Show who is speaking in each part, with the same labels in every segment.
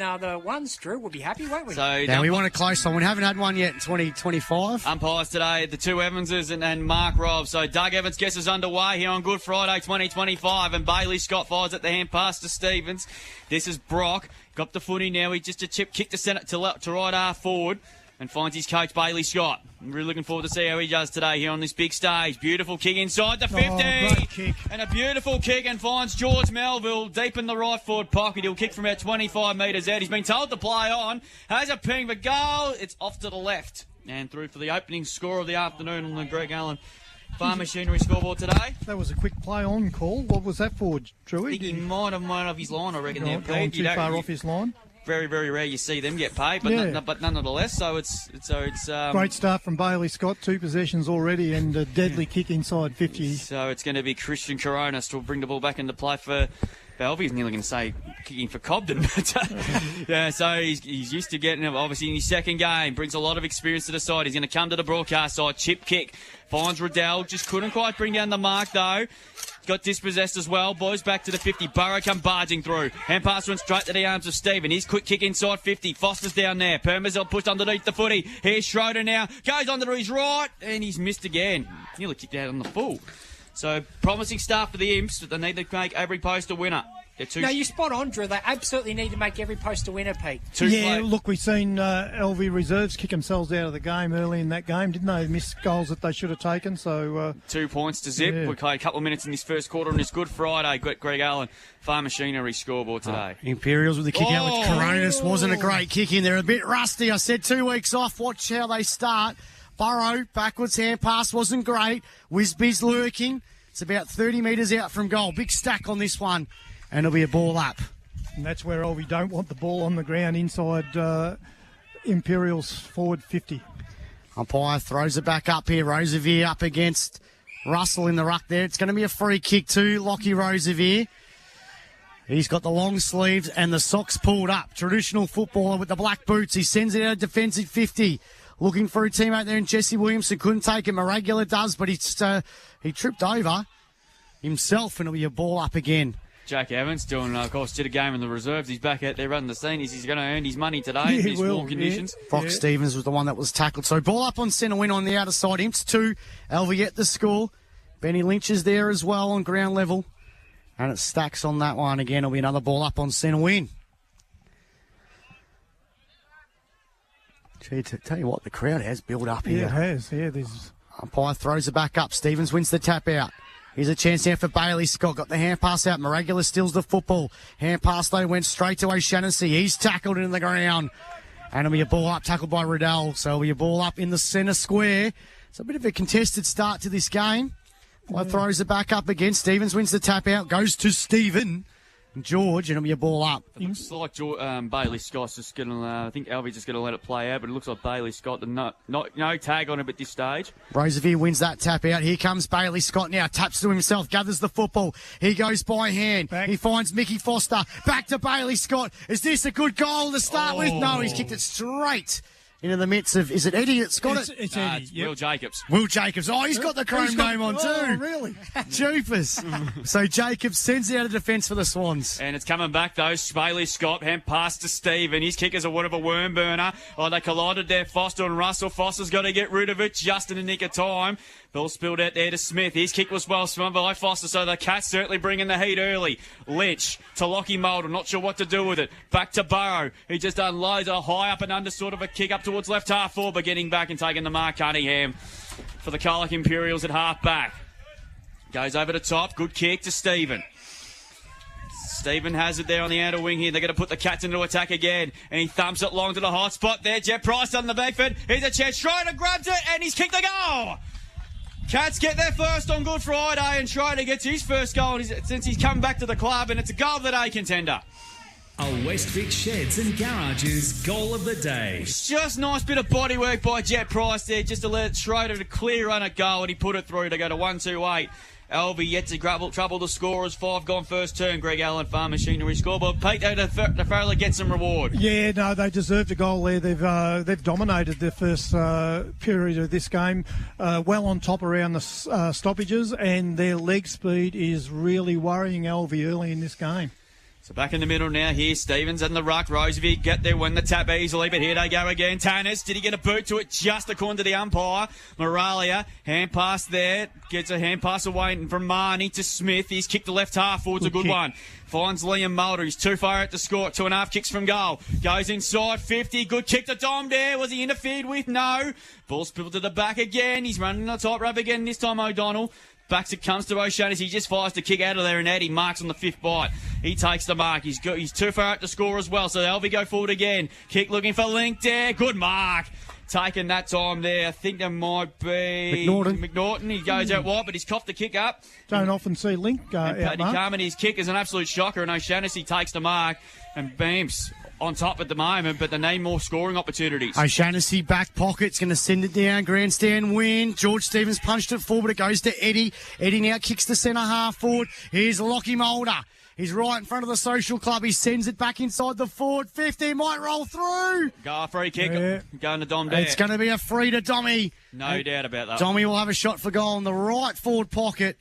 Speaker 1: the ones, Drew. We'll be happy, won't we?
Speaker 2: So
Speaker 3: now, we want a close one. We haven't had one yet in 2025.
Speaker 2: Umpires today, the two Evanses and Mark Robb. So Doug Evans gets us underway here on Good Friday 2025, and Bailey Scott fires at the hand pass to Stevens. This is Brock. Got the footy now. He just a chip kick to centre to right half forward. And finds his coach, Bailey Scott. I'm really looking forward to see how he does today here on this big stage. Beautiful kick inside the 50.
Speaker 4: Great kick.
Speaker 2: And a beautiful kick, and finds George Melville deep in the right forward pocket. He'll kick from about 25 metres out. He's been told to play on. Has a ping for goal. It's off to the left. And through for the opening score of the afternoon on the Greg Allen Farm Machinery scoreboard today.
Speaker 4: That was a quick play on call. What was that for, Drewy?
Speaker 2: I think he might have went off his line, I reckon.
Speaker 4: Gone too far off his line.
Speaker 2: Very, very rare you see them get paid, but nonetheless. So it's
Speaker 4: great start from Bailey Scott. 2 possessions already and a deadly kick inside 50.
Speaker 2: So it's going to be Christian Coronas to bring the ball back into play for Alvie. He's nearly going to say kicking for Cobden, but yeah. So he's used to getting obviously in his second game. Brings a lot of experience to the side. He's going to come to the broadcast side. Chip kick finds Riddell. Just couldn't quite bring down the mark though. Got dispossessed as well. Boys back to the 50. Burrow come barging through. Hand pass went straight to the arms of Stephen. His quick kick inside 50. Foster's down there. Permazel pushed underneath the footy. Here's Schroeder now. Goes under to his right. And he's missed again. Nearly kicked out on the full. So promising start for the Imps, but they need to make every post a winner.
Speaker 1: No, you're spot on, Drew. They absolutely need to make every post a winner, Pete.
Speaker 4: Look, we've seen Alvie reserves kick themselves out of the game early in that game, didn't they? Miss goals that they should have taken. So
Speaker 2: 2 points to zip.
Speaker 4: Yeah.
Speaker 2: We've played a couple of minutes in this first quarter on this Good Friday. Greg Allen Farm Machinery scoreboard today.
Speaker 3: Imperials with the kick out with Coronas. Wasn't a great kick in there. A bit rusty. I said 2 weeks off. Watch how they start. Burrow, backwards hand pass wasn't great. Wisby's lurking. It's about 30 metres out from goal. Big stack on this one. And it'll be a ball up.
Speaker 4: And that's where Alvie don't want the ball on the ground inside Imperials forward 50.
Speaker 3: Umpire throws it back up here. Rosevier up against Russell in the ruck there. It's going to be a free kick to Lockie Rosevier. He's got the long sleeves and the socks pulled up. Traditional footballer with the black boots. He sends it out of defensive 50. Looking for a teammate there, and Jesse Williamson couldn't take him. Irregular does, but he tripped over himself, and it'll be a ball up again.
Speaker 2: Jack Evans doing, of course, did a game in the reserves. He's back out there running the scene. He's going to earn his money today in these warm conditions.
Speaker 3: Fox Stevens was the one that was tackled. So ball up on centre win on the outer side. Imps 2, Alvie at the score. Benny Lynch is there as well on ground level. And it stacks on that one again. It'll be another ball up on centre win. Gee, to tell you what, the crowd has built up here.
Speaker 4: Yeah, it has. Yeah, there's...
Speaker 3: Umpire throws it back up. Stevens wins the tap out. Here's a chance now for Bailey Scott. Got the hand pass out. Maragula steals the football. Hand pass, though, went straight to O'Shannessy. He's tackled in the ground. And it'll be a ball up, tackled by Riddell. So it'll be a ball up in the centre square. It's a bit of a contested start to this game. Throws it back up again. Stevens wins the tap out. Goes to Stephen George, and it'll be a ball up.
Speaker 2: It looks like Bailey Scott's just going to, I think Alvie's just going to let it play out, but it looks like Bailey Scott, no tag on him at this stage.
Speaker 3: Rosevier wins that tap out. Here comes Bailey Scott now, taps to himself, gathers the football. He goes by hand. Back. He finds Mickey Foster. Back to Bailey Scott. Is this a good goal to start with? No, he's kicked it straight into the midst of, is it Eddie that's got it?
Speaker 4: It's Eddie.
Speaker 2: It's Will Jacobs.
Speaker 3: Will Jacobs. Oh, he's got the chrome name on too.
Speaker 4: Oh, really?
Speaker 3: Jeepers. So Jacobs sends it out of defence for the Swans.
Speaker 2: And it's coming back though. Bailey Scott, hand pass to Stephen. His kick is a bit of a worm burner. Oh, they collided there, Foster and Russell. Foster's got to get rid of it just in the nick of time. Ball spilled out there to Smith. His kick was well spun by Foster, so the Cats certainly bringing the heat early. Lynch to Lockie Mulder, not sure what to do with it. Back to Burrow. He just unloads a high up and under sort of a kick up towards left half forward, but getting back and taking the mark Cunningham for the Colac Imperials at half back. Goes over the top. Good kick to Stephen. Stephen has it there on the outer wing here. They're going to put the Cats into attack again. And he thumps it long to the hot spot there. Jet Price on the back foot. Here's a chance. Schroeder grabs it and he's kicked the goal. Cats get their first on Good Friday, and Schroeder gets his first goal since he's come back to the club, and it's a goal of the day contender.
Speaker 5: A Westvic Sheds and Garages goal of the day.
Speaker 2: It's just nice bit of bodywork by Jet Price there, just to let Schroeder to clear run at goal, and he put it through to go to 1-2-8. Alvie yet to trouble the scorers. 5 gone first turn. Greg Allen, Farm Machinery scoreboard. Pete, the Farrell gets some reward.
Speaker 4: Yeah, no, they deserved a goal there. They've dominated the first period of this game. Well on top around the stoppages, and their leg speed is really worrying Alvie early in this game.
Speaker 2: So back in the middle now here, Stevens and the ruck. Rosevere get there, win the tap easily, but here they go again. Tannis, did he get a boot to it? Just according to the umpire. Moralia, hand pass there, gets a hand pass away from Marnie to Smith. He's kicked the left half forward, it's a good one. Finds Liam Mulder, he's too far out to score, 2.5 kicks from goal. Goes inside, 50, good kick to Dom there. Was he interfered with? No. Ball spilled to the back again. He's running the top rope again, this time O'Donnell. Back it comes to O'Shaughnessy. He just fires the kick out of there, and Eddie marks on the 5th bite. He takes the mark. He's too far out to score as well. So Alvie go forward again. Kick looking for Link there. Good mark. Taking that time there. I think there might be McNaughton. He goes out wide, but he's coughed the kick up.
Speaker 4: Don't often see Link out
Speaker 2: Paddy
Speaker 4: mark.
Speaker 2: Carmen, his kick is an absolute shocker, and O'Shaughnessy takes the mark. And Beams on top at the moment, but they need more scoring opportunities.
Speaker 3: O'Shaughnessy back pocket's going to send it down. Grandstand win. George Stevens punched it forward. It goes to Eddie. Eddie now kicks the centre half forward. Here's Lockie Mulder. He's right in front of the social club. He sends it back inside the forward 50. Might roll through.
Speaker 2: Go a free kick.
Speaker 4: Yeah.
Speaker 2: Going to Dom there.
Speaker 3: It's going to be a free to Dommy.
Speaker 2: No doubt about that.
Speaker 3: Dommy will have a shot for goal in the right forward pocket.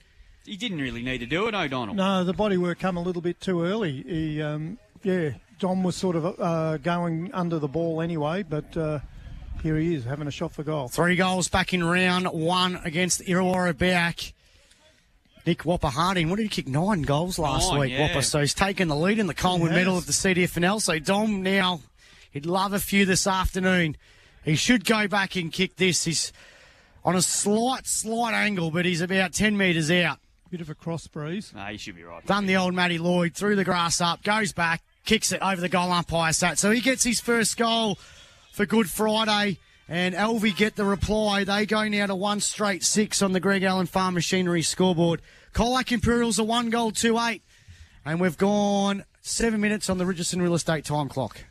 Speaker 2: He didn't really need to do it, O'Donnell.
Speaker 4: No, the bodywork come a little bit too early. He, Dom was sort of going under the ball anyway, but here he is having a shot for goal.
Speaker 3: 3 goals back in round 1 against Illawarra back. Nick Whopper-Harding, what did he kick? 9 goals last week,
Speaker 2: yeah.
Speaker 3: Whopper. So he's taken the lead in the Coleman medal of the CDFNL. So Dom now, he'd love a few this afternoon. He should go back and kick this. He's on a slight angle, but he's about 10 metres out.
Speaker 4: Bit of a cross breeze.
Speaker 2: No, he should be right.
Speaker 3: Done the old Matty Lloyd, threw the grass up, goes back, kicks it over the goal umpire sat. So he gets his first goal for Good Friday. And Alvie get the reply. They go now to 1 straight 6 on the Greg Allen Farm Machinery scoreboard. Colac Imperials are 1 goal 2-8. And we've gone 7 minutes on the Richardson Real Estate time clock.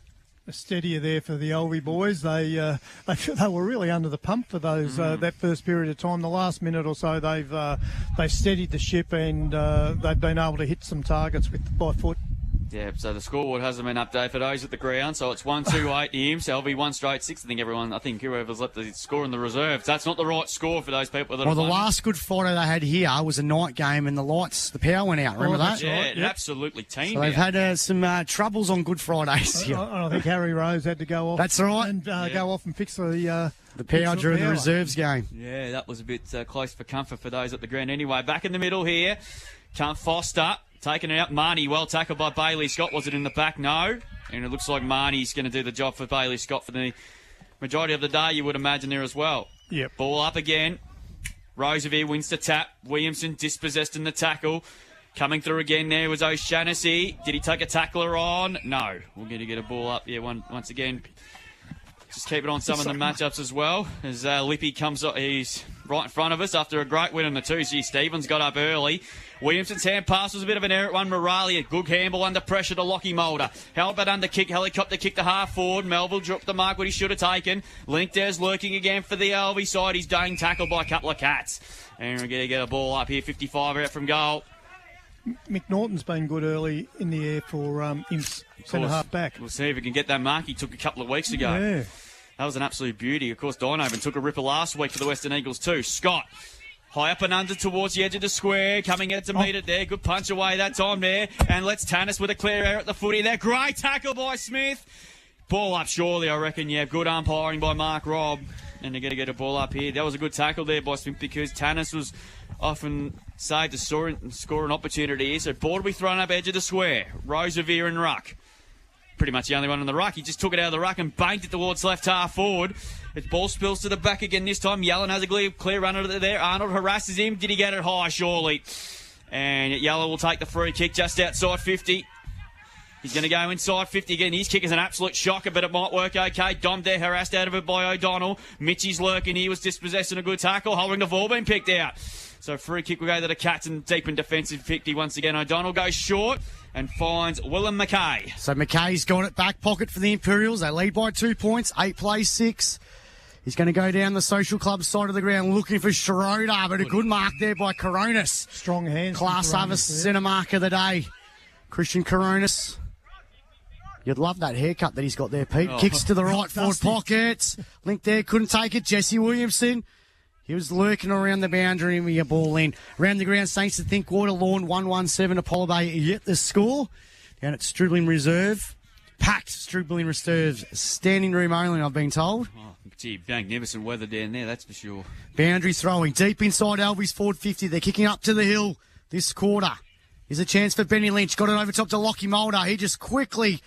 Speaker 4: A steadier there for the Alvie boys. They were really under the pump for those that first period of time. The last minute or so, they've steadied the ship and they've been able to hit some targets by foot.
Speaker 2: Yeah, so the scoreboard hasn't been updated for those at the ground, so it's 1-2-8 to him. So Alvie 1 straight 6. I think whoever's left the score in the reserves. That's not the right score for those people that
Speaker 3: Well,
Speaker 2: are
Speaker 3: the
Speaker 2: playing.
Speaker 3: last Good Friday they had here was a night game and the power went out. Remember that?
Speaker 2: Yeah,
Speaker 4: right,
Speaker 2: it
Speaker 4: yep.
Speaker 2: absolutely teamed
Speaker 3: So they've
Speaker 2: out.
Speaker 3: had some troubles on Good Fridays.
Speaker 4: I think Harry Rose had to go off.
Speaker 3: That's right.
Speaker 4: And go off and fix the
Speaker 3: power during the reserves game.
Speaker 2: Yeah, that was a bit close for comfort for those at the ground. Anyway, back in the middle here, Foster. Taking it out, Marnie, well tackled by Bailey Scott. Was it in the back? No. And it looks like Marnie's going to do the job for Bailey Scott for the majority of the day, you would imagine there as well.
Speaker 4: Yep.
Speaker 2: Ball up again. Rosevere wins the tap. Williamson dispossessed in the tackle. Coming through again there was O'Shaughnessy. Did he take a tackler on? No. We're going to get a ball up here once again. Just keep it on some of the matchups as well. As Lippy comes up, he's right in front of us after a great win on the 2. Stevens got up early. Williamson's hand pass was a bit of an error at one. Moralia, good handball under pressure to Lockie Mulder. Halbert under kick, helicopter kick to half forward. Melville dropped the mark what he should have taken. Link there's lurking again for the Alvie side. He's being tackled by a couple of cats. And we're going to get a ball up here, 55 out from goal.
Speaker 4: McNaughton's been good early in the air for Imps, centre half back.
Speaker 2: We'll see if he can get that mark he took a couple of weeks ago.
Speaker 4: Yeah.
Speaker 2: That was an absolute beauty. Of course, Donovan took a ripper last week for the Western Eagles too. Scott, high up and under towards the edge of the square, coming out to meet it there. Good punch away that time there. And let's Tannis with a clear air at the footy there. Great tackle by Smith. Ball up surely, I reckon. Yeah, good umpiring by Mark Robb. And they're going to get a ball up here. That was a good tackle there by Smith because Tannis was often saved to score an opportunity here. So ball to be thrown up edge of the square. Rosevere and Ruck. Pretty much the only one on the ruck. He just took it out of the ruck and banked it towards left half forward. His ball spills to the back again this time. Yellen has a clear runner there. Arnold harasses him. Did he get it high? Surely. And Yellen will take the free kick just outside 50. He's going to go inside 50 again. His kick is an absolute shocker, but it might work okay. Dom there harassed out of it by O'Donnell. Mitchie's lurking. He was dispossessing a good tackle. Holding the ball being picked out. So free kick will go to the Cats and deep in defensive 50 once again. O'Donnell goes short and finds Willem McKay.
Speaker 3: So McKay's got it back pocket for the Imperials. They lead by 2 points. 8 plays 6. He's going to go down the social club side of the ground looking for Schroeder, but a good mark there by Coronis.
Speaker 4: Strong hands.
Speaker 3: Class Harvest centre mark of the day. Christian Coronis. You'd love that haircut that he's got there, Pete. Kicks to the right forward pockets. Link there, couldn't take it. Jesse Williamson. He was lurking around the boundary with your ball in. Around the ground, Saints to Thinkwater Lawn, 117 Apollo Bay. Yet the score. Down at Stribling Reserve. Packed Stribling Reserve. Standing room only, I've been told.
Speaker 2: Oh, gee, magnificent weather down there, that's for sure.
Speaker 3: Boundary throwing. Deep inside Alvie's forward 50. They're kicking up to the hill this quarter. Here's a chance for Benny Lynch. Got it over top to Lockie Mulder. He just quickly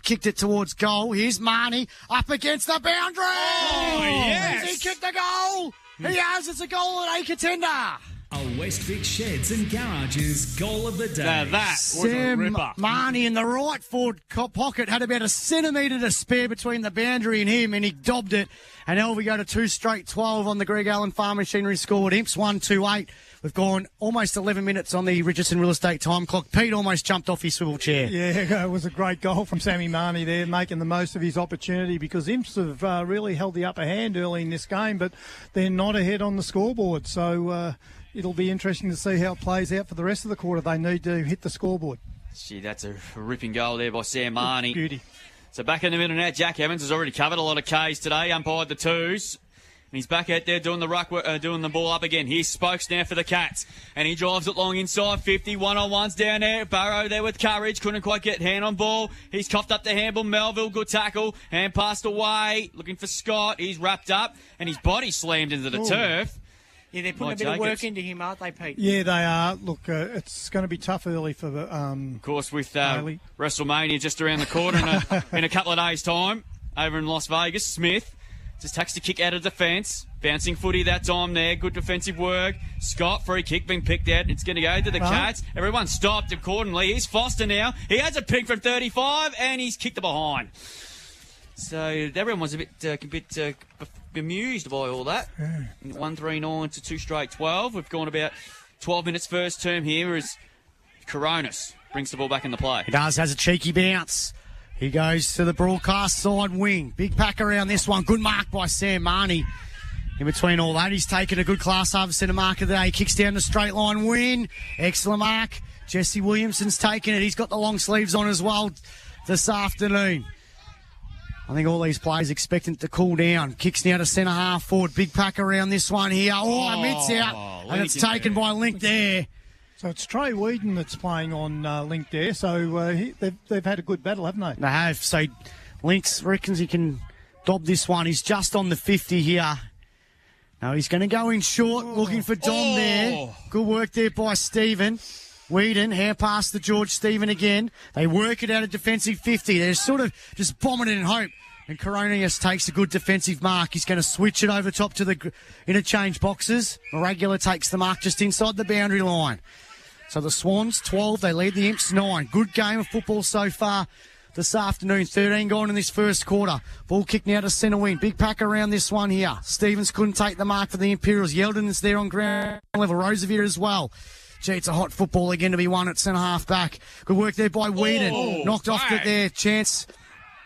Speaker 3: kicked it towards goal. Here's Marnie up against the boundary.
Speaker 2: Oh, yes.
Speaker 3: Has he kicked the goal? He has. It's a goal at a contender.
Speaker 5: A Westvic Sheds and Garages goal of the day.
Speaker 2: Now that was a
Speaker 3: Sam
Speaker 2: ripper.
Speaker 3: Marnie in the right forward pocket had about a centimetre to spare between the boundary and him, and he dobbed it. And Alvie go to 2 straight 12 on the Greg Allen Farm Machinery scoreboard. Imps 1-2-8. We've gone almost 11 minutes on the Richardson Real Estate time clock. Pete almost jumped off his swivel chair.
Speaker 4: Yeah, it was a great goal from Sammy Marnie there, making the most of his opportunity, because Imps have really held the upper hand early in this game, but they're not ahead on the scoreboard. So it'll be interesting to see how it plays out for the rest of the quarter. They need to hit the scoreboard.
Speaker 2: Gee, that's a ripping goal there by Sam Marnie.
Speaker 4: Beauty.
Speaker 2: So back in the middle now, Jack Evans has already covered a lot of Ks today, umpired the 2s. And he's back out there doing the ball up again. Here's Spokes now for the Cats. And he drives it long inside 50. One-on-ones down there. Barrow there with courage. Couldn't quite get hand on ball. He's coughed up the handball. Melville, good tackle. Hand passed away. Looking for Scott. He's wrapped up. And his body slammed into the turf.
Speaker 1: Yeah, they're putting a bit of work into him, aren't they, Pete?
Speaker 4: Yeah, they are. Look, it's going to be tough early for the...
Speaker 2: Of course, with WrestleMania just around the corner in a couple of days' time over in Las Vegas, Smith just takes the kick out of defence. Bouncing footy that time there. Good defensive work. Scott, free kick being picked out. It's going to go to the Cats. Everyone stopped accordingly. Here's Foster now. He has a pick from 35 and he's kicked it behind. So everyone was a bit bemused by all that. 139 to 2 straight 12. We've gone about 12 minutes first term here as Coronis brings the ball back into play.
Speaker 3: He does, has a cheeky bounce. He goes to the broadcast side wing. Big pack around this one. Good mark by Sam Marnie. In between all that, he's taken a good class harvest centre mark of the day. He kicks down the straight line win. Excellent mark. Jesse Williamson's taken it. He's got the long sleeves on as well this afternoon. I think all these players expectant to cool down. Kicks now to centre half forward. Big pack around this one here. Mitts out. And it's taken by Link there.
Speaker 4: So it's Trey Whedon that's playing on Link there. So they've had a good battle, haven't they?
Speaker 3: They have. So Links reckons he can dob this one. He's just on the 50 here. No, he's going to go in short, looking for Dom there. Good work there by Stephen. Whedon, hand pass to George Stephen again. They work it out of defensive 50. They're sort of just bombing it in hope. And Coronius takes a good defensive mark. He's going to switch it over top to the interchange boxes. Irregular takes the mark just inside the boundary line. So the Swans, 12. They lead the Imps, 9. Good game of football so far this afternoon. 13 gone in this first quarter. Ball kick now to centre wing. Big pack around this one here. Stevens couldn't take the mark for the Imperials. Yeldon is there on ground level. Roosevelt as well. Gee, it's a hot football again to be won at centre half back. Good work there by Whedon. Knocked off it there. Chance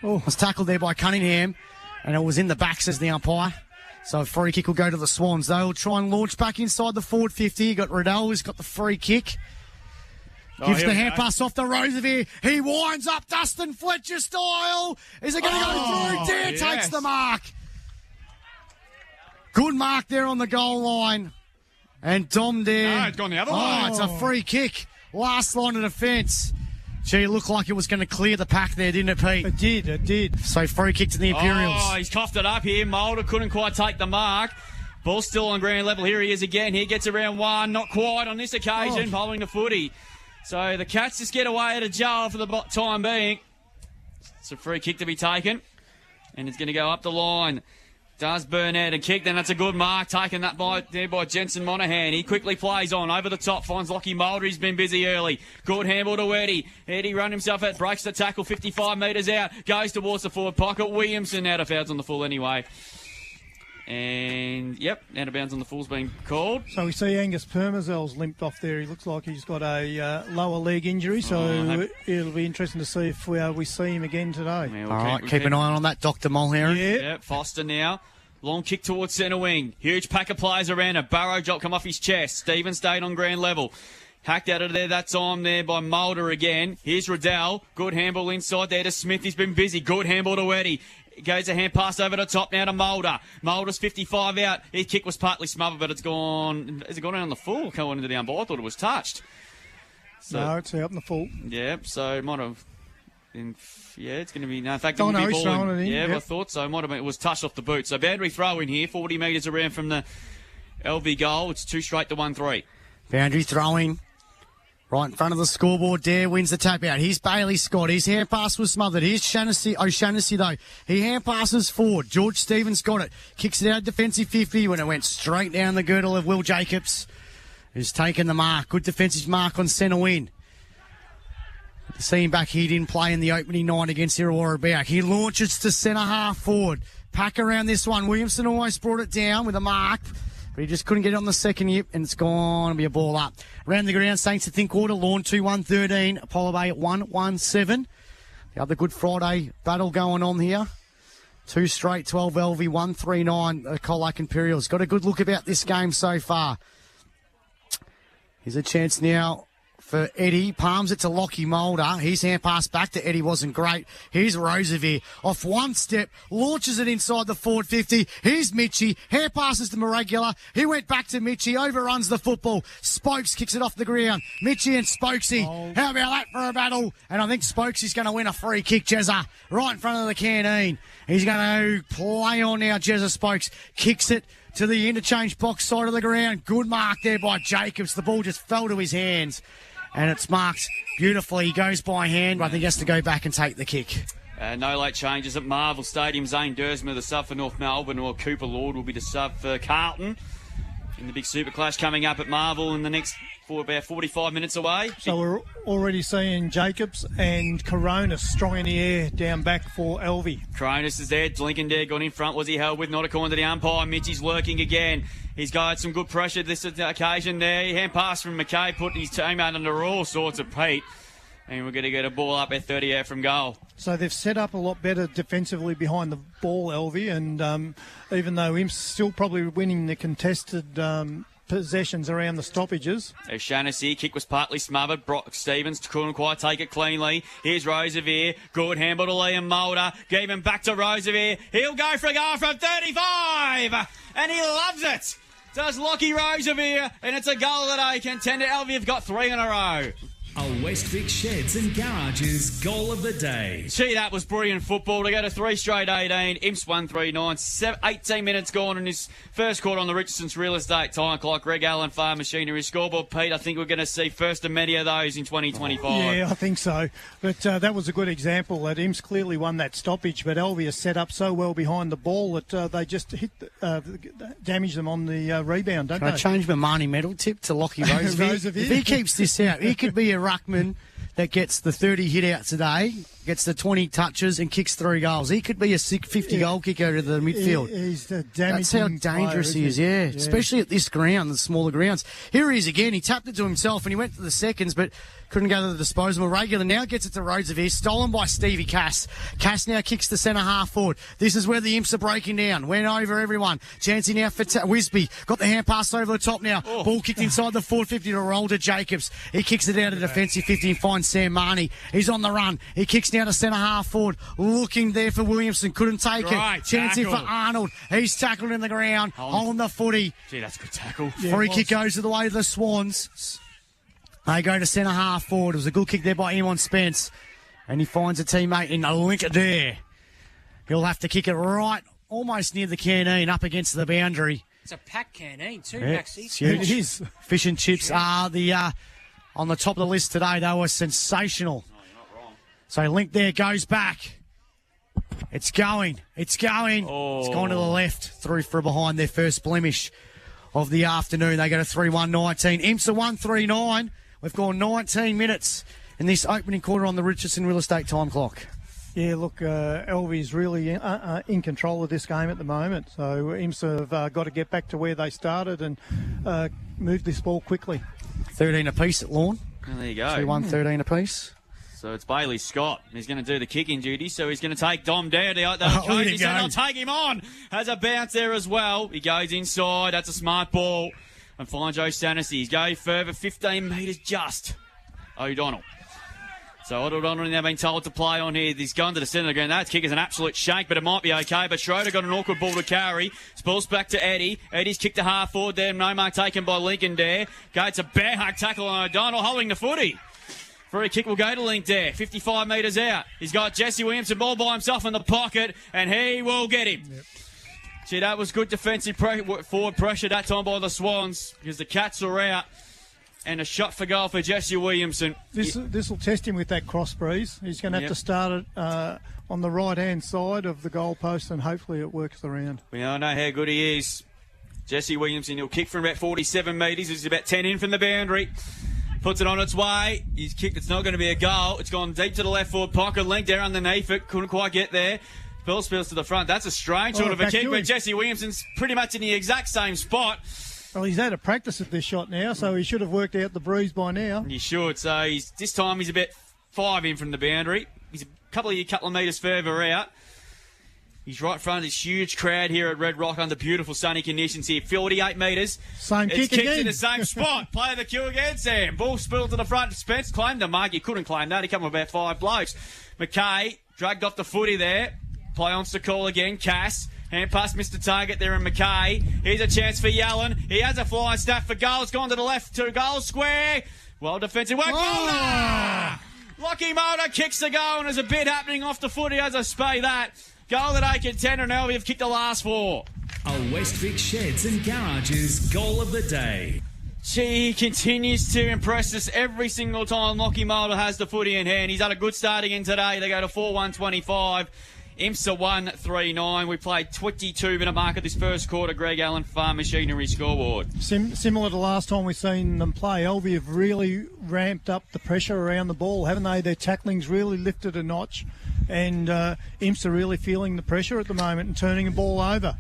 Speaker 3: was tackled there by Cunningham. And it was in the back, says the umpire. So a free kick will go to the Swans. They'll try and launch back inside the forward 50. You got Riddell who's got the free kick. Gives the hand pass off to Roosevelt. He winds up Dustin Fletcher style. Is it going to go through? Dare takes the mark. Good mark there on the goal line. And Dom there.
Speaker 2: No, it's gone the other way.
Speaker 3: It's a free kick. Last line of defence. Gee, it looked like it was going to clear the pack there, didn't it, Pete?
Speaker 4: It did.
Speaker 3: So free kick to the Imperials.
Speaker 2: Oh, he's coughed it up here. Mulder couldn't quite take the mark. Ball still on ground level. Here he is again. He gets around one. Not quite on this occasion. Following the footy. So the Cats just get away at a jail for the time being. It's a free kick to be taken. And it's going to go up the line. Does Burnett and kick. Then that's a good mark. Taken that by Jensen Monaghan. He quickly plays on. Over the top. Finds Lockie Mulder. He's been busy early. Good handball to Eddie. Eddie run himself out. Breaks the tackle. 55 metres out. Goes towards the forward pocket. Williamson out of bounds on the full anyway. And, out of bounds on the full's been called.
Speaker 4: So we see Angus Permazel's limped off there. He looks like he's got a lower leg injury, so it'll be interesting to see if we see him again today.
Speaker 2: Yeah,
Speaker 3: All right, keep an eye on that, Dr. Mulherron.
Speaker 2: Yeah, Foster now. Long kick towards centre wing. Huge pack of players around it. Barrow drop come off his chest. Stephen stayed on ground level. Hacked out of there that time there by Mulder again. Here's Riddell. Good handball inside there to Smith. He's been busy. Good handball to Eddie. Goes a hand pass over the top now to Mulder. Mulder's 55 out. His kick was partly smothered, but it's gone. Has it gone down the full? Going into the umpire. I thought it was touched. So,
Speaker 4: No, it's out in the full.
Speaker 2: Yeah, so it might have... it's going to be... No, in fact,
Speaker 4: Oh,
Speaker 2: it
Speaker 4: no,
Speaker 2: would be
Speaker 4: he's
Speaker 2: balling.
Speaker 4: throwing it in.
Speaker 2: Yeah,
Speaker 4: Yep.
Speaker 2: I thought so. It was touched off the boot. So boundary throw in here, 40 metres around from the Alvie goal. It's 2 straight to 1-3.
Speaker 3: Boundary throwing. Right in front of the scoreboard, Dare wins the tap out. Here's Bailey Scott. His hand pass was smothered. Here's O'Shannessy, though. He hand passes forward. George Stevens got it. Kicks it out defensive 50 when it went straight down the girdle of Will Jacobs, who's taken the mark. Good defensive mark on centre win. See him back. He didn't play in the opening night against Illawarra Back. He launches to centre half forward. Pack around this one. Williamson almost brought it down with a mark, but he just couldn't get it on the second hip, and it's going to be a ball up. Around the ground, Saints at think quarter, Lawn 2-1-13, Apollo Bay at 1-1-7. The other Good Friday battle going on here. 2 straight, 12 Alvie, 1-3-9, Colac Imperials. Got a good look about this game so far. Here's a chance now for Eddie. Palms it to Lockie Mulder. His hand pass back to Eddie wasn't great. Here's Roosevelt. Off one step, launches it inside the forward 50. Here's Mitchie. Hand passes to Maragula. He went back to Mitchie. Overruns the football. Spokes kicks it off the ground. Mitchie and Spokesy. How about that for a battle? And I think Spokesy's going to win a free kick, Jezza. Right in front of the canteen. He's going to play on now, Jezza Spokes. Kicks it to the interchange box side of the ground. Good mark there by Jacobs. The ball just fell to his hands. And it's marked beautifully. He goes by hand, but I think he has to go back and take the kick.
Speaker 2: No late changes at Marvel Stadium. Zane Dersma, the sub for North Melbourne, or Cooper Lord will be the sub for Carlton. In the big super clash coming up at Marvel in the next about 45 minutes away.
Speaker 4: So we're already seeing Jacobs and Coronis strong in the air down back for Alvie.
Speaker 2: Cronus is there. Lincoln Dare got in front. Was he held with? Not according to the umpire. Mitchie's lurking again. He's got some good pressure this occasion there. Hand pass from McKay, putting his team out under all sorts of heat. And we're going to get a ball up at 30 out from goal.
Speaker 4: So they've set up a lot better defensively behind the ball, Alvie, and even though Imp's still probably winning the contested possessions around the stoppages.
Speaker 2: O'Shannessy, kick was partly smothered. Brock Stevens couldn't quite take it cleanly. Here's Roosevelt. Good handball to Liam Mulder. Gave him back to Roosevelt. He'll go for a goal from 35. And he loves it. Does Lockie Roosevelt. And it's a goal that I contender. Alvie have got 3 in a row.
Speaker 5: A Westvic Sheds and Garages goal of the day.
Speaker 2: Gee, that was brilliant football to go to 3 straight 18. Imps 139. 18 minutes gone in his first quarter on the Richardson's Real Estate Time Clock. Greg Allen Farm Machinery scoreboard. Pete, I think we're going to see first of many of those in 2025.
Speaker 4: Yeah, I think so. But that was a good example that Imps clearly won that stoppage, but Alvie is set up so well behind the ball that they just damage them on the rebound, don't
Speaker 3: Can
Speaker 4: they?
Speaker 3: I change my Marnie medal tip to Lockie Roosevelt? If he keeps this out, he could be a ruckman that gets the 30 hit outs a day, gets the 20 touches and kicks 3 goals. He could be a 50 goal kicker to the midfield.
Speaker 4: He's a
Speaker 3: That's how dangerous he is, yeah. Especially at this ground, the smaller grounds. Here he is again. He tapped it to himself and he went to the seconds, but couldn't go to the disposal. Regular now gets it to Roosevelt. Stolen by Stevie Cass. Cass now kicks the centre half forward. This is where the Imps are breaking down. Went over everyone. Chancey now for Wisby. Got the hand pass over the top now. Ball kicked inside the forward 50 to roll to Jacobs. He kicks it out of defensive 50 and finds Sam Marnie. He's on the run. He kicks now to centre half forward. Looking there for Williamson. Couldn't take it. Chancey for Arnold. He's tackled in the ground. Holding the footy.
Speaker 2: Gee, that's a good tackle.
Speaker 3: Free kick goes to the way of the Swans. They go to centre half forward. It was a good kick there by Eamon Spence. And he finds a teammate in a link there. He'll have to kick it right, almost near the canteen, up against the boundary.
Speaker 1: It's a packed canteen too,
Speaker 3: Yeah,
Speaker 1: Maxie.
Speaker 3: it's huge.
Speaker 4: It is.
Speaker 3: Fish and chips are the on the top of the list today. They were sensational.
Speaker 2: No, you're not wrong.
Speaker 3: So link there goes back. It's going. It's going. It's gone to the left. Through for behind their first blemish of the afternoon. They go to 3-1-19. Imps are 1-3-9. We've gone 19 minutes in this opening quarter on the Richardson Real Estate Time Clock.
Speaker 4: Yeah, look, Alvie's really in control of this game at the moment. So Imps have got to get back to where they started and move this ball quickly.
Speaker 3: 13 apiece at Lawn.
Speaker 2: Well, there you go.
Speaker 3: 2-1-13 apiece.
Speaker 2: So it's Bailey Scott. He's going to do the kicking duty, so he's going to take Dom Dare. He said, I'll take him on. Has a bounce there as well. He goes inside. That's a smart ball. And finds O'Shannessy. He's going further, 15 metres just. O'Donnell. So O'Donnell now been told to play on here. He's gone to the centre of the ground. That kick is an absolute shank, but it might be okay. But Schroeder got an awkward ball to carry. Ball's back to Eddie. Eddie's kicked a half forward there. No mark taken by Lincoln Dare. It's a bear hug tackle on O'Donnell, holding the footy. Free kick will go to Link there. 55 metres out. He's got Jesse Williamson all by himself in the pocket, and he will get him.
Speaker 4: Yep.
Speaker 2: Gee, that was good defensive forward pressure that time by the Swans because the Cats are out. And a shot for goal for Jesse Williamson.
Speaker 4: This will test him with that cross breeze. He's going to have to start it on the right-hand side of the goalpost, and hopefully it works around.
Speaker 2: We all know how good he is. Jesse Williamson, he'll kick from about 47 metres. He's about 10 in from the boundary. Puts it on its way. He's kicked. It's not going to be a goal. It's gone deep to the left forward pocket. Link there underneath it. Couldn't quite get there. Bell spills to the front. That's a strange sort of a kick, but Jesse Williamson's pretty much in the exact same spot.
Speaker 4: Well, he's had a practice at this shot now, so he should have worked out the breeze by now.
Speaker 2: He should. So this time he's about 5 in from the boundary. He's a couple of metres further out. He's right front of this huge crowd here at Red Rock under beautiful sunny conditions here. 48 metres.
Speaker 4: Same kick
Speaker 2: again. It's
Speaker 4: again.
Speaker 2: in the same spot. Play the cue again, Sam. Ball spilled to the front. Spence claimed the mark. He couldn't claim that. He come with about 5 blokes. McKay dragged off the footy there. Play on to call again. Cass. Hand pass Mr. Target there in McKay. Here's a chance for Yellen. He has a flying snap for goal. It's gone to the left to goal square. Well defensive work. Lockie Mulder kicks the goal, and there's a bit happening off the footy as I spay that. Goal that I contend, and now we've kicked the last 4.
Speaker 5: A Westvic Sheds and Garages goal of the day.
Speaker 2: He continues to impress us every single time Lockie Mulder has the footy in hand. He's had a good start again today. They go to 4-1-25. IMSA 1-3-9. We played 22-minute mark at this first quarter. Greg Allen Farm Machinery scoreboard.
Speaker 4: Similar to last time we've seen them play, Alvie have really ramped up the pressure around the ball, haven't they? Their tackling's really lifted a notch, and IMSA really feeling the pressure at the moment and turning the ball over.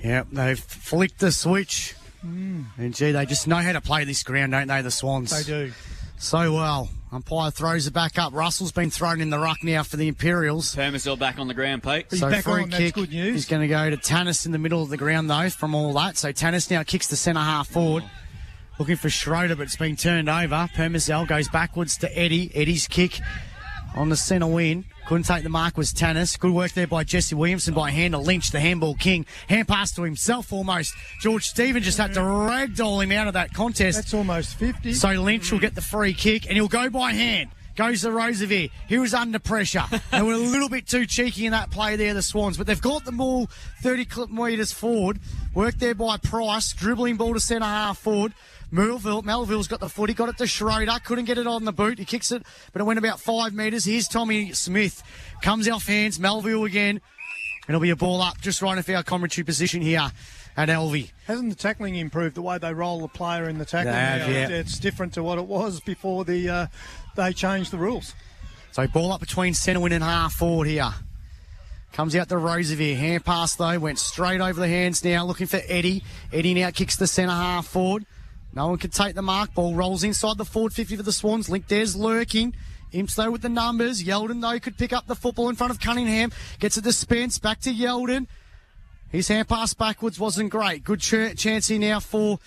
Speaker 3: Yep, they've flicked the switch. And, gee, they just know how to play this ground, don't they, the Swans?
Speaker 4: They do.
Speaker 3: So well. Umpire throws it back up. Russell's been thrown in the ruck now for the Imperials.
Speaker 2: Permisel back on the ground, Pete.
Speaker 4: He's
Speaker 3: so
Speaker 4: back
Speaker 3: free
Speaker 4: on,
Speaker 3: kick
Speaker 4: that's good news.
Speaker 3: He's going to go to Tannis in the middle of the ground, though, from all that. So Tannis now kicks the centre half forward. Looking for Schroeder, but it's been turned over. Permisel goes backwards to Eddie. Eddie's kick on the centre wing. Couldn't take the mark, was Tannis. Good work there by Jesse Williamson by hand to Lynch, the handball king. Hand pass to himself almost. George Stephen just had to ragdoll him out of that contest.
Speaker 4: That's almost 50.
Speaker 3: So Lynch will get the free kick, and he'll go by hand. Goes to Roosevelt. He was under pressure. They were a little bit too cheeky in that play there, the Swans. But they've got the ball 30 metres forward. Worked there by Price. Dribbling ball to centre half forward. Melville's got the footy. Got it to Schroeder. Couldn't get it on the boot. He kicks it, but it went about 5 metres. Here's Tommy Smith. Comes off hands. Melville again. It'll be a ball up just right off our commentary position here at Alvie.
Speaker 4: Hasn't the tackling improved, the way they roll the player in the tackling?
Speaker 3: They have, yeah.
Speaker 4: It's different to what it was before they changed the rules.
Speaker 3: So ball up between centre wing and half forward here. Comes out to Roosevelt. Hand pass, though. Went straight over the hands now. Looking for Eddie. Eddie now kicks the centre half forward. No one can take the mark. Ball rolls inside the forward 50 for the Swans. Link there's lurking. Imps, though, with the numbers. Yeldon, though, could pick up the football in front of Cunningham. Gets it to Spence. Back to Yeldon. His hand pass backwards wasn't great. Good chance here now for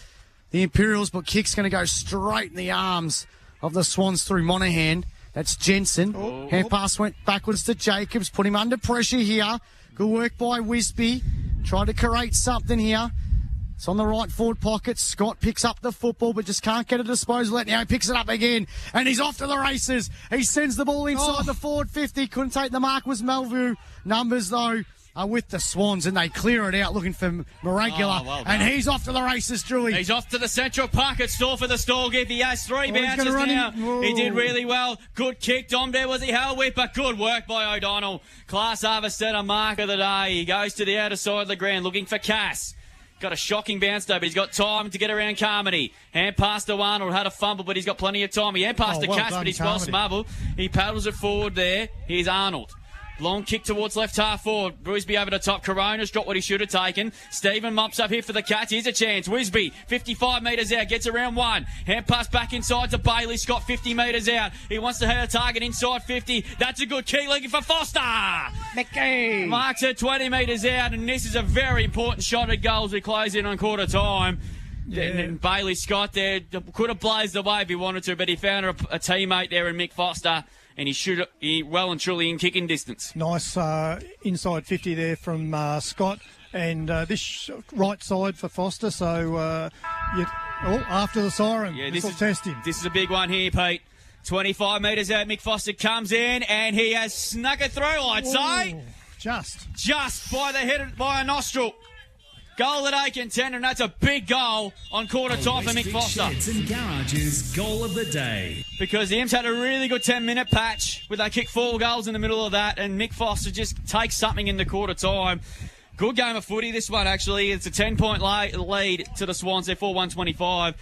Speaker 3: the Imperials, but kick's going to go straight in the arms of the Swans through Monaghan. That's Jensen. Hand pass went backwards to Jacobs. Put him under pressure here. Good work by Wisby. Tried to create something here. It's on the right forward pocket. Scott picks up the football, but just can't get a disposal. Now he picks it up again, and he's off to the races. He sends the ball inside the forward 50. Couldn't take the mark, was Melville. Numbers, though, are with the Swans, and they clear it out looking for Maragula. And he's off to the races, Drewy.
Speaker 2: He's off to the central pocket stall for the stall give. He has 3 bounces now. He did really well. Good kick. Dom there was he held with, but good work by O'Donnell. Class Harvester mark of the day. He goes to the outer side of the ground looking for Cass. Got a shocking bounce though, but he's got time to get around Carmody. Hand pass to Arnold, had a fumble, but he's got plenty of time. He hand passed to Cass, but he's well smuggled. He paddles it forward there. Here's Arnold. Long kick towards left half forward. Wisby over the top. Corona's got what he should have taken. Stephen mops up here for the Cats. Here's a chance. Wisby, 55 metres out, gets around 1. Hand pass back inside to Bailey Scott, 50 metres out. He wants to hit a target inside 50. That's a good kick, looking for Foster.
Speaker 3: McKay
Speaker 2: marks it 20 metres out, and this is a very important shot at goals. We close in on quarter time. Yeah. And Bailey Scott there could have blazed away if he wanted to, but he found a teammate there in Mick Foster. And he well and truly in kicking distance.
Speaker 4: Nice inside 50 there from Scott. And this right side for Foster. So after the siren, this will test him.
Speaker 2: This is a big one here, Pete. 25 metres out, Mick Foster comes in, and he has snuck it through, I'd say.
Speaker 4: Just
Speaker 2: By the head, by a nostril. Goal of the day contender, and that's a big goal on quarter time for Mick Foster.
Speaker 5: Sheds and Garages goal of the day.
Speaker 2: Because the Imps had a really good 10-minute patch where they kicked 4 goals in the middle of that, and Mick Foster just takes something in the quarter time. Good game of footy, this one, actually. It's a 10-point lead to the Swans. They're 4-1-25.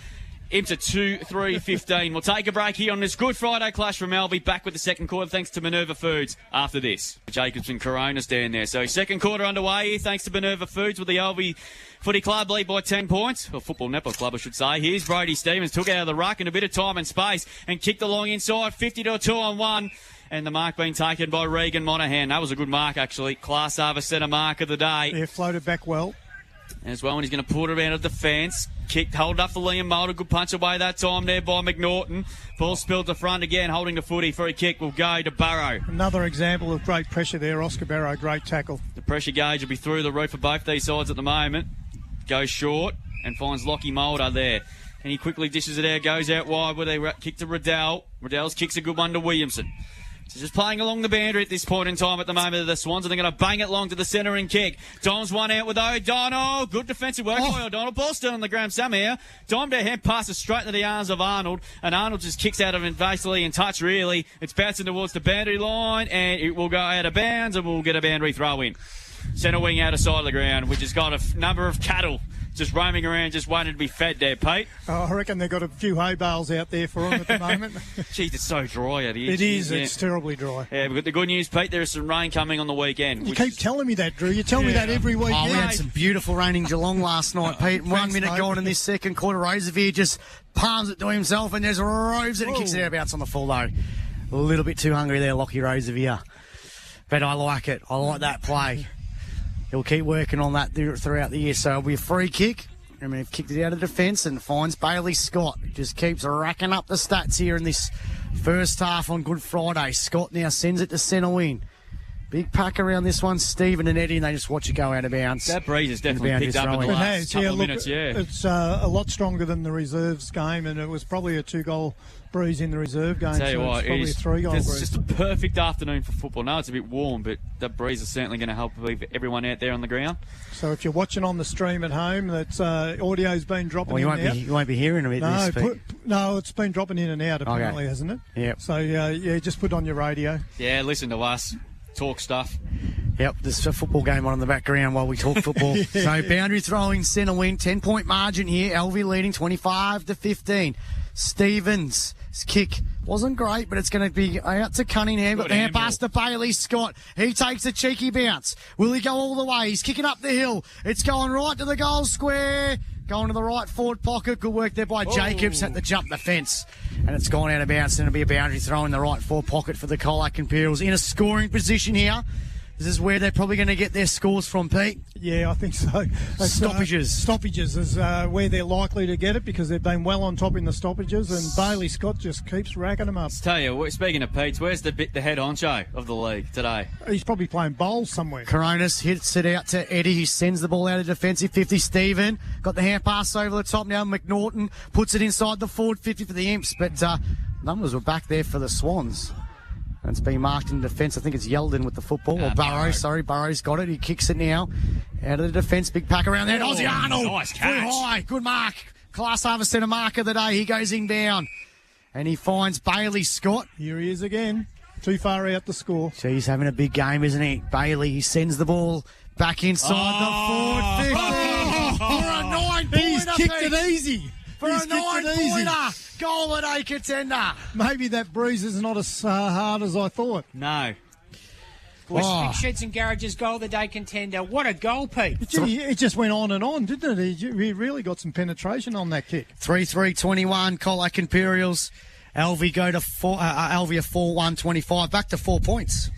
Speaker 2: Imps at 2-3-15. We'll take a break here on this Good Friday clash from Alvie. Back with the second quarter, thanks to Minerva Foods after this. Jacobs and Coronas down there. So second quarter underway here, thanks to Minerva Foods with the Alvie Footy Club lead by 10 points. Or Football Netball Club, I should say. Here's Brody Stevens. Took out of the ruck in a bit of time and space and kicked along inside. 50 to a 2-on-1. And the mark being taken by Regan Monaghan. That was a good mark, actually. Class over centre mark of the day.
Speaker 4: Yeah, floated back well.
Speaker 2: As well, and he's going to put it out of defence. Kicked, hold up for Liam Mulder. Good punch away that time there by McNaughton. Ball spilled to front again, holding the footy. Free kick will go to Barrow.
Speaker 4: Another example of great pressure there. Oscar Barrow, great tackle.
Speaker 2: The pressure gauge will be through the roof for both these sides at the moment. Goes short and finds Lockie Mulder there. And he quickly dishes it out, goes out wide with a kick to Riddell. Riddell's kick's a good one to Williamson. So just playing along the boundary at this point in time at the moment of the Swans, and they're going to bang it long to the centre and kick. Dom's one out with O'Donnell. Good defensive work by O'Donnell. Ball still on the ground somehow. Dom to hand passes straight into the arms of Arnold, and Arnold just kicks out of it basically in touch, really. It's bouncing towards the boundary line, and it will go out of bounds, and we'll get a boundary throw in. Centre wing out of side of the ground, which has got a number of cattle just roaming around, just waiting to be fed there, Pete.
Speaker 4: Oh, I reckon they've got a few hay bales out there for them at the moment.
Speaker 2: Jeez, it's so dry out here.
Speaker 4: It is. It's terribly dry.
Speaker 2: Yeah, we've got the good news, Pete. There is some rain coming on the weekend.
Speaker 4: You keep telling me that, Drew. You tell me that every week.
Speaker 3: Oh, we had some beautiful rain in Geelong last night, Pete. 1 minute gone in this second quarter. Rosevier just palms it to himself, and there's Rose, and he kicks it out of bounds on the full, though. A little bit too hungry there, Lockie Rosevier. But I like it. I like that play. He'll keep working on that throughout the year. So it'll be a free kick. I mean, he's kicked it out of defence and finds Bailey Scott. Just keeps racking up the stats here in this first half on Good Friday. Scott now sends it to centre wing. Big pack around this one, Stephen and Eddie, and they just watch it go out of bounds.
Speaker 2: That breeze has definitely picked up in the last couple of minutes,
Speaker 4: It's a lot stronger than the reserves game, and it was probably a 2-goal breeze in the reserve game.
Speaker 2: Tell you what,
Speaker 4: it's probably a 3-goal breeze.
Speaker 2: It's just a perfect afternoon for football. No, it's a bit warm, but that breeze is certainly going to help everyone out there on the ground.
Speaker 4: So if you're watching on the stream at home, that's audio's been dropping in and out.
Speaker 3: You won't be hearing a bit
Speaker 4: No, it's been dropping in and out apparently, hasn't it?
Speaker 3: Yep.
Speaker 4: So, just put on your radio.
Speaker 2: Yeah, listen to us. Talk stuff.
Speaker 3: Yep, there's a football game on in the background while we talk football. So boundary throwing, centre wing, 10-point margin here. Alvie leading 25-15. Stevens' kick wasn't great, but it's going to be out to Cunningham. Got the hand pass to Bailey Scott. He takes a cheeky bounce. Will he go all the way? He's kicking up the hill. It's going right to the goal square. Going to the right forward pocket. Good work there by Jacobs. Had to jump the fence. And it's gone out of bounds. And it'll be a boundary throw in the right forward pocket for the Colac Imperials. In a scoring position here. This is where they're probably going to get their scores from, Pete.
Speaker 4: Yeah, I think so.
Speaker 3: Stoppages.
Speaker 4: Stoppages is where they're likely to get it because they've been well on top in the stoppages, and Bailey Scott just keeps racking them up.
Speaker 2: Let's tell you, speaking of Pete's, where's the head honcho of the league today?
Speaker 4: He's probably playing bowls somewhere.
Speaker 3: Coronas hits it out to Eddie, who sends the ball out of defensive 50. Stephen got the hand pass over the top now. McNaughton puts it inside the forward 50 for the Imps, but numbers were back there for the Swans. And it's been marked in defence. I think it's Yeldon with the football. Or Burrow, sorry. Burrow's got it. He kicks it now. Out of the defence. Big pack around there. Aussie Arnold.
Speaker 2: Nice catch.
Speaker 3: High. Good mark. Class harvest centre mark of the day. He goes inbound. And he finds Bailey Scott.
Speaker 4: Here he is again. Too far out to score.
Speaker 3: He's having a big game, isn't he? Bailey, he sends the ball back inside the forward 50. For a 9-pointer.
Speaker 4: He's kicked it easy.
Speaker 3: For a 9-pointer. Goal at a contender.
Speaker 4: Maybe that breeze is not as hard as I thought.
Speaker 2: No.
Speaker 1: Big Sheds and Garages goal of the day contender. What a goal, Pete.
Speaker 4: It just went on and on, didn't it? He really got some penetration on that kick.
Speaker 3: 3-3-21, Colac Imperials. Alvie go to Alvie a 4-1-25, back to 4 points.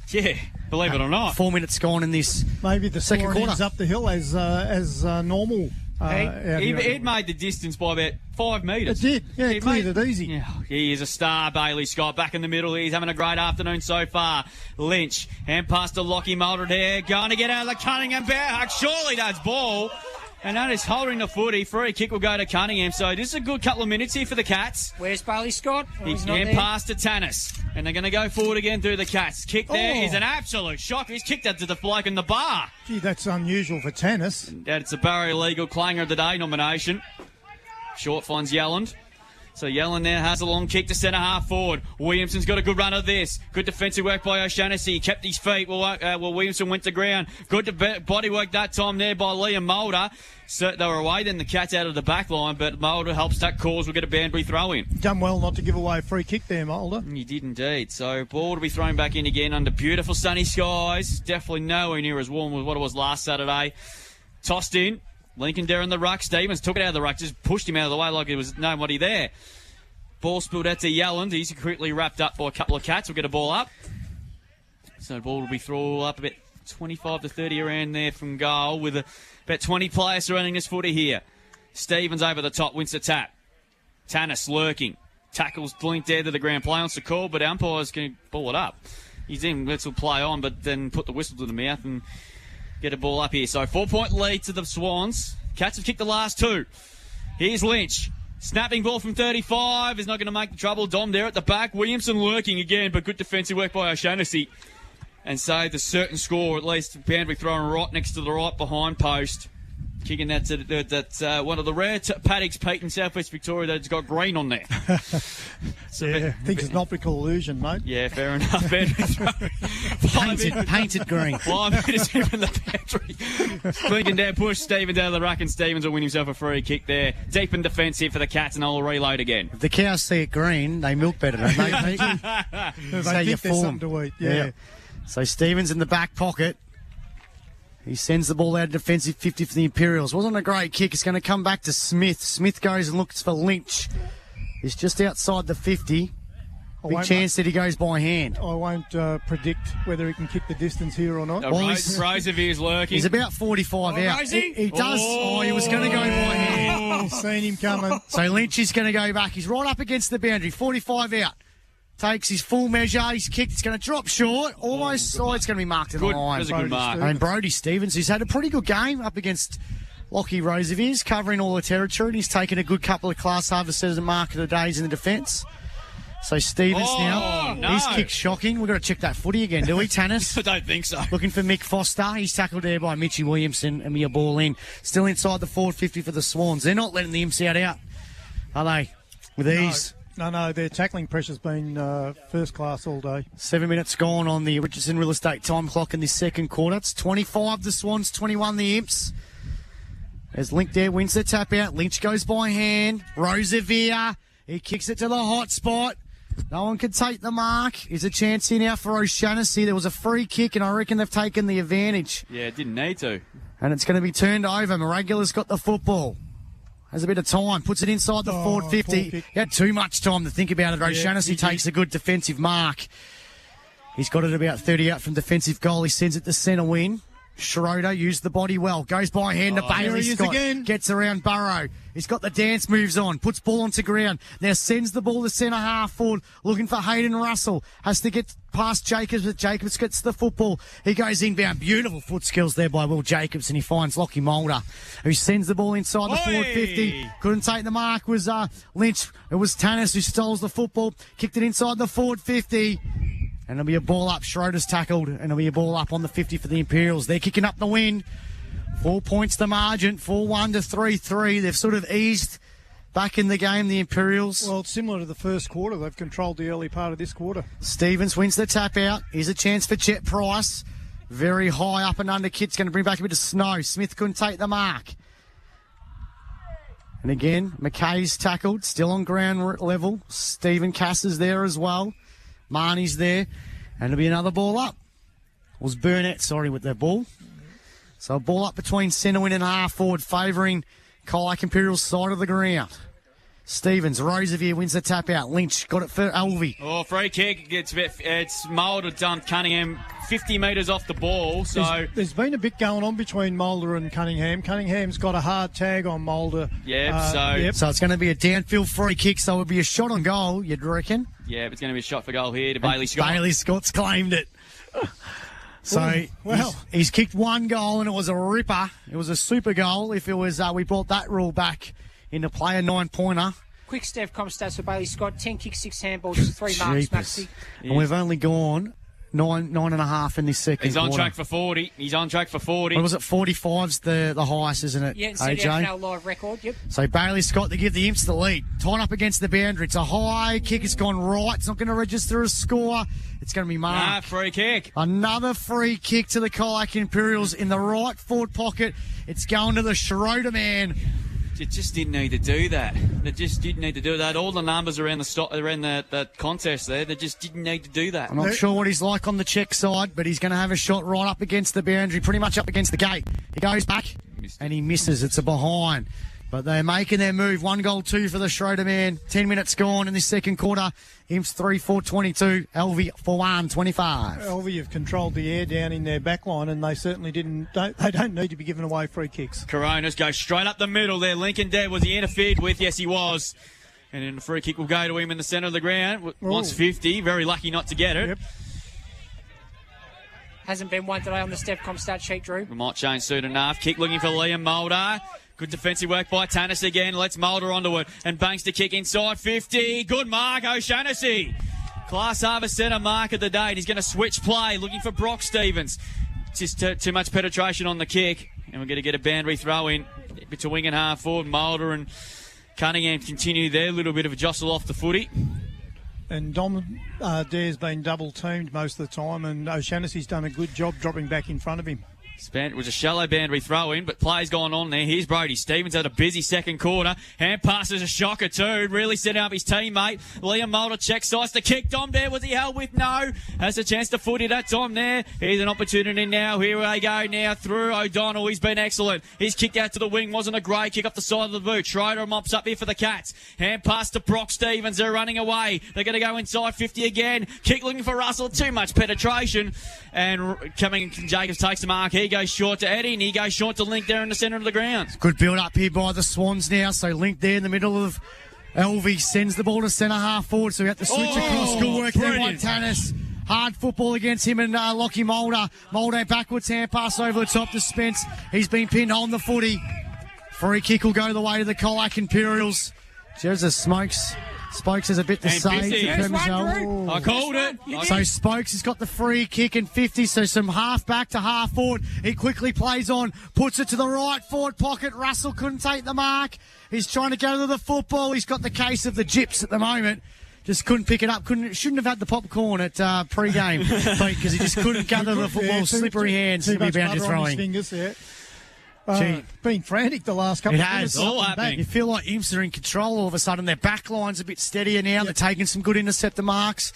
Speaker 2: Yeah, believe it or not.
Speaker 3: 4 minutes gone in this
Speaker 4: maybe the
Speaker 3: second quarter.
Speaker 4: Ends up the hill as normal.
Speaker 2: It made the distance by about 5 metres.
Speaker 4: It did. Yeah, it cleared it easy.
Speaker 2: Yeah, he is a star, Bailey Scott. Back in the middle. He's having a great afternoon so far. Lynch, hand pass to Lockie Mulder there. Going to get out of the Cunningham bear hug. Surely that's ball. And notice holding the footy. Free kick will go to Cunningham. So this is a good couple of minutes here for the Cats.
Speaker 1: Where's Bailey Scott?
Speaker 2: He's getting past to Tannis. And they're going to go forward again through the Cats. Kick there is an absolute shock. He's kicked that to the bloke in the bar.
Speaker 4: Gee, that's unusual for tennis.
Speaker 2: And it's a Barrier Legal Clanger of the Day nomination. Short finds Yelland. So Yelland now has a long kick to centre half forward. Williamson's got a good run of this. Good defensive work by O'Shannessy. He kept his feet while Williamson went to ground. Good body work that time there by Liam Mulder. So they were away then, the Cats out of the back line, but Mulder helps that cause. We'll get a Banbury throw in.
Speaker 4: Done well not to give away a free kick there, Mulder.
Speaker 2: He did indeed. So ball to be thrown back in again under beautiful sunny skies. Definitely nowhere near as warm as what it was last Saturday. Tossed in. Lincoln there in the ruck. Stevens took it out of the ruck, just pushed him out of the way like there was nobody there. Ball spilled out to Yelland. He's quickly wrapped up by a couple of Cats. We'll get a ball up. So the ball will be thrown up about 25 to 30 around there from goal with about 20 players surrounding this footy here. Stevens over the top, wins the tap. Tannis lurking. Tackles linked there to the ground. Play on the call, but umpires can ball it up. He's in, lets it play on, but then put the whistle to the mouth and get a ball up here. So 4-point lead to the Swans. Cats have kicked the last two. Here's Lynch. Snapping ball from 35 is not going to make the trouble. Dom there at the back. Williamson lurking again, but good defensive work by O'Shannessy. And saved a certain score, at least Banbury throwing right next to the right behind post. Kicking that to one of the rare paddocks, Pete, in Southwest Victoria that's got green on there.
Speaker 4: So yeah, I think it's an optical illusion, mate.
Speaker 2: Yeah, fair enough.
Speaker 3: Painted green.
Speaker 2: 5 minutes in from the Banbury. Lincoln down, push Stevens out of the ruck, and Stevens will win himself a free kick there. Deep in defence here for the Cats, and I'll reload again.
Speaker 3: If the cows see it green, they milk better, don't they, Pete?
Speaker 4: They think there's something to eat, yeah.
Speaker 3: So Stevens in the back pocket. He sends the ball out defensive 50 for the Imperials. Wasn't a great kick. It's going to come back to Smith. Smith goes and looks for Lynch. He's just outside the 50. Big chance that he goes by hand.
Speaker 4: I won't predict whether he can kick the distance here or not.
Speaker 2: Rosevere's lurking.
Speaker 3: He's about 45 out. He does. He was going to go by hand.
Speaker 4: Seen him coming.
Speaker 3: So Lynch is going to go back. He's right up against the boundary. 45 out. Takes his full measure. He's kicked. It's going to drop short. Almost. It's going to be marked in the line.
Speaker 2: That's a good mark.
Speaker 3: And Brodie Stevens, who's had a pretty good game up against Lockie Rosevere's, covering all the territory. And he's taken a good couple of class harvesters and mark of the days in the defence. So Stevens his kick's shocking. We've got to check that footy again, do we, Tannis?
Speaker 2: I don't think so.
Speaker 3: Looking for Mick Foster. He's tackled there by Mitchie Williamson, and we a ball in. Still inside the forward 50 for the Swans. They're not letting the imps out, are they? With ease.
Speaker 4: No, their tackling pressure's been first class all day.
Speaker 3: 7 minutes gone on the Richardson Real Estate time clock in this second quarter. It's 25 the Swans, 21 the Imps. As Link there wins the tap out. Lynch goes by hand. Rosevere. He kicks it to the hot spot. No one can take the mark. Here's a chance here now for O'Shannessy. There was a free kick, and I reckon they've taken the advantage.
Speaker 2: Yeah, didn't need to.
Speaker 3: And it's going to be turned over. Maragula's got the football. Has a bit of time, puts it inside the forward 50. He had too much time to think about it. O'Shannessy takes a good defensive mark. He's got it about 30 out from defensive goal. He sends it to centre wing. Schroeder used the body well. Goes by hand to Bailey Scott. Again. Gets around Burrow. He's got the dance moves on. Puts ball onto ground. Now sends the ball to centre half forward. Looking for Hayden Russell. Has to get past Jacobs, but Jacobs gets the football. He goes inbound. Beautiful foot skills there by Will Jacobs, and he finds Lockie Mulder, who sends the ball inside the forward 50. Couldn't take the mark. Was Lynch. It was Tannis who stoles the football. Kicked it inside the forward 50. And it'll be a ball up. Schroeder's tackled. And it'll be a ball up on the 50 for the Imperials. They're kicking up the win. 4 points the margin. 4-1 to 3-3. They've sort of eased back in the game, the Imperials.
Speaker 4: Well, it's similar to the first quarter. They've controlled the early part of this quarter.
Speaker 3: Stevens wins the tap out. Here's a chance for Chet Price. Very high up and under. Kit's going to bring back a bit of snow. Smith couldn't take the mark. And again, McKay's tackled. Still on ground level. Stephen Cass is there as well. Marnie's there. And it'll be another ball up. It was Burnett, with the ball. So a ball up between centre wing and half forward, favouring Colac Imperials' side of the ground. Stevens, Rosevere wins the tap out. Lynch got it for Alvie.
Speaker 2: Oh, free kick. It's Mulder dumped Cunningham 50 metres off the ball. So
Speaker 4: there's been a bit going on between Mulder and Cunningham. Cunningham's got a hard tag on Mulder.
Speaker 3: So it's going to be a downfield free kick, so it'll be a shot on goal, you'd reckon?
Speaker 2: Yeah, it's going to be a shot for goal here to Bailey Scott.
Speaker 3: Bailey Scott's claimed it. So
Speaker 4: well.
Speaker 3: he's kicked one goal and it was a ripper. It was a super goal. If it was, we brought that rule back into play, a 9-pointer.
Speaker 1: Quick Stevcom stats for Bailey Scott: 10 kicks, 6 handballs, 3 marks. Maxi.
Speaker 3: And we've only gone nine and a half in this second.
Speaker 2: He's on
Speaker 3: quarter.
Speaker 2: track for 40. He's on track for 40.
Speaker 3: What was it? 45's the highest, isn't it?
Speaker 1: Yeah,
Speaker 3: AJ?
Speaker 1: CDFNL live record. Yep.
Speaker 3: So Bailey Scott to give the Imps the lead. Tied up against the boundary. It's a high kick. It's gone right. It's not going to register a score. It's going to be marked.
Speaker 2: Free kick.
Speaker 3: Another free kick to the Colac Imperials in the right forward pocket. It's going to the Schroeder man.
Speaker 2: You just didn't need to do that. They just didn't need to do that. All the numbers around the contest there, they just didn't need to do that.
Speaker 3: I'm not sure what he's like on the check side, but he's going to have a shot right up against the boundary, pretty much up against the gate. He goes back and he misses. It's a behind. But they're making their move. 1 goal, 2 for the Schroeder man. 10 minutes gone in this second quarter. Imps 3-4-22. Alvie for 1-25.
Speaker 4: Alvie have controlled the air down in their back line, and they certainly they don't need to be giving away free kicks.
Speaker 2: Coronas go straight up the middle there. Lincoln Dead, was he interfered with? Yes, he was. And then the free kick will go to him in the centre of the ground. Wants 50. Very lucky not to get it.
Speaker 4: Yep.
Speaker 1: Hasn't been one today on the Stevcom stat sheet, Drew.
Speaker 2: We might change soon enough. Kick looking for Liam Mulder. Good defensive work by Tannis again. Let's Mulder onto it. And banks to kick inside 50. Good mark, O'Shannessy. Class Harbour centre mark of the day. And he's going to switch play. Looking for Brock Stevens. Just too much penetration on the kick. And we're going to get a boundary throw in between wing and half forward. Mulder and Cunningham continue their little bit of a jostle off the footy.
Speaker 4: And Dom Dare's been double teamed most of the time, and O'Shannessy's done a good job dropping back in front of him.
Speaker 2: It was a shallow boundary throw in, but play's gone on there. Here's Brody Stevens had a busy second quarter. Hand passes a shocker too. Really setting up his teammate. Liam Mulder checks size to kick. Dom there, was he held with? No. Has a chance to footy that time there. Here's an opportunity now. Here they go now through O'Donnell. He's been excellent. He's kicked out to the wing. Wasn't a great kick off the side of the boot. Schroeder mops up here for the Cats. Hand pass to Brock Stevens. They're running away. They're going to go inside 50 again. Kick looking for Russell. Too much penetration. And coming, Jacobs takes the mark. He goes short to Eddie, and he goes short to Link there in the centre of the ground.
Speaker 3: Good build up here by the Swans now. So Link there in the middle of Alvie sends the ball to centre half forward. So we have to switch across. Good work there by Tannis. Hard football against him and Lockie Mulder. Mulder backwards, hand pass over the top to Spence. He's been pinned on the footy. Free kick will go the way to the Colac Imperials. Jesus Spokes has a bit to say.
Speaker 2: I called it.
Speaker 3: So Spokes has got the free kick and 50, so some half back to half forward. He quickly plays on, puts it to the right forward pocket. Russell couldn't take the mark. He's trying to go to the football. He's got the case of the gyps at the moment. Just couldn't pick it up. Shouldn't have had the popcorn at pre-game because he just couldn't gather the football. Slippery hands to be bound to throwing.
Speaker 4: Fingers there. Been frantic the last couple of minutes.
Speaker 2: It has. All happening.
Speaker 3: You feel like Imps are in control all of a sudden. Their back line's a bit steadier now. Yep. They're taking some good interceptor marks.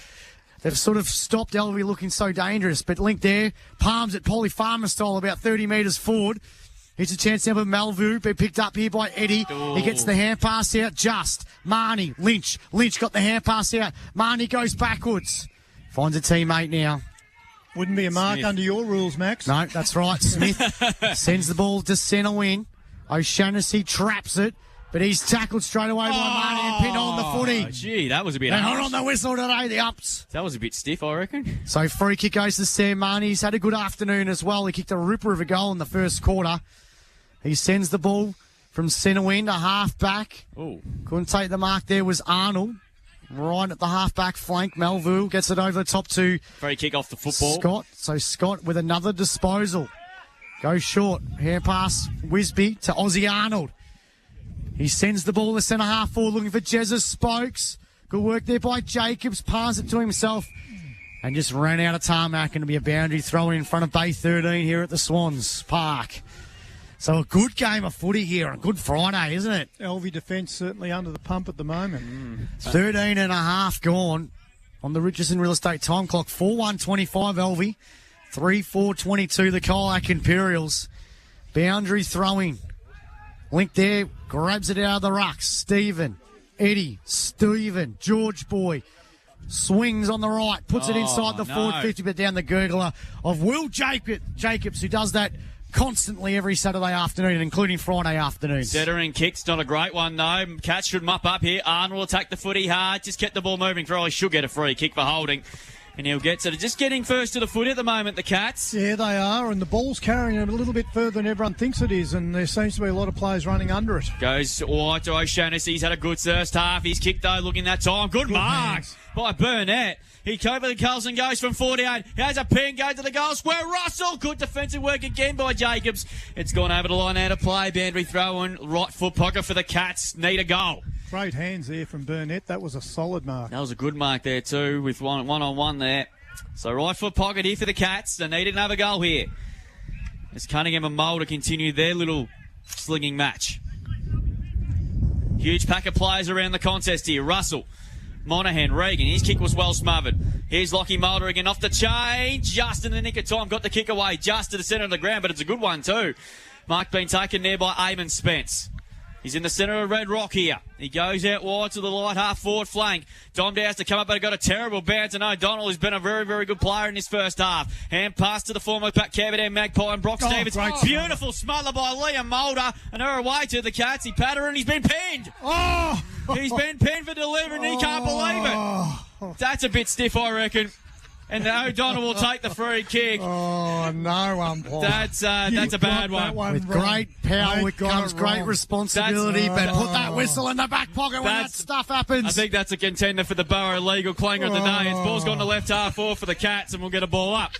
Speaker 3: They've sort of stopped Alvie looking so dangerous. But Link there, palms it Polly Farmer style about 30 metres forward. It's a chance now for Malvu, be picked up here by Eddie. He gets the hand pass out. Just Marnie, Lynch. Lynch got the hand pass out. Marnie goes backwards. Finds a teammate now.
Speaker 4: Wouldn't be a mark
Speaker 2: Smith.
Speaker 4: under your rules, Max.
Speaker 3: No, that's right. Smith sends the ball to centre wing. O'Shannessy traps it, but he's tackled straight away by Marnie and pinned on the footy.
Speaker 2: Gee, that was a bit
Speaker 3: They hold
Speaker 2: harsh.
Speaker 3: on the whistle today, the Ups.
Speaker 2: That was a bit stiff, I reckon.
Speaker 3: So free kick goes to Sam Marnie. He's had a good afternoon as well. He kicked a ripper of a goal in the first quarter. He sends the ball from centre wing to half back.
Speaker 2: Oh,
Speaker 3: Couldn't take the mark there was Arnold. Right at the half-back flank. Melville gets it over the top to
Speaker 2: free kick off the football.
Speaker 3: Scott. So Scott with another disposal. Goes short. Hand pass. Wisby to Ozzy Arnold. He sends the ball to centre half forward looking for Jesus Spokes. Good work there by Jacobs. Pass it to himself. And just ran out of tarmac and to be a boundary throw in front of Bay 13 here at the Swans Park. So a good game of footy here on Good Friday, isn't it?
Speaker 4: Alvie defence certainly under the pump at the moment.
Speaker 3: 13 and a half gone on the Richardson Real Estate time clock. 4-1-25 Alvie. 3-4-22 the Colac Imperials. Boundary throwing. Link there, grabs it out of the rucks. Stephen, Eddie, Stephen, George Boy. Swings on the right, puts it inside the forward 50, but down the gurgler of Will Jacobs, who does that constantly every Saturday afternoon, including Friday afternoons.
Speaker 2: Settering kicks, not a great one though. Cats should mop up here. Arnold will attack the footy hard. Just kept the ball moving. Probably should get a free kick for holding. and he'll get to just getting first to the foot at the moment, the Cats.
Speaker 4: Yeah, they are, and the ball's carrying them a little bit further than everyone thinks it is, and there seems to be a lot of players running under it.
Speaker 2: Goes wide to O'Shaughnessy. He's had a good first half. He's kicked though, looking that time. Good mark
Speaker 4: hands
Speaker 2: by Burnett. He covered the Carlson, goes from 48. He has a pin, goes to the goal square. Russell, good defensive work again by Jacobs. It's gone over the line out of play. Boundary throw in, right foot pocket for the Cats. Need a goal.
Speaker 4: Great hands there from Burnett. That was a solid mark.
Speaker 2: That was a good mark there too, with one-on-one there. So right foot pocket here for the Cats. They need another goal here. As Cunningham and Mulder continue their little slinging match. Huge pack of players around the contest here. Russell, Monaghan, Regan. His kick was well smothered. Here's Lockie Mulder again off the chain. Just in the nick of time. Got the kick away just to the centre of the ground, but it's a good one too. Mark being taken there by Eamon Spence. He's in the centre of Red Rock here. He goes out wide to the light half forward flank. Dom Dow's to come up, but got a terrible bounce. And O'Donnell has been a very, very good player in his first half. Hand pass to the former Cavadine Magpie and Brock Stevens. Beautiful smother by Liam Mulder. And her away to the Cats. He patter and he's been pinned.
Speaker 4: Oh!
Speaker 2: He's been pinned for delivering. He can't believe it. That's a bit stiff, I reckon. And O'Donnell will take the free kick.
Speaker 4: Oh, no, umpire.
Speaker 2: That's a bad one.
Speaker 3: With great power comes great responsibility, but put that whistle in the back pocket when that stuff happens.
Speaker 2: I think that's a contender for the Borough legal clanger of the day. It's ball's gone to left half forward for the Cats, and we'll get a ball up.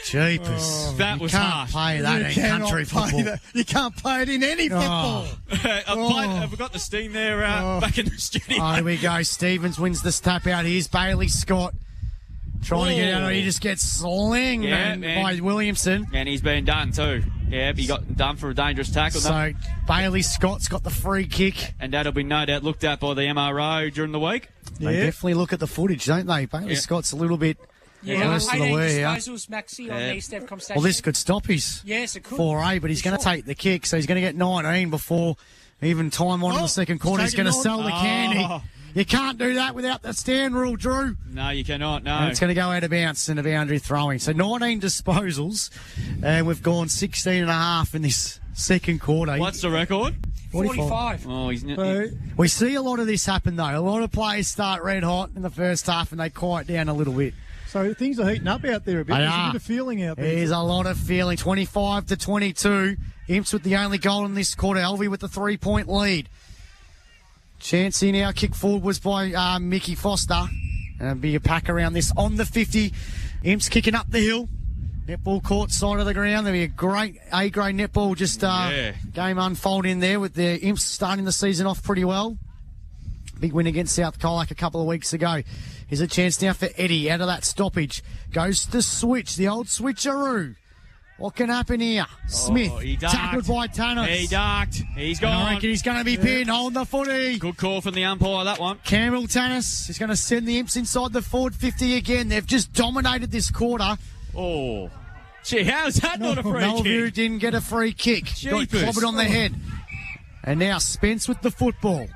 Speaker 3: Jeepers.
Speaker 2: That was
Speaker 3: harsh. You can't play that in country football.
Speaker 4: You can't play it in any football.
Speaker 2: I've got the steam there back in the studio.
Speaker 3: Oh, here we go. Stevens wins the tap out. Here's Bailey Scott. Trying to get out, he just gets slinged by Williamson.
Speaker 2: And he's been done too. Yeah, he got done for a dangerous tackle.
Speaker 3: So Bailey Scott's got the free kick.
Speaker 2: And that'll be no doubt looked at by the MRO during the week.
Speaker 3: They definitely look at the footage, don't they? Bailey Scott's a little bit worse than the were here.
Speaker 1: Maxi on the East Epcom station.
Speaker 3: Well, this could stop his
Speaker 1: yes, it could.
Speaker 3: 4A, but he's going to take the kick, so he's going to get 19 before even time on in the second quarter. He's going to sell the candy. You can't do that without the stand rule, Drew.
Speaker 2: No, you cannot, no.
Speaker 3: And it's going to go out of bounds and a boundary throwing. So 19 disposals, and we've gone 16 and a half in this second quarter.
Speaker 2: What's the record?
Speaker 1: 45.
Speaker 2: Oh,
Speaker 3: we see a lot of this happen, though. A lot of players start red hot in the first half, and they quiet down a little bit.
Speaker 4: So things are heating up out there a bit. There's a bit of feeling out there.
Speaker 3: There's a lot of feeling. 25-22. Imps with the only goal in this quarter. Alvie with the 3-point lead. Chancey now, kick forward was by Mickey Foster. And it'll be a pack around this on the 50. Imps kicking up the hill. Netball court side of the ground. There'll be a great A-grade netball game unfolding there with the Imps starting the season off pretty well. Big win against South Colac a couple of weeks ago. Here's a chance now for Eddie out of that stoppage. Goes to switch, the old switcheroo. What can happen here? Smith, tackled by Tanner.
Speaker 2: He ducked. He's gone.
Speaker 3: I reckon he's going to be pinned. Hold the footy.
Speaker 2: Good call from the umpire, that one.
Speaker 3: Campbell Tannis is going to send the Imps inside the forward 50 again. They've just dominated this quarter.
Speaker 2: Oh. Gee, how's that not a free
Speaker 3: Melview
Speaker 2: kick?
Speaker 3: didn't get a free kick. Got clobbered on the head. And now Spence with the football.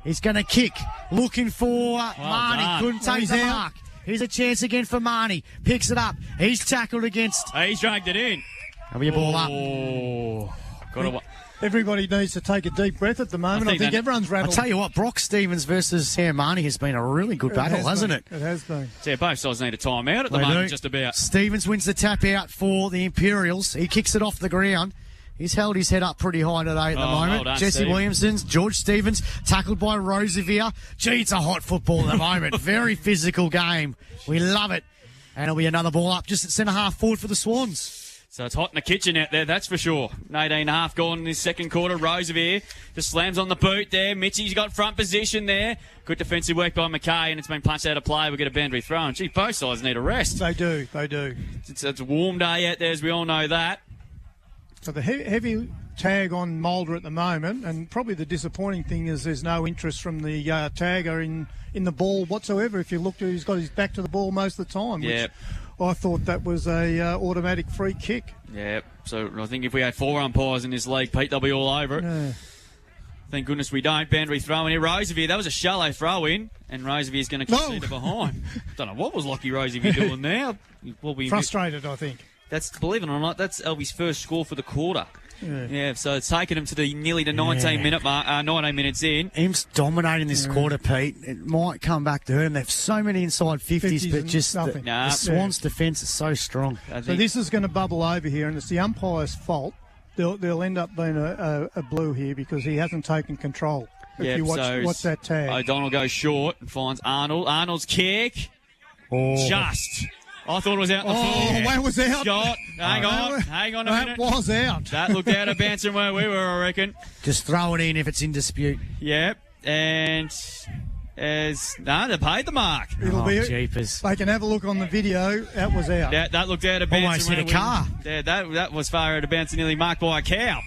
Speaker 3: He's going to kick. Looking for Marnie. Couldn't take the mark. Here's a chance again for Marnie. Picks it up. He's tackled against.
Speaker 2: He's dragged it in.
Speaker 3: That'll be a ball up.
Speaker 4: Everybody needs to take a deep breath at the moment. I think everyone's rattled.
Speaker 3: I'll tell you what, Brock Stevens versus Sam Marnie has been a really good battle, hasn't it?
Speaker 4: It has been.
Speaker 2: Yeah, both sides need a timeout at the moment, just about.
Speaker 3: Stevens wins the tap out for the Imperials. He kicks it off the ground. He's held his head up pretty high today at the moment.
Speaker 2: Well done,
Speaker 3: Jesse
Speaker 2: Steve.
Speaker 3: Williamson, George Stevens, tackled by Roosevelt. Gee, it's a hot football at the moment. Very physical game. We love it. And it'll be another ball up just at centre half forward for the Swans.
Speaker 2: So it's hot in the kitchen out there, that's for sure. 18.5 gone in this second quarter. Roosevelt just slams on the boot there. Mitchie's got front position there. Good defensive work by McKay, and it's been punched out of play. We'll get a boundary throw. And gee, both sides need a rest.
Speaker 4: They do.
Speaker 2: It's a warm day out there, as we all know that.
Speaker 4: So the heavy tag on Mulder at the moment, and probably the disappointing thing is there's no interest from the tagger in the ball whatsoever. If you look, he's got his back to the ball most of the time.
Speaker 2: Yep.
Speaker 4: Which I thought that was a automatic free kick.
Speaker 2: Yep. So I think if we had 4 umpires in this league, Pete, they'll be all over it.
Speaker 4: Yeah.
Speaker 2: Thank goodness we don't. Boundary throw in here. Roosevelt, that was a shallow throw in, and Roosevelt's going to concede it behind. Don't know what was Lockie Roosevelt doing now.
Speaker 4: Frustrated, I think.
Speaker 2: That's, believe it or not, that's Alvie's first score for the quarter. Yeah, so it's taken him to the nearly the 19-minute mark, 19 minutes in.
Speaker 3: Imps dominating this quarter, Pete. It might come back to hurt them. They have so many inside 50s, but just the Swans' defence is so strong.
Speaker 4: So this is going to bubble over here, and it's the umpire's fault. There'll end up being a blue here because he hasn't taken control. If you watch that tag.
Speaker 2: O'Donnell goes short and finds Arnold. Arnold's kick. Just. I thought it was out the full.
Speaker 4: Oh, that was out.
Speaker 2: Scott, hang on a minute.
Speaker 4: That was out.
Speaker 2: That looked out of bounds from where we were, I reckon.
Speaker 3: Just throw it in if it's in dispute.
Speaker 2: Yep. And they paid the mark.
Speaker 4: It'll be
Speaker 3: jeepers.
Speaker 4: They can have a look on the video. That was out.
Speaker 2: That looked out of bounds.
Speaker 3: Almost hit a car.
Speaker 2: Yeah, that was far out of bounds and nearly marked by a cow.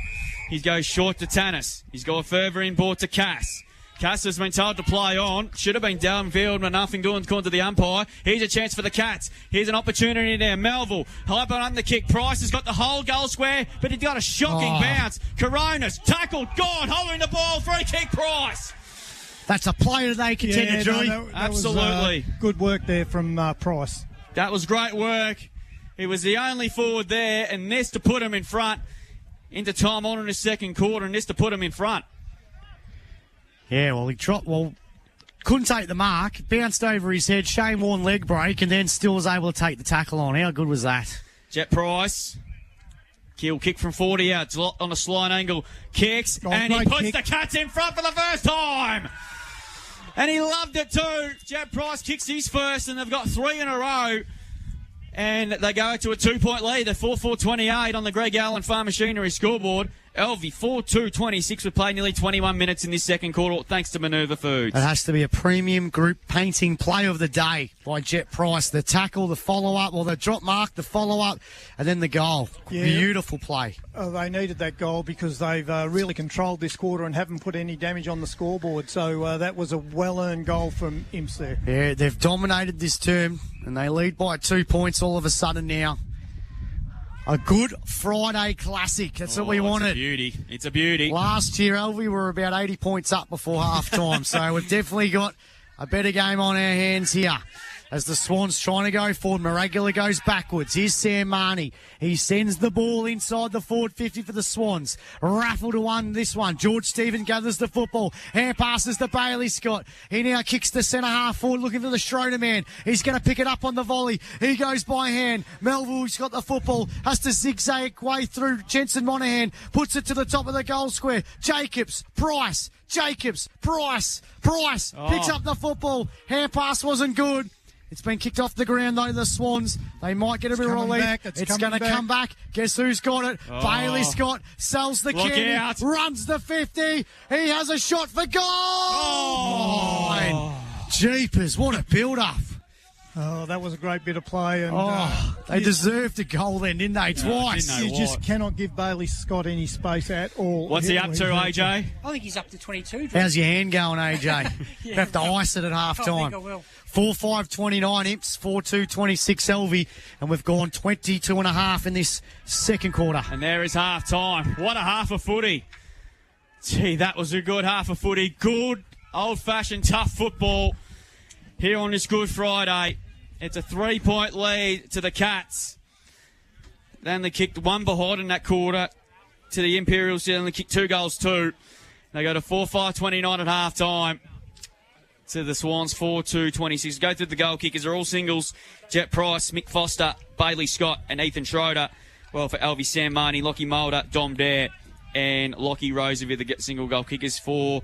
Speaker 2: He goes short to Tannis. He's got further inboard to Cass. Cass has been told to play on. Should have been downfield, but nothing doing according to the umpire. Here's a chance for the Cats. Here's an opportunity there. Melville, high on the kick. Price has got the whole goal square, but he's got a shocking bounce. Coronas, tackled, gone, holding the ball. Free kick, Price.
Speaker 3: That's a play that they contended, Drew.
Speaker 4: That
Speaker 2: Absolutely.
Speaker 4: Was, good work there from Price.
Speaker 2: That was great work. He was the only forward there, and this to put him in front into time on in the second quarter, and this to put him in front.
Speaker 3: Yeah, well, he couldn't take the mark, bounced over his head, Shane Warne leg break, and then still was able to take the tackle on. How good was that?
Speaker 2: Jet Price. Kill kick from 40 out on a slight angle. Kicks, and he puts the Cats in front for the first time. And he loved it too. Jet Price kicks his first, and they've got 3 in a row. And they go to a 2-point lead. They're 4-4-28 on the Greg Allen Farm Machinery scoreboard. Alvie 4-2-26. We've played nearly 21 minutes in this second quarter thanks to Minerva Foods.
Speaker 3: It has to be a premium group painting play of the day by Jet Price. The tackle, the follow-up, or the drop mark, the follow-up, and then the goal. Yeah. Beautiful play.
Speaker 4: They needed that goal because they've really controlled this quarter and haven't put any damage on the scoreboard. So that was a well-earned goal from Imps there.
Speaker 3: Yeah, they've dominated this term, and they lead by 2 points all of a sudden now. A good Friday classic. That's what we wanted.
Speaker 2: It's a beauty.
Speaker 3: Last year, Alvie were about 80 points up before half-time, so we've definitely got a better game on our hands here. As the Swans trying to go forward, Maragula goes backwards. Here's Sam Marnie. He sends the ball inside the forward 50 for the Swans. Raffle to one, this one. George Stephen gathers the football. Hand passes to Bailey Scott. He now kicks the centre half forward, looking for the Schroeder man. He's going to pick it up on the volley. He goes by hand. Melville's got the football. Has to zigzag way through. Jensen Monahan puts it to the top of the goal square. Jacobs, Price, Jacobs, Price. Picks up the football. Hand pass wasn't good. It's been kicked off the ground, though, the Swans. They might get a bit of relief. It's going to come back. Guess who's got it? Bailey Scott sells the candy, runs the 50. He has a shot for goal! Jeepers, what a build-up.
Speaker 4: Oh, that was a great bit of play. And,
Speaker 3: they deserved a goal then, didn't they? Twice.
Speaker 4: You just cannot give Bailey Scott any space at all.
Speaker 2: What's he up to, AJ?
Speaker 1: I think he's up to 22.
Speaker 3: How's your hand going, AJ? You have to ice it at half-time.
Speaker 1: I think I will.
Speaker 2: 4-5-29
Speaker 3: Imps, 4-2-26 Alvie, and we've gone 22.5 in this second quarter.
Speaker 2: And there is half-time. What a half of footy. Gee, that was a good half of footy. Good, old-fashioned, tough football here on this Good Friday. It's a 3-point lead to the Cats. Then they kicked one behind in that quarter to the Imperials. Then they kicked 2 goals too. They go to 4-5-29 at half-time. To the Swans, 4-2-26. Go through the goal kickers. They're all singles. Jet Price, Mick Foster, Bailey Scott, and Ethan Schroeder. Well, for Alvie, Sam Marnie, Lockie Mulder, Dom Dare, and Lockie Roosevelt, the single goal kickers for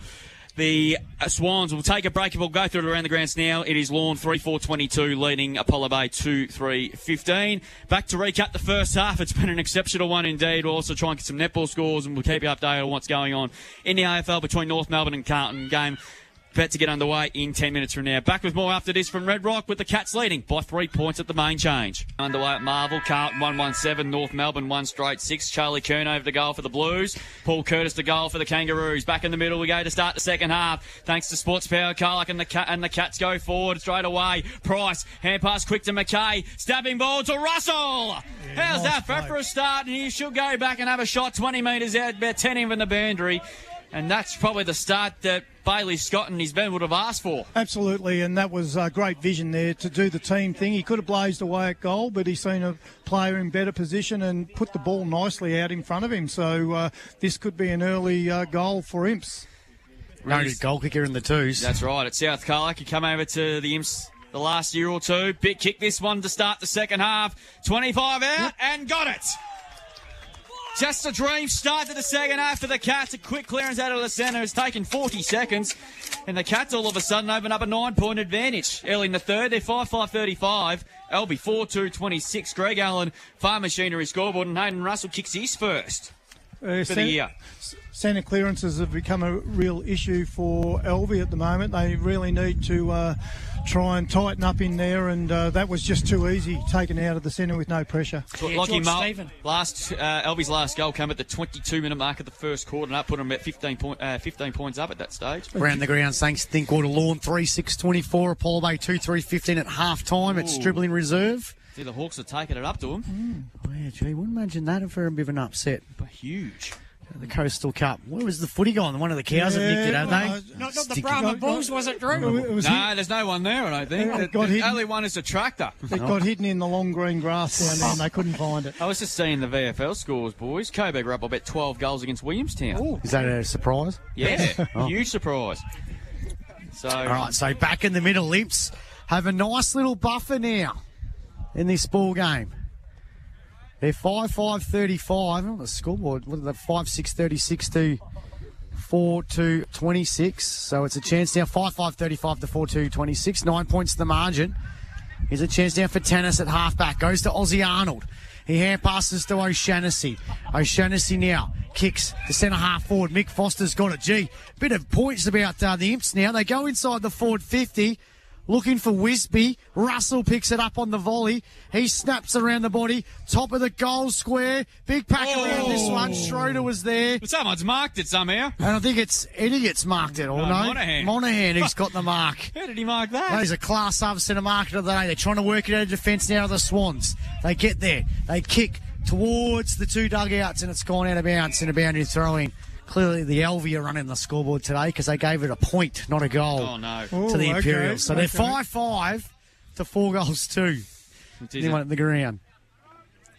Speaker 2: the Swans. We'll take a break and we'll go through it around the grounds now. It is Lawn 3-4-22, leading Apollo Bay 2-3-15. Back to recap the first half. It's been an exceptional one indeed. We'll also try and get some netball scores and we'll keep you updated on what's going on in the AFL between North Melbourne and Carlton. Game about to get underway in 10 minutes from now. Back with more after this from Red Rock with the Cats leading by 3 points at the main change. Underway at Marvel. Carlton 1-1-7. North Melbourne 1-6. Charlie Kern over to goal for the Blues. Paul Curtis to goal for the Kangaroos. Back in the middle we go to start the second half. Thanks to Sports Power, Colac and the Cats go forward straight away. Price, hand pass quick to McKay. Stabbing ball to Russell. Yeah, how's that for a start? And he should go back and have a shot 20 metres out, about 10 in from the boundary. And that's probably the start that Bailey Scott and his men would have asked for.
Speaker 4: Absolutely, and that was great vision there to do the team thing. He could have blazed away at goal, but he's seen a player in better position and put the ball nicely out in front of him. So this could be an early goal for Imps.
Speaker 3: Noted goal kicker in the twos.
Speaker 2: That's right. At South Colac, he come over to the Imps the last year or two. Big kick this one to start the second half. 25 out and got it. Just a dream start to the second half for the Cats. A quick clearance out of the centre. It's taken 40 seconds. And the Cats all of a sudden open up a 9-point advantage. Early in the third, they're 5-5-35. Alvie 4-2-26. Greg Allen, Farm Machinery scoreboard. And Hayden Russell kicks his first for the year.
Speaker 4: Centre clearances have become a real issue for Alvie at the moment. They really need to try and tighten up in there, and that was just too easy, taken out of the centre with no pressure.
Speaker 2: Lockie Alvie's last goal came at the 22-minute mark of the first quarter, and that put him at 15 points up at that stage.
Speaker 3: Around the ground, thanks to Thinkwater Lawn, 3-6-24. Apollo Bay 2-3-15 at half-time at Stribling Reserve.
Speaker 2: See, the Hawks are taking it up to him.
Speaker 3: Oh, yeah, gee, wouldn't imagine that for a bit of an upset.
Speaker 2: But huge.
Speaker 3: The Coastal Cup. Where was the footy gone? One of the cows have nicked it, haven't they?
Speaker 1: Not the Brahma Bulls, was it, Drew?
Speaker 2: No, there's no one there, I don't think. The only one is a tractor.
Speaker 4: It got hidden in the long green grass down there and they couldn't find it.
Speaker 2: I was just seeing the VFL scores, boys. Coburg are up, I bet, 12 goals against Williamstown.
Speaker 1: Ooh.
Speaker 3: Is that a surprise?
Speaker 2: Yeah, huge surprise. So,
Speaker 3: all right, so back in the middle, Imps have a nice little buffer now in this ball game. They're 5-5-35 on the scoreboard. What are they? 5-6-36 to 4-2-26. So it's a chance now. 5-5-35 to 4-2-26. 9 points the margin. Here's a chance now for Tannis at halfback. Goes to Ozzy Arnold. He hand passes to O'Shannessy. O'Shannessy now kicks to centre half forward. Mick Foster's got it. Gee, bit of points about the Imps now. They go inside the forward 50. Looking for Wisby. Russell picks it up on the volley. He snaps around the body. Top of the goal square. Big pack around this one. Schroeder was there.
Speaker 2: But someone's marked it somehow.
Speaker 3: And I think it's Eddie gets marked it. Or no, Monaghan who's got the mark.
Speaker 2: How did he mark that?
Speaker 3: Well, he's a class up centre marker of the day. They're trying to work it out of defence now of the Swans. They get there. They kick towards the two dugouts and it's gone out of bounds and a boundary throw-in. Clearly, the Alvie are running the scoreboard today because they gave it a point, not a goal, to the Imperials. So they're 5-5 to 4-2. Anyone at the ground.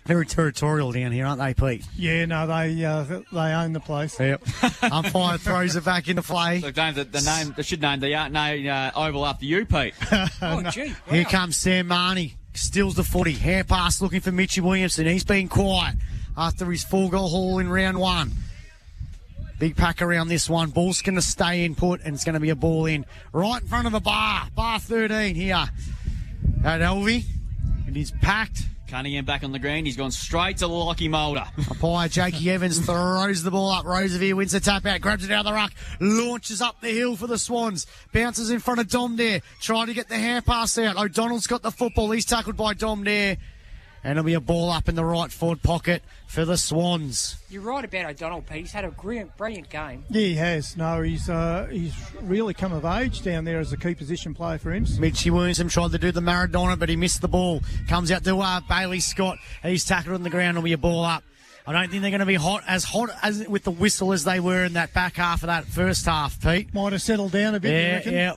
Speaker 3: Very territorial down here, aren't they, Pete?
Speaker 4: Yeah, no, they own the place.
Speaker 3: Yep. Umpire throws it back into play.
Speaker 2: Look, they should name the oval after you, Pete.
Speaker 1: Oh, gee. Wow.
Speaker 3: Here comes Sam Marnie. Steals the footy. Hand pass looking for Mitchie Williamson. He's been quiet after his 4-goal haul in round one. Big pack around this one. Ball's going to stay in put, and it's going to be a ball in right in front of the bar. Bar 13 here at Alvie. It is packed.
Speaker 2: Cunningham back on the green. He's gone straight to Lockie Mulder.
Speaker 3: Umpire Jakey Evans throws the ball up. Roosevelt wins the tap out, grabs it out of the ruck, launches up the hill for the Swans. Bounces in front of Dom Dare. Trying to get the hand pass out. O'Donnell's got the football. He's tackled by Dom Dare. And it'll be a ball up in the right forward pocket for the Swans.
Speaker 1: You're right about O'Donnell, Pete. He's had a brilliant game.
Speaker 4: Yeah, he has. No, he's really come of age down there as a key position player for him.
Speaker 3: Mitchie Williamson tried to do the Maradona, but he missed the ball. Comes out to Bailey Scott. He's tackled on the ground. It'll be a ball up. I don't think they're going to be hot as with the whistle as they were in that back half of that first half, Pete.
Speaker 4: Might have settled down a bit, you reckon?
Speaker 3: Yeah.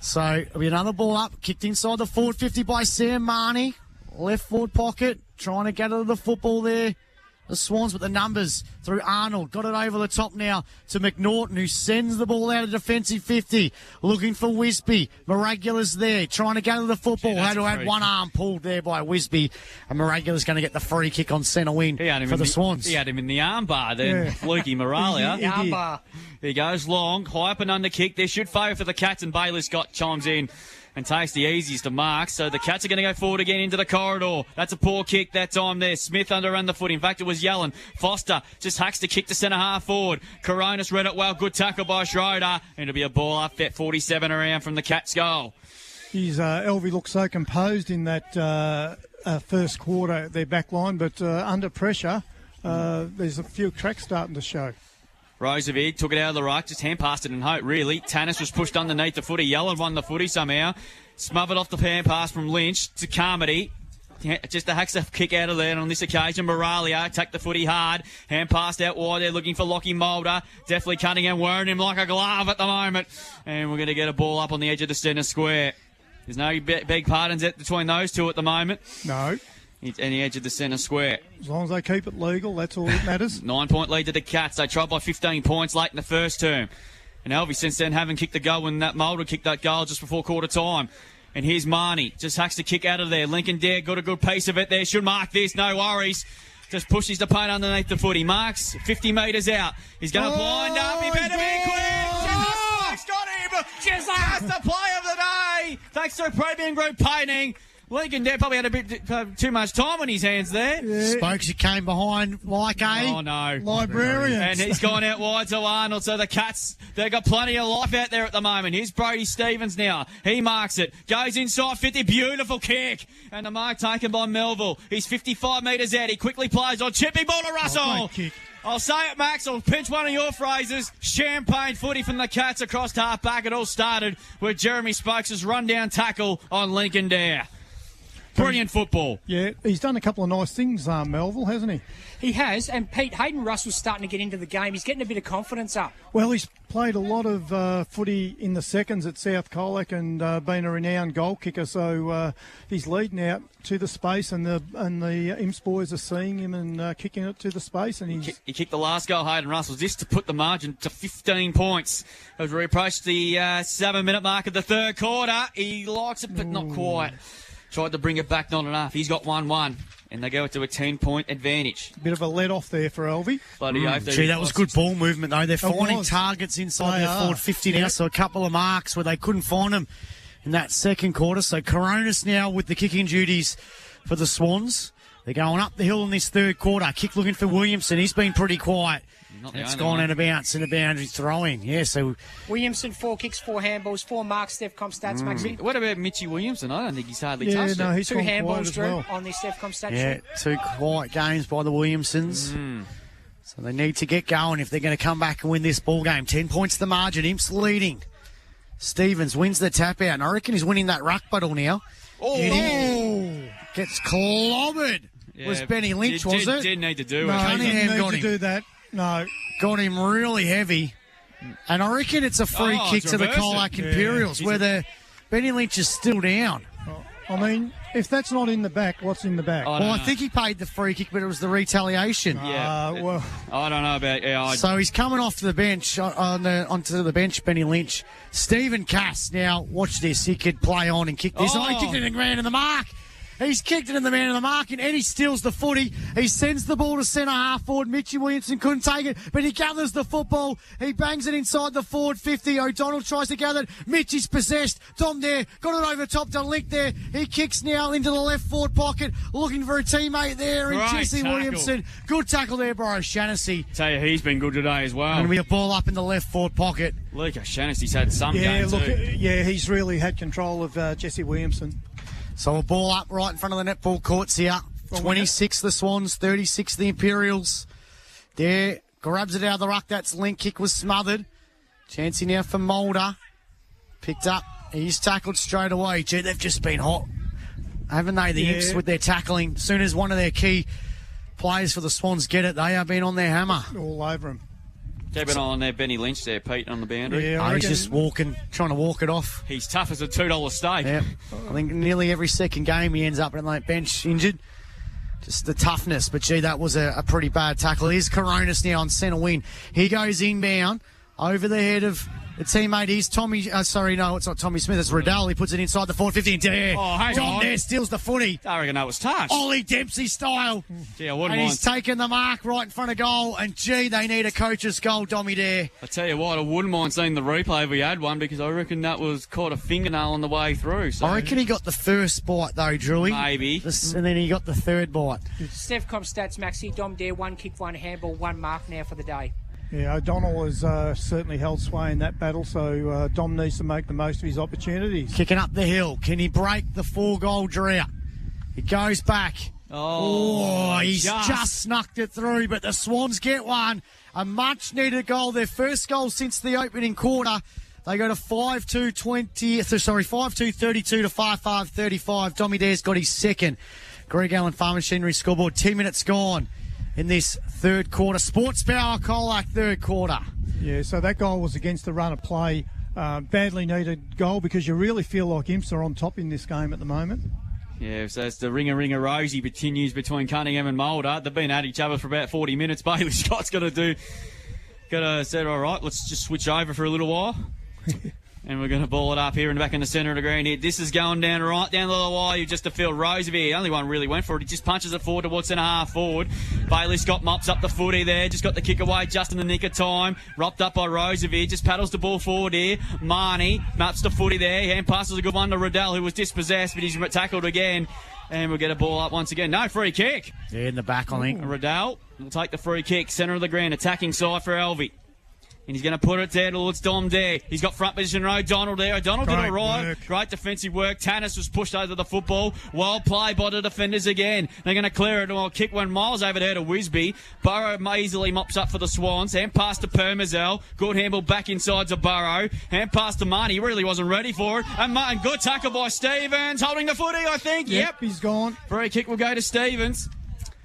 Speaker 3: So it'll be another ball up. Kicked inside the forward 50 by Sam Marnie. Left forward pocket, trying to get out of the football there. The Swans with the numbers through Arnold. Got it over the top now to McNaughton, who sends the ball out of defensive 50. Looking for Wisby. Miragula's there, trying to get out of the football. Had to have one arm pulled there by Wisby. And Miragula's going to get the free kick on centre wing for the Swans.
Speaker 2: He had him in the arm bar then, Lukey Moralia.
Speaker 1: Arm bar.
Speaker 2: He goes long, high up and under kick. There should favour for the Cats, and Bailey Scott chimes in and takes the easiest to mark. So the Cats are going to go forward again into the corridor. That's a poor kick that time there. Smith underrun the foot. In fact, it was Yellen. Foster just hacks the kick to centre half forward. Coronas read it well. Good tackle by Schroeder. And it'll be a ball up at 47 around from the Cats' goal.
Speaker 4: Alvie looked so composed in that first quarter, their back line, but under pressure, there's a few cracks starting to show.
Speaker 2: Roosevelt took it out of the ruck, just hand passed it in hope, really. Tannis was pushed underneath the footy. Yellen won the footy somehow. Smothered off the hand pass from Lynch to Carmody. just a hacks a kick out of there. And on this occasion, Moralio take the footy hard. Hand passed out wide there, looking for Lockie Mulder. Definitely cutting and wearing him like a glove at the moment. And we're going to get a ball up on the edge of the centre square. There's no big pardons between those two at the moment.
Speaker 4: No.
Speaker 2: It's on the edge of the centre square.
Speaker 4: As long as they keep it legal, that's all that matters.
Speaker 2: 9-point lead to the Cats. They tried by 15 points late in the first term. And Alvie since then haven't kicked the goal when that Mulder kicked that goal just before quarter time. And here's Marnie. Just hacks the kick out of there. Lincoln Dare got a good piece of it there. Should mark this. No worries. Just pushes the paint underneath the footy. Marks 50 metres out. He's going to blind up. He better be quick. Spike's got him. Just the play of the day. Thanks to Premium Group Painting. Lincoln Dare probably had a bit too much time on his hands there.
Speaker 3: Yeah. Spokes came behind like a
Speaker 4: librarian.
Speaker 2: And he's gone out wide to Arnold. So the Cats, they've got plenty of life out there at the moment. Here's Brody Stevens now. He marks it. Goes inside 50. Beautiful kick. And the mark taken by Melville. He's 55 metres out. He quickly plays on chipping ball to Russell. I'll say it, Max. I'll pinch one of your phrases. Champagne footy from the Cats across half back. It all started with Jeremy Spokes' run-down tackle on Lincoln Dare. Brilliant football.
Speaker 4: Yeah, he's done a couple of nice things, Melville, hasn't he?
Speaker 1: He has, and Pete, Hayden Russell's starting to get into the game. He's getting a bit of confidence up.
Speaker 4: Well, he's played a lot of footy in the seconds at South Colac and been a renowned goal kicker, so he's leading out to the space, and the Imps boys are seeing him and kicking it to the space. And
Speaker 2: he kicked the last goal, Hayden Russell, just to put the margin to 15 points. As we approach the 7-minute mark of the third quarter, he likes it, but not quite. Tried to bring it back, not enough. He's got 1-1, and they go to a 10-point advantage.
Speaker 4: Bit of a let-off there for Alvie.
Speaker 2: Bloody
Speaker 3: Gee, that was good ball movement, though. They're finding targets inside their forward 50 now, so a couple of marks where they couldn't find them in that second quarter. So Coronis now with the kicking duties for the Swans. They're going up the hill in this third quarter. Kick looking for Williamson. He's been pretty quiet. It's gone out of bounds in the boundary throwing. Yeah, so
Speaker 1: Williamson, 4 kicks, 4 handballs, 4 marks. Stefcom stats, Maxie.
Speaker 2: What about Mitchie Williamson? I don't think he's hardly touched it.
Speaker 4: He's
Speaker 1: 2 handballs, Drew,
Speaker 4: well.
Speaker 1: on the Stefcom stat
Speaker 3: yeah,
Speaker 1: sheet.
Speaker 3: 2 quiet games by the Williamsons. So they need to get going if they're going to come back and win this ball game. 10 points the margin. Imps leading. Stevens wins the tap out, and I reckon he's winning that ruck battle now. Gets clobbered. Yeah, was Benny Lynch, was it?
Speaker 2: Didn't need to do it.
Speaker 4: No,
Speaker 3: Cunningham
Speaker 4: didn't
Speaker 3: got
Speaker 4: need
Speaker 3: him.
Speaker 4: to do that. No.
Speaker 3: Got him really heavy. And I reckon it's a free kick to the Colac Imperials where Benny Lynch is still down.
Speaker 4: I mean, if that's not in the back, what's in the back?
Speaker 3: I think he paid the free kick, but it was the retaliation.
Speaker 2: Well, I don't know about.
Speaker 3: So he's coming off to the bench, onto the bench, Benny Lynch. Stephen Cass, now watch this. He could play on and kick this. He kicked it in the ground in the mark. He's kicked it in the man of the mark, and Eddie steals the footy. He sends the ball to centre half forward. Mitchie Williamson couldn't take it, but he gathers the football. He bangs it inside the forward 50. O'Donnell tries to gather it. Mitchie's possessed. Dom there, got it over top to Lick there. He kicks now into the left forward pocket, looking for a teammate there. And Jesse Williamson, good tackle there by O'Shannessy.
Speaker 2: Tell you, he's been good today as well.
Speaker 3: And we a ball up in the left forward pocket.
Speaker 2: Luke O'Shannessy's had some game too.
Speaker 4: He's really had control of Jesse Williamson.
Speaker 3: So a ball up right in front of the netball courts here. 26 the Swans, 36 the Imperials. There, grabs it out of the ruck. That's Link. Kick was smothered. Chancey now for Mulder. Picked up. He's tackled straight away. Gee, they've just been hot, haven't they? The Imps with their tackling. As soon as one of their key players for the Swans get it, they have been on their hammer.
Speaker 4: All over him.
Speaker 2: Keep an eye on there, Benny Lynch there, Pete, on the boundary.
Speaker 4: Yeah,
Speaker 3: he's just trying to walk it off.
Speaker 2: He's tough as a $2 steak.
Speaker 3: Yeah, I think nearly every second game he ends up in that bench injured. Just the toughness, but gee, that was a pretty bad tackle. Here's Coronis now on centre wing. He goes inbound over the head of the teammate. He's Tommy. It's not Tommy Smith. It's Riddell. He puts it inside the 450 and Dare.
Speaker 2: Hang on.
Speaker 3: Dare steals the footy.
Speaker 2: I reckon that was touch.
Speaker 3: Ollie Dempsey style.
Speaker 2: Gee, I wouldn't
Speaker 3: and
Speaker 2: mind.
Speaker 3: he's taken the mark right in front of goal. And gee, they need a coach's goal, Dommy Dare.
Speaker 2: I tell you what, I wouldn't mind seeing the replay if we had one, because I reckon that was caught a fingernail on the way through. So.
Speaker 3: I reckon he got the first bite though, Drewy.
Speaker 2: Maybe.
Speaker 3: And then he got the third bite.
Speaker 1: Stefcom stats, Maxie. Dom Dare, 1 kick, 1 handball, 1 mark now for the day.
Speaker 4: Yeah, O'Donnell has certainly held sway in that battle, so Dom needs to make the most of his opportunities.
Speaker 3: Kicking up the hill. Can he break the 4-goal drought? He goes back. He's just snucked it through, but the Swans get one. A much-needed goal. Their first goal since the opening quarter. They go to 5-2-32 to 5-5-35. Dommy Dare's got his second. Greg Allen Farm Machinery scoreboard. 10 minutes gone in this third quarter. Sports Power Colac third quarter.
Speaker 4: Yeah, so that goal was against the run of play. Badly needed goal because you really feel like Imps are on top in this game at the moment.
Speaker 2: Yeah, so it's the ringer Rosie continues between Cunningham and Mulder. They've been at each other for about 40 minutes. Bailey Scott's got to say, all right, let's just switch over for a little while. And we're going to ball it up here and back in the centre of the ground here. This is going down right down the little wire. You just to feel Roosevelt. The only one really went for it. He just punches it forward towards centre half forward. Bailey Scott mops up the footy there. Just got the kick away just in the nick of time. Ropped up by Roosevelt. Just paddles the ball forward here. Marnie maps the footy there. Hand passes a good one to Riddell, who was dispossessed, but he's tackled again. And we'll get a ball up once again. No, free kick.
Speaker 3: Yeah, in the back, I think.
Speaker 2: Riddell will take the free kick. Centre of the ground. Attacking side for Alvie. And he's going to put it there towards Dom there. He's got front position O'Donnell there. O'Donnell did all right. Great defensive work. Tannis was pushed over the football. Well played by the defenders again. They're going to clear it. Well, kick one miles over there to Wisby. Burrow easily mops up for the Swans. Hand pass to Permazel. Good handball back inside to Burrow. Hand pass to Marnie. He really wasn't ready for it. And Martin, good tackle by Stevens. Holding the footy, I think. Yep.
Speaker 4: He's gone.
Speaker 2: Free kick will go to Stevens.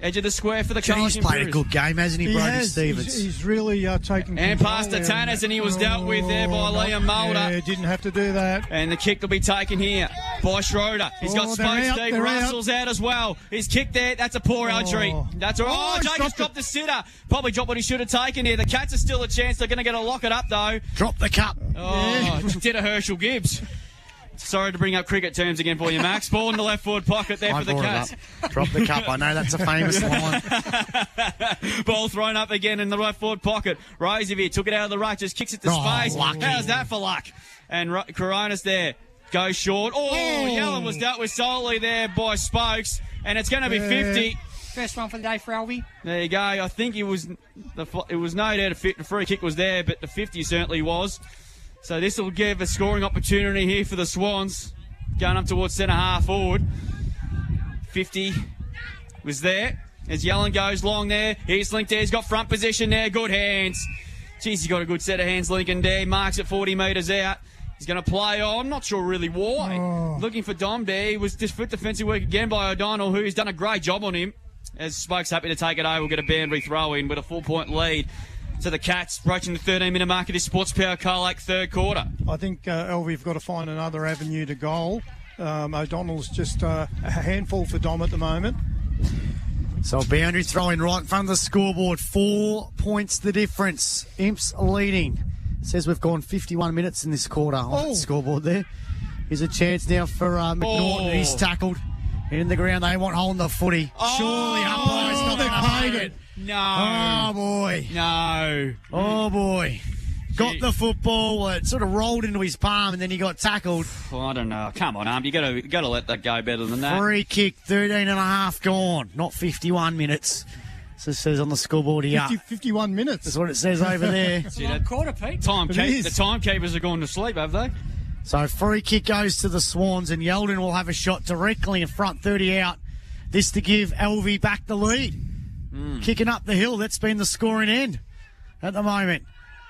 Speaker 2: Edge of the square for the
Speaker 3: Colac. He's played a good game, hasn't he, Brody Stevens?
Speaker 4: He's really taken
Speaker 2: and
Speaker 4: control.
Speaker 2: past to Tannis, and he was dealt with there by Liam Mulder.
Speaker 4: Yeah, didn't have to do that.
Speaker 2: And the kick will be taken here by Schroeder. He's got space. Steve Russell's out as well. He's kicked there. That's a poor entry. That's all right. Jacobs dropped the sitter. Probably dropped what he should have taken here. The Cats are still a chance. They're going to get a lock it up, though.
Speaker 3: Drop the cup.
Speaker 2: Oh, did a Herschel Gibbs. Sorry to bring up cricket terms again for you, Max. Ball in the left forward pocket there for the Cats.
Speaker 3: Drop the cup. I know that's a famous line.
Speaker 2: Ball thrown up again in the right forward pocket. Roosevelt took it out of the ruck, just kicks it to space.
Speaker 3: Lucky.
Speaker 2: How's that for luck? And Coronas there goes short. Oh, Yellen was dealt with solely there by Spokes, and it's going to be 50.
Speaker 1: First one for the day for Alvie.
Speaker 2: There you go. I think it was no doubt the free kick was there, but the 50 certainly was. So this will give a scoring opportunity here for the Swans. Going up towards centre half forward. 50 was there. As Yellen goes long there. Here's Link there. He's got front position there. Good hands. Jeez, he's got a good set of hands, Lincoln there. Marks at 40 metres out. He's going to play on. Not sure really why. Looking for Dom there. He was just foot defensive work again by O'Donnell, who's done a great job on him. As Spoke's happy to take it over, we'll get a boundary throw in with a 4-point lead. So the Cats approaching the 13-minute mark of this Sports Power Colac third quarter.
Speaker 4: I think Alvie have got to find another avenue to goal. O'Donnell's just a handful for Dom at the moment.
Speaker 3: So a boundary throw in right in front of the scoreboard. 4 points the difference. Imps leading. It says we've gone 51 minutes in this quarter on the scoreboard there. Here's a chance now for McNaughton. He's tackled. In the ground, they want holding the footy. Surely umpire's not going to paid it.
Speaker 2: No.
Speaker 3: Oh, boy.
Speaker 2: No.
Speaker 3: Oh, boy. Got the football. It sort of rolled into his palm, and then he got tackled.
Speaker 2: Well, I don't know. Come on, Arm. You got to let that go better than that.
Speaker 3: Free kick, 13 and a half gone. Not 51 minutes. So it says on the scoreboard here.
Speaker 4: 51 minutes.
Speaker 3: That's what it says over there.
Speaker 1: See that quarter, Pete?
Speaker 2: The timekeepers have gone to sleep, have they?
Speaker 3: So free kick goes to the Swans, and Yeldon will have a shot directly in front, 30 out. This to give Alvie back the lead. Kicking up the hill. That's been the scoring end at the moment.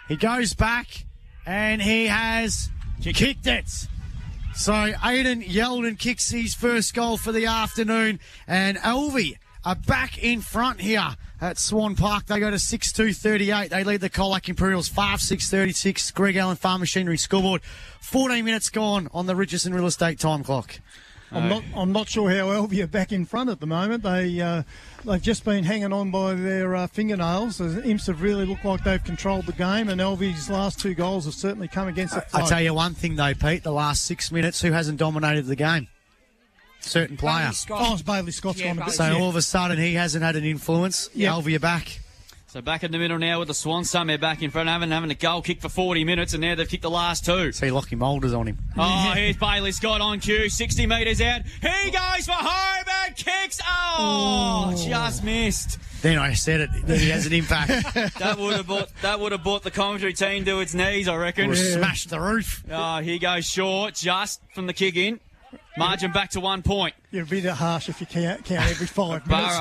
Speaker 3: He goes back, and he has kicked it. So Aiden Yeldon kicks his first goal for the afternoon, and Alvie are back in front here at Swan Park. They go to 6-2-38. They lead the Colac Imperials 5-6-36. Greg Allen Farm Machinery scoreboard. 14 minutes gone on the Richardson Real Estate time clock.
Speaker 4: I'm not sure how Alvie are back in front at the moment. They've just been hanging on by their fingernails. The Imps have really looked like they've controlled the game, and Alvie's last 2 goals have certainly come against the flow.
Speaker 3: I tell you one thing though, Pete, the last 6 minutes, who hasn't dominated the game? Certain player.
Speaker 4: It's Bailey Scott's gone a bit.
Speaker 3: So all of a sudden he hasn't had an influence. Alvie are back.
Speaker 2: So back in the middle now with the Swans. They're back in front, having a goal kick for 40 minutes, and now they've kicked the last 2.
Speaker 3: See Lockie Moulders on him.
Speaker 2: Oh, here's Bailey Scott on cue, 60 metres out. He goes for home and kicks. Oh, just missed.
Speaker 3: Then I said it, that he has an impact.
Speaker 2: That would have brought the commentary team to its knees, I reckon.
Speaker 3: Or smashed the roof.
Speaker 2: Oh, he goes short, just from the kick in. Margin back to 1 point.
Speaker 4: You're a bit harsh if you count every 5
Speaker 2: minutes.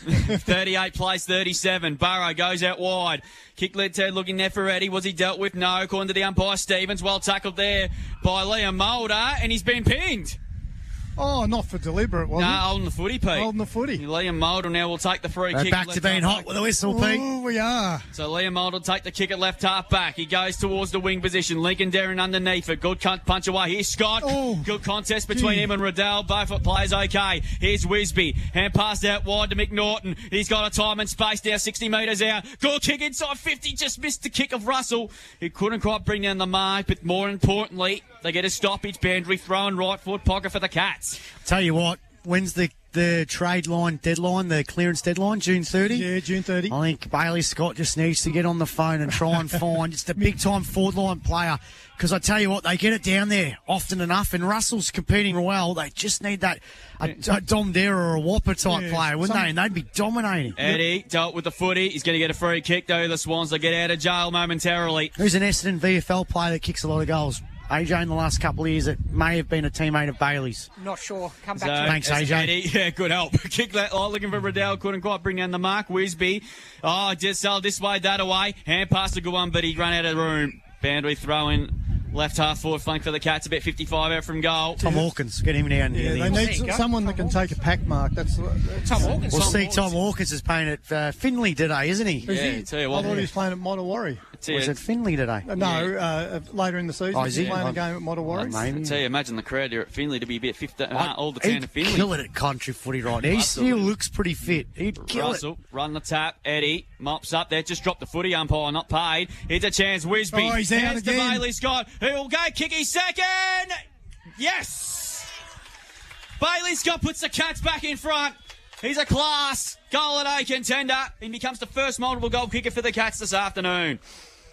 Speaker 4: Burrow.
Speaker 2: 38 plays 37. Burrow goes out wide. Kick led Ted looking there for Eddie. Was he dealt with? No. According to the umpire, Stevens. Well tackled there by Liam Mulder, and he's been pinned.
Speaker 4: Oh, not for deliberate, was
Speaker 2: No,
Speaker 4: it?
Speaker 2: holding the footy, Pete.
Speaker 4: Holding the footy.
Speaker 2: Liam Mould now will take the free kick.
Speaker 3: Back to
Speaker 2: left
Speaker 3: being
Speaker 2: half
Speaker 3: hot
Speaker 2: back.
Speaker 3: with a whistle, Pete.
Speaker 4: Oh, we are.
Speaker 2: So Liam Mould will take the kick at left half back. He goes towards the wing position. Lincoln Darren underneath it. Good punch away. Here's Scott.
Speaker 4: Oh,
Speaker 2: Good contest between
Speaker 4: gee.
Speaker 2: him and Riddell. Both players okay. Here's Wisby. Hand passed out wide to McNaughton. He's got a time and space now, 60 metres out. Good kick inside 50. Just missed the kick of Russell. He couldn't quite bring down the mark, but more importantly, they get a stoppage. Boundary thrown right foot pocket for the Cats.
Speaker 3: Tell you what, when's the trade line deadline, the clearance deadline? June 30?
Speaker 4: Yeah, June 30.
Speaker 3: I think Bailey Scott just needs to get on the phone and try and find just a big-time forward-line player, because I tell you what, they get it down there often enough, and Russell's competing well. They just need that a Dom Dare or a Whopper type player, wouldn't they? And they'd be dominating.
Speaker 2: Eddie dealt with the footy. He's going to get a free kick, though. The Swans will get out of jail momentarily.
Speaker 3: Who's an Essendon VFL player that kicks a lot of goals? AJ in the last couple of years, it may have been a teammate of Bailey's.
Speaker 1: Not sure. Come back
Speaker 2: So,
Speaker 1: to it.
Speaker 3: Thanks,
Speaker 2: it's
Speaker 3: AJ.
Speaker 2: Eddie. Yeah, good help. Kick that. Oh, looking for Riddell. Couldn't quite bring down the mark. Wisby. Oh, just sell this way, that away. Hand pass a good one, but he ran out of room. Boundary throw in. Left half forward flank for the Cats. About 55 out from goal.
Speaker 3: Tom Hawkins, get him down
Speaker 4: Yeah,
Speaker 3: here.
Speaker 4: they
Speaker 1: There
Speaker 4: need
Speaker 1: you go.
Speaker 4: someone that can take a pack mark. That's
Speaker 1: Tom Hawkins.
Speaker 3: We'll see. Tom Hawkins is playing at Finley today, isn't he?
Speaker 2: Yeah, tell you
Speaker 4: I
Speaker 2: what.
Speaker 4: thought he was playing at Mottawarri.
Speaker 3: Was it Finley today?
Speaker 4: No, later in the season.
Speaker 3: Oh, is he?
Speaker 4: playing
Speaker 3: Oh,
Speaker 4: a game at Mottawarri.
Speaker 3: Maybe.
Speaker 2: I tell you, imagine the crowd here at Finley to be about 50, all the
Speaker 3: He'd
Speaker 2: town of Finley.
Speaker 3: kill it at country footy right now. He still looks pretty fit. He'd kill
Speaker 2: Russell, run the tap. Eddie, mops up there. Just dropped the footy. Umpire not paid. Here's a chance. Wisby.
Speaker 4: Oh, he's out
Speaker 2: Hands to
Speaker 4: again.
Speaker 2: Bailey Scott, who will go kick his second. Yes! Bailey Scott puts the Cats back in front. He's a class goal a day contender. He becomes the first multiple goal kicker for the Cats this afternoon.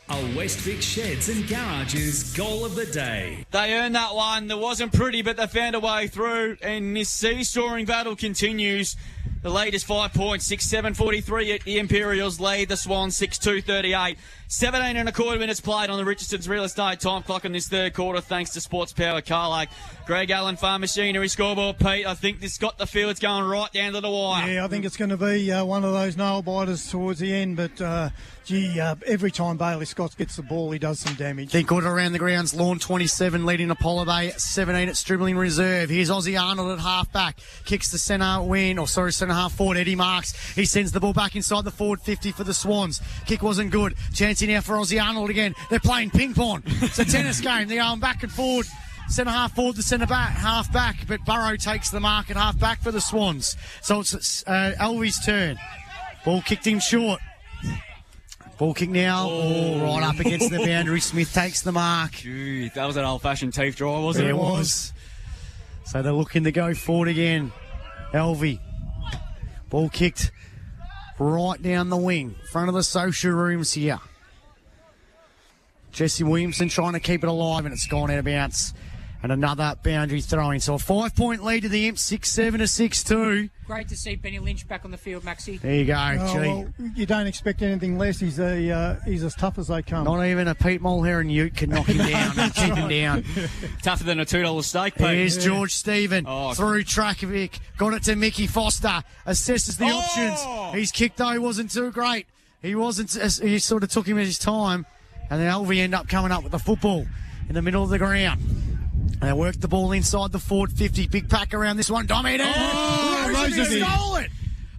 Speaker 5: A West Vic Sheds and Garages goal of the day.
Speaker 2: They earned that one. It wasn't pretty, but they found a way through. And this seesawing battle continues. The lead is 5 points, 6-7-43 at the Imperials lead the Swans 6-2-38. 17 and a quarter minutes played on the Richardson's Real Estate time clock in this third quarter, thanks to Sports Power Colac. Greg Allen, Farm Machinery scoreboard. Pete, I think this got the field. It's going right down to the wire.
Speaker 4: Yeah, I think it's going to be one of those nail-biters towards the end, but, every time Bailey Scott gets the ball, he does some damage.
Speaker 3: Think good around the grounds. Lawn 27 leading Apollo Bay 17 at Stribling Reserve. Here's Aussie Arnold at half-back. Kicks the centre half forward. Eddie Marks. He sends the ball back inside the forward 50 for the Swans. Kick wasn't good. Chance now for Aussie Arnold again. They're playing ping-pong. It's a tennis game. They're going back and forward. Centre half forward to centre back, half back, but Burrow takes the mark at half back for the Swans. So it's Alvie's turn. Ball kicked him short. Ball kick now. Oh, right up against the boundary. Smith takes the mark.
Speaker 2: Gee, that was an old-fashioned teeth draw, wasn't
Speaker 3: There
Speaker 2: it?
Speaker 3: it was. So they're looking to go forward again. Alvie. Ball kicked right down the wing. Front of the social rooms here. Jesse Williamson trying to keep it alive, and it's gone out of bounds. And another boundary throwing. So a 5-point lead to the Imps, 6-7 to 6-2.
Speaker 1: Great to see Benny Lynch back on the field, Maxie.
Speaker 3: There you go.
Speaker 4: Oh,
Speaker 3: Gee.
Speaker 4: well, you don't expect anything less. He's as tough as they come.
Speaker 3: Not even a Pete Mulher and Ute can knock him down and keep him down.
Speaker 2: Tougher than a $2 steak, Pete.
Speaker 3: Here's George Stephen
Speaker 2: Oh,
Speaker 3: through Trakovic. Got it to Mickey Foster. Assesses the options. His kick, though, wasn't too great. He sort of took him at his time. And then Alvie end up coming up with the football in the middle of the ground. And they work the ball inside the forward 50. Big pack around this one. Dom Eder.
Speaker 4: Rosevere
Speaker 3: Stole it.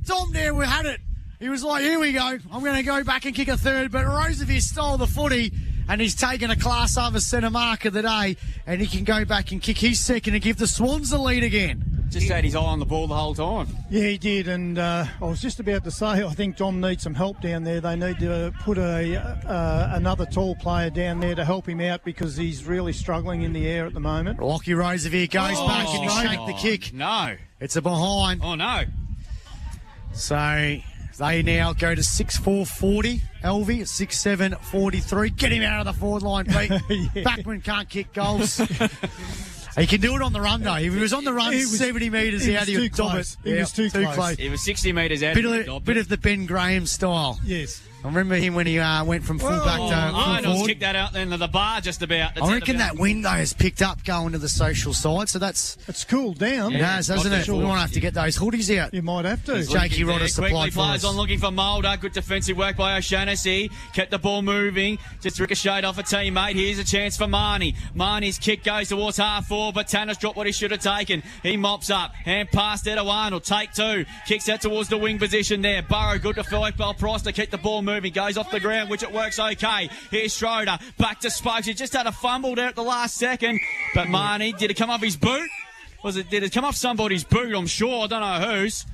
Speaker 3: Dom there, we had it. He was like, here we go. I'm going to go back and kick a third. But Rosevere stole the footy. And he's taken a class over centre mark of the day. And he can go back and kick his second and give the Swans the lead again.
Speaker 2: Just had his eye on the ball the whole time.
Speaker 4: Yeah, he did, and I was just about to say, I think Dom needs some help down there. They need to put another tall player down there to help him out because he's really struggling in the air at the moment.
Speaker 3: Lockie Rosevere goes back and he shake the kick.
Speaker 2: No.
Speaker 3: It's a behind.
Speaker 2: Oh, no.
Speaker 3: So they now go to 6-4-40. Alvie at 6-7-43. Get him out of the forward line, Pete.
Speaker 4: Yeah.
Speaker 3: Backman can't kick goals. He can do it on the run, though. If he was on the run 70 metres out, he would dob it.
Speaker 4: He was too close.
Speaker 2: It was 60 metres out.
Speaker 3: Bit of the Ben Graham style.
Speaker 4: Yes.
Speaker 3: I remember him when he went from full-back to
Speaker 2: Arnold's
Speaker 3: full-forward.
Speaker 2: kicked that out then to the bar just about.
Speaker 3: I reckon that wind, though, has picked up going to the social side, so that's...
Speaker 4: It's cooled down.
Speaker 3: It has, hasn't it? We might have to get those hoodies out.
Speaker 4: You might have to.
Speaker 3: Jakey Rodder
Speaker 2: Quickly
Speaker 3: supplied for
Speaker 2: plays
Speaker 3: us.
Speaker 2: on looking for Mulder. Good defensive work by O'Shannessy. Kept the ball moving. Just ricocheted off a teammate. Here's a chance for Marnie. Marnie's kick goes towards half forward, but Tanner's dropped what he should have taken. He mops up. Hand pass there to Arnold. Take two. Kicks out towards the wing position there. Burrow good to fight Bell Price to keep the ball moving. Goes off the ground, which it works okay. Here's Schroeder. Back to Spokes. He just had a fumble there at the last second. But Marnie, did it come off his boot? Did it come off somebody's boot? I'm sure. I don't know whose.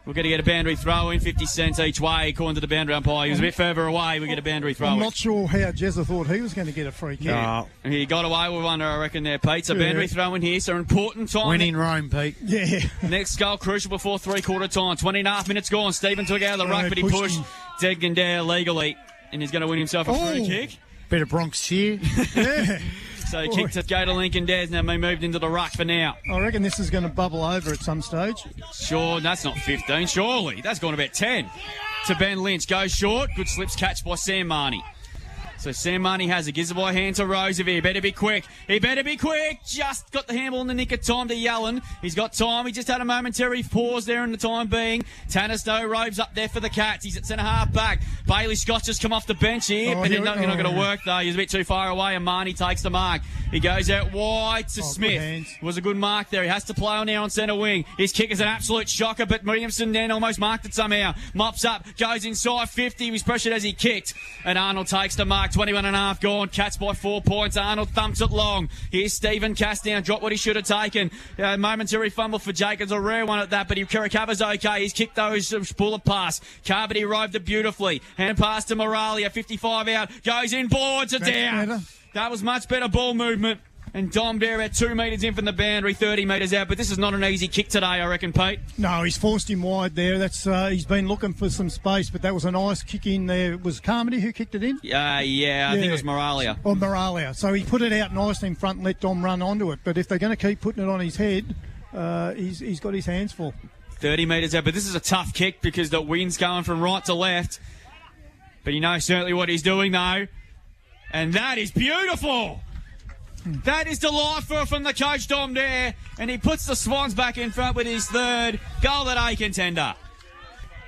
Speaker 2: We're going to get a boundary throw in, 50 cents each way, according to the boundary umpire. He was a bit further away. We get a boundary throw
Speaker 4: I'm
Speaker 2: in.
Speaker 4: not sure how Jezza thought he was going to get a free kick.
Speaker 3: No.
Speaker 2: He got away with one, I reckon, there, Pete. So boundary throw in here. So important time.
Speaker 3: Win in Rome, Pete.
Speaker 4: Yeah.
Speaker 2: Next goal crucial before three-quarter time. 20.5 minutes gone. Stephen took out of the ruck,
Speaker 4: Yeah,
Speaker 2: but he
Speaker 4: pushed
Speaker 2: pushed
Speaker 4: him.
Speaker 2: Degendaire legally. And he's going to win himself a free kick.
Speaker 3: Bit of Bronx cheer.
Speaker 4: Yeah.
Speaker 2: So kick to go to Lincoln Dares. Now been moved into the ruck for now.
Speaker 4: I reckon this is going to bubble over at some stage.
Speaker 2: Sure, that's not 15, surely. That's gone about 10. To Ben Lynch. Goes short. Good slips catch by Sam Marnie. So Sam Marnie has it. Gives the ball hand to Roosevelt. He better be quick. He better be quick. Just got the handball in the nick of time to Yellen. He's got time. He just had a momentary pause there in the time being. Tanner Snow robes up there for the Cats. He's at centre half back. Bailey Scott's just come off the bench here. But not going to work though. He's a bit too far away and Marnie takes the mark. He goes out wide to Smith. It was a good mark there. He has to play on now on centre wing. His kick is an absolute shocker, but Williamson then almost marked it somehow. Mops up, goes inside 50. He was pressured as he kicked. And Arnold takes the mark. 21.5 gone. Cats by 4 points. Arnold thumps it long. Here's Stephen Castown. Dropped what he should have taken. Momentary fumble for Jacobs. A rare one at that, but he recovers okay. He's kicked those bullet pass. Carvity arrived it beautifully. Hand pass to Moralia. 55 out. Goes in. Boards it down.
Speaker 4: Better.
Speaker 2: That was much better ball movement. And Dom Dare about 2 metres in from the boundary, 30 metres out. But this is not an easy kick today, I reckon, Pete.
Speaker 4: No, he's forced him wide there. That's he's been looking for some space, but that was a nice kick in there. Was Carmody who kicked it in?
Speaker 2: Yeah, I think it was Moralia.
Speaker 4: Or Moralia. So he put it out nice in front and let Dom run onto it. But if they're going to keep putting it on his head, he's got his hands full.
Speaker 2: 30 metres out. But this is a tough kick because the wind's going from right to left. But you know certainly what he's doing, though. And that is beautiful. That is delightful from the coach, Dom Dare. And he puts the Swans back in front with his third goal of the day contender.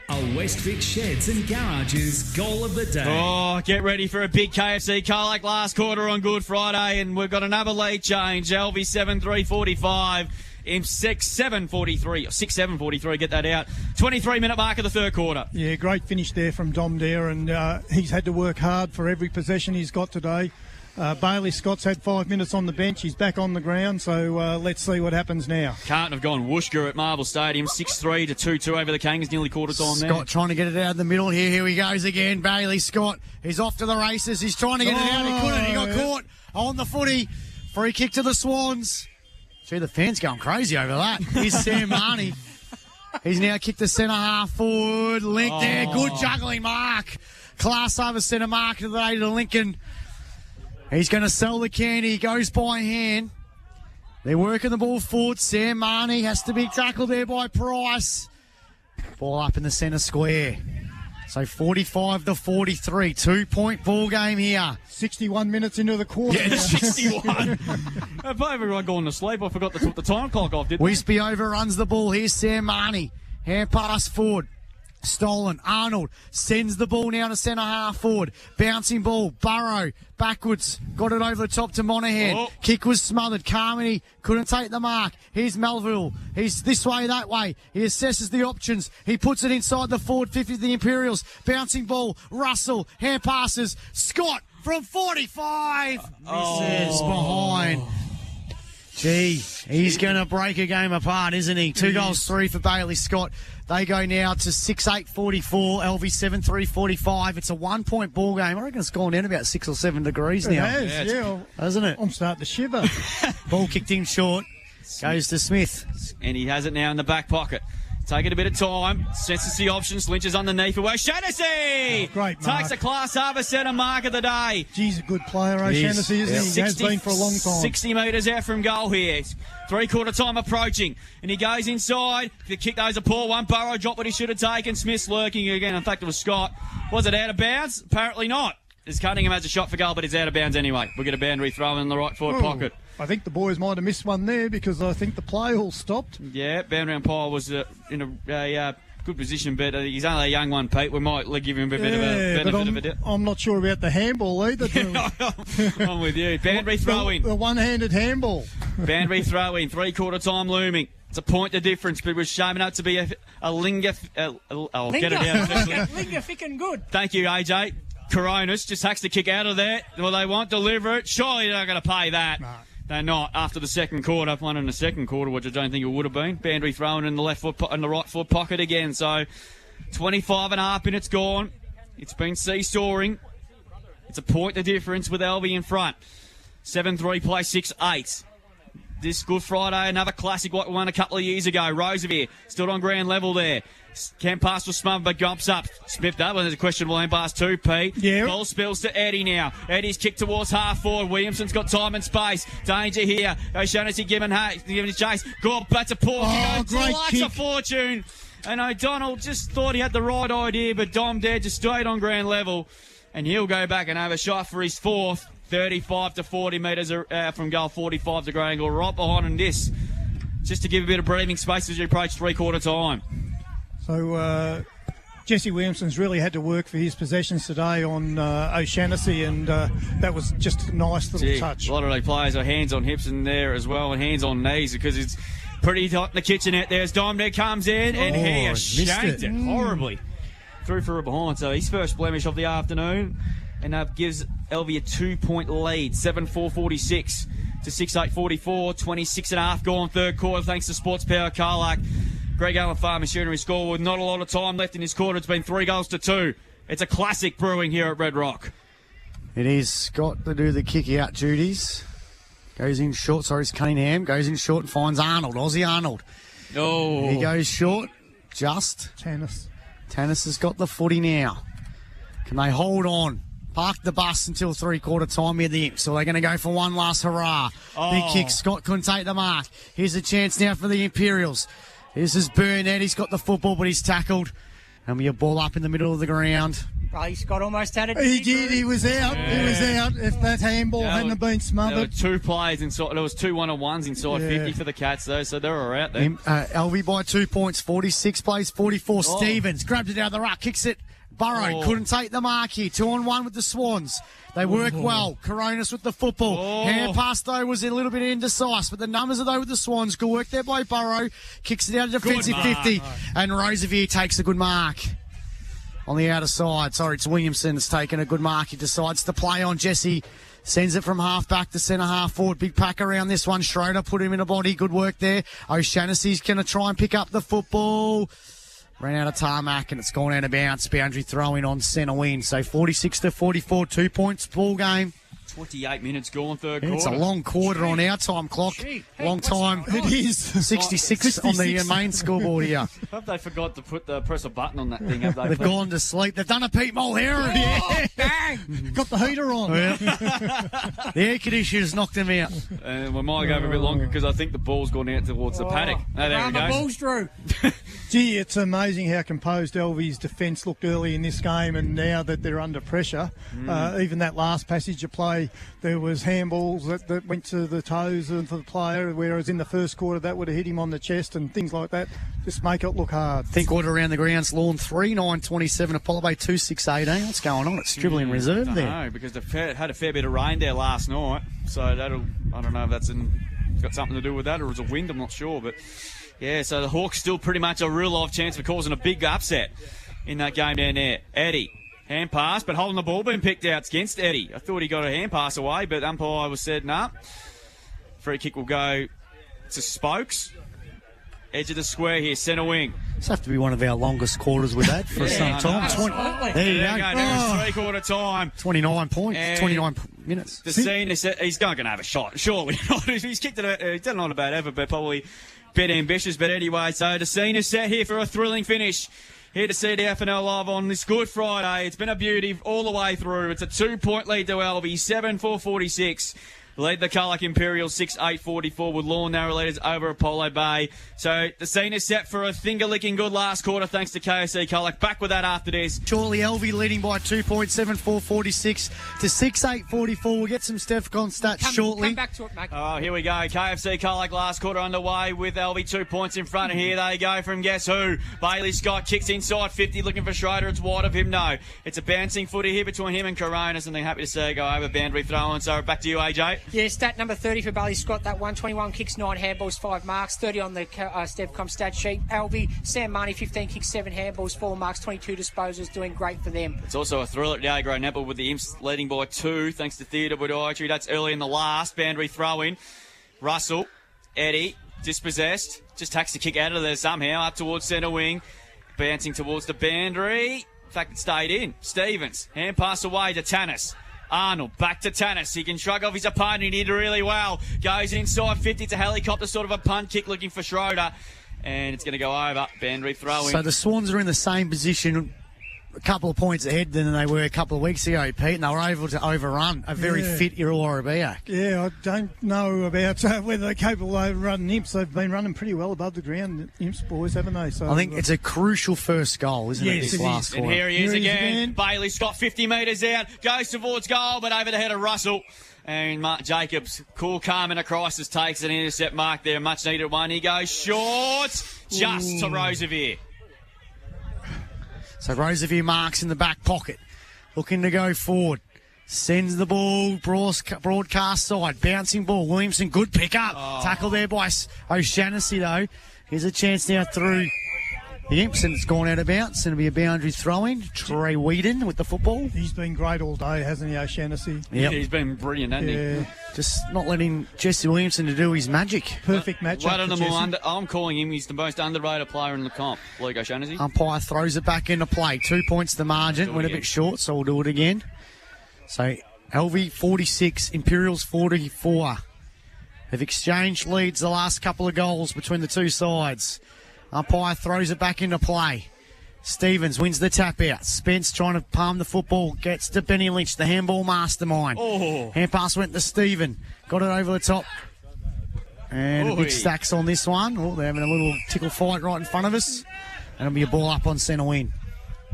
Speaker 5: A Westvic Sheds and Garages goal of the day.
Speaker 2: Oh, get ready for a big KFC Colac last quarter on Good Friday. And we've got another lead change. Alvie 7-3-45. In 6-7-43, 6-7-43, get that out. 23-minute mark of the third quarter.
Speaker 4: Yeah, great finish there from Dom Dare, and he's had to work hard for every possession he's got today. Bailey Scott's had 5 minutes on the bench. He's back on the ground, so let's see what happens now.
Speaker 2: Can't have gone whooshka at Marvel Stadium. 6-3 to 2-2 over the Kangas, nearly quarter time there.
Speaker 3: Scott trying to get it out of the middle here. Here he goes again. Bailey Scott. He's off to the races. He's trying to get it out. He couldn't. He got caught on the footy. Free kick to the Swans. Gee, the fans going crazy over that. Here's Sam Marnie. He's now kicked the centre half forward. Link there. Good juggling mark. Class over centre mark of the day to Lincoln. He's going to sell the candy. He goes by hand. They're working the ball forward. Sam Marnie has to be tackled there by Price. Ball up in the centre square. So 45-43. 2-point ball game here.
Speaker 4: 61 minutes into the quarter.
Speaker 2: Yeah, 61. If everyone gone to sleep, I forgot to put the time clock off, didn't I?
Speaker 3: Wispy overruns the ball. Here's Sam Marnie. Hand pass forward. Stolen. Arnold sends the ball now to centre half forward. Bouncing ball. Burrow backwards. Got it over the top to Monahan.
Speaker 2: Oh.
Speaker 3: Kick was smothered. Carmody couldn't take the mark. Here's Melville. He's this way, that way. He assesses the options. He puts it inside the forward 50 of the Imperials. Bouncing ball. Russell. Hand passes. Scott from 45. Misses behind. Gee, he's going to break a game apart, isn't he? 2 goals, 3 for Bailey Scott. They go now to 6-8-44, LV 7-3-45. It's a 1-point ball game. I reckon it's gone down about 6 or 7 degrees now.
Speaker 4: It has, yeah.
Speaker 3: Hasn't it?
Speaker 4: I'm starting to shiver.
Speaker 3: Ball kicked in short. Goes to Smith.
Speaker 2: And he has it now in the back pocket. Taking a bit of time. Senses the options. Lynch is underneath. O'Shaughnessy!
Speaker 4: Great mark.
Speaker 2: Takes a class half a centre mark of the day.
Speaker 4: He's a good player, O'Shaughnessy, isn't he? He has been for a long time.
Speaker 2: 60 metres out from goal here. Three-quarter time approaching. And he goes inside. The kick, though, is a poor one. Burrow dropped what he should have taken. Smith's lurking again. In fact, it was Scott. Was it out of bounds? Apparently not. As Cunningham has a shot for goal, but it's out of bounds anyway. We'll get a boundary throw in the right forward pocket.
Speaker 4: I think the boys might have missed one there because I think the play all stopped.
Speaker 2: Yeah, boundary umpire was in a good position, but he's only a young one, Pete. We might give him a bit of a benefit of a doubt.
Speaker 4: I'm not sure about the handball either.
Speaker 2: I'm with you. Boundary throw in.
Speaker 4: The one-handed handball.
Speaker 2: Boundary throw in. Three-quarter time looming. It's a point the difference, but it was shaping up to be a linger. I'll get it out.
Speaker 1: Linger thick and good.
Speaker 2: Thank you, AJ. Coronas just hacks the kick out of there. Well, they won't deliver it. Surely they're not going to pay that. No. They're not. After the second quarter, one in the second quarter, which I don't think it would have been. Boundary thrown in the left foot, in the right foot pocket again. So 25 and a half minutes gone. It's been seesawing. It's a point the difference with Alvie in front. 7-3 play 6-8. This Good Friday, another classic what we won a couple of years ago. Roosevelt still on ground level there. Can pass was smothered, but gumps up. Smith, that one is a questionable hand pass too, Pete.
Speaker 4: Yeah.
Speaker 2: Ball spills to Eddie now. Eddie's kicked towards half forward. Williamson's got time and space. Danger here. O'Shaughnessy giving a chase. Good, that's a poor kick.
Speaker 4: Great kick.
Speaker 2: A fortune. And O'Donnell just thought he had the right idea, but Dom Dad just stayed on ground level. And he'll go back and have a shot for his fourth. 35 to 40 metres from goal, 45 to ground angle. Right behind him this. Just to give a bit of breathing space as you approach three-quarter time.
Speaker 4: So Jesse Williamson's really had to work for his possessions today on O'Shaughnessy, and that was just a nice little touch.
Speaker 2: A lot of the players are hands on hips in there as well, and hands on knees, because it's pretty hot in the kitchen out there as Dominic comes in, and he has shanked it horribly. Through for a behind, so his first blemish of the afternoon, and gives Alvie a 2-point lead, 7-4-46 to 6-8-44, 26 and a half gone third quarter, thanks to Sports Power Colac. Greg Allen Farm Machinery score with not a lot of time left in this quarter. It's been 3-2. It's a classic brewing here at Red Rock.
Speaker 3: It is Scott to do the kick-out duties. Goes in short, it's Cunningham. Goes in short and finds Arnold, Aussie Arnold.
Speaker 2: Oh.
Speaker 3: He goes short, just.
Speaker 4: Tannis
Speaker 3: has got the footy now. Can they hold on? Park the bus until three-quarter time here, the Imps. So they're going to go for one last hurrah. Big kick. Scott couldn't take the mark. Here's a chance now for the Imperials. This is Burnett. He's got the football, but he's tackled. And we have ball up in the middle of the ground.
Speaker 1: Well, Scott almost had it.
Speaker 4: He did. He was out. Yeah. He was out. If that handball hadn't been smothered.
Speaker 2: There were two plays inside. There was two 1-on-1s inside 50 for the Cats, though, so they were out there.
Speaker 3: Alvie by 2 points. 46 plays 44. Stevens grabs it out of the ruck, kicks it. Burrow couldn't take the mark here. 2-on-1 with the Swans. They work well. Coronas with the football. Hand pass, though, was a little bit indecisive, but the numbers are, though, with the Swans. Good work there by Burrow. Kicks it out of defensive 50. And Roosevelt takes a good mark on the outer side. Sorry, it's Williamson that's taken a good mark. He decides to play on Jesse. Sends it from half back to centre half forward. Big pack around this one. Schroeder put him in a body. Good work there. O'Shaughnessy's going to try and pick up the football. Ran out of tarmac and it's gone out of bounds. Boundary throwing on centre wing. So 46 to 44, 2 points ball game.
Speaker 2: 28 minutes gone third quarter.
Speaker 3: It's a long quarter on our time clock. Long time.
Speaker 4: It is.
Speaker 3: 66 on the main scoreboard here.
Speaker 2: Have they forgot to press a button on that thing? Have they?
Speaker 3: They've gone to sleep. They've done a Pete Mulherron.
Speaker 4: Bang! Got the heater on.
Speaker 3: The air conditioner's knocked them out.
Speaker 2: We might go a bit longer because I think the ball's gone out towards the paddock. Oh, there we go.
Speaker 1: The ball's through.
Speaker 4: Gee, it's amazing how composed Alvie's defence looked early in this game, and now that they're under pressure, even that last passage of play, there was handballs that went to the toes of the player, whereas in the first quarter that would have hit him on the chest and things like that. Just make it look hard.
Speaker 3: Think order around the grounds, Lawn 3, 9-27, Apollo Bay 2, 6-18. What's going on? It's dribbling reserve there.
Speaker 2: No, because they've had a fair bit of rain there last night, so I don't know if that's got something to do with that or it's a wind, I'm not sure, but yeah, so the Hawks still pretty much a real live chance for causing a big upset in that game down there. Eddie, hand pass, but holding the ball being picked out against Eddie. I thought he got a hand pass away, but umpire was said, nah. Free kick will go to Spokes. Edge of the square here, centre wing.
Speaker 3: This have to be one of our longest quarters we've had for some time. There you go.
Speaker 2: Three-quarter time.
Speaker 3: 29 points, 29 minutes.
Speaker 2: The scene, he's going to have a shot. Surely not. He's kicked it, he's done not a bad effort, but probably bit ambitious, but anyway, so the scene is set here for a thrilling finish. Here to CDFNL Live on this Good Friday. It's been a beauty all the way through. It's a 2-point lead to Alvie, 7-4-46. Lead the Colac Imperials 6-8-44 with Lawn Narrow leaders over Apollo Bay. So the scene is set for a finger-licking good last quarter thanks to KFC Colac. Back with that after this.
Speaker 3: Shortly, Alvie leading by 2 points, 7-4-46 to 6-8-44. We'll get some Stefcon stats shortly.
Speaker 1: Come back to it, Mac.
Speaker 2: Oh, here we go. KFC Colac last quarter underway with Alvie 2 points in front. And here they go from guess who? Bailey Scott kicks inside 50 looking for Schroeder. It's wide of him. No. It's a bouncing footy here between him and Coronas, and they're happy to see it go over boundary throw-in. So back to you, AJ.
Speaker 1: Yeah, stat number 30 for Bailey Scott, that 121 kicks, 9 handballs, 5 marks, 30 on the Stevcom stat sheet. Alvie, Sam Marnie, 15 kicks, 7 handballs, 4 marks, 22 disposals, doing great for them.
Speaker 2: It's also a thriller at the A-grade Nepal with the Imps leading by 2, thanks to Theatre Podiatry. That's early in the last. Boundary throw-in. Russell, Eddie, dispossessed. Just hacks the kick out of there somehow, up towards centre wing. Bouncing towards the boundary. In fact, it stayed in. Stevens, hand pass away to Tannis. Arnold, back to Tannis. He can shrug off his opponent. He did really well. Goes inside 50 to helicopter, sort of a punt kick looking for Schroeder. And it's going to go over. Boundary throw-in.
Speaker 3: So the Swans are in the same position, a couple of points ahead than they were a couple of weeks ago, Pete, and they were able to overrun a very fit Illawarra Biak.
Speaker 4: Yeah, I don't know about whether they're capable of overrunning Imps. They've been running pretty well above the ground, Imps boys, haven't they? So
Speaker 3: I think it's a crucial first goal, isn't it, this last quarter?
Speaker 2: And here he is again. Bailey Scott, 50 metres out, goes towards goal, but over the head of Russell. And Mark Jacobs, cool, calm in a crisis, takes an intercept mark there. Much needed one. He goes short, just to Roosevelt.
Speaker 3: So Roosevelt marks in the back pocket, looking to go forward. Sends the ball, broadcast side, bouncing ball. Williamson, good pick up. Tackle there by O'Shannessy, though. Here's a chance now through the Imps, and it's gone out of bounds. It'll be a boundary throw-in. Trey Whedon with the football.
Speaker 4: He's been great all day, hasn't he, O'Shannessy?
Speaker 3: Yep.
Speaker 2: Yeah, he's been brilliant, hasn't he?
Speaker 3: Just not letting Jesse Williamson to do his magic.
Speaker 4: Perfect match.
Speaker 2: I'm calling him, he's the most underrated player in the comp, Luke O'Shannessy.
Speaker 3: Umpire throws it back into play. 2 points the margin. Went a bit short, so we'll do it again. So Alvie 46, Imperials 44. They've exchanged leads the last couple of goals between the two sides. Umpire throws it back into play. Stevens wins the tap out. Spence trying to palm the football. Gets to Benny Lynch, the handball mastermind. Hand pass went to Steven. Got it over the top. And a big stacks on this one. Oh, they're having a little tickle fight right in front of us. And it'll be a ball up on centre wing.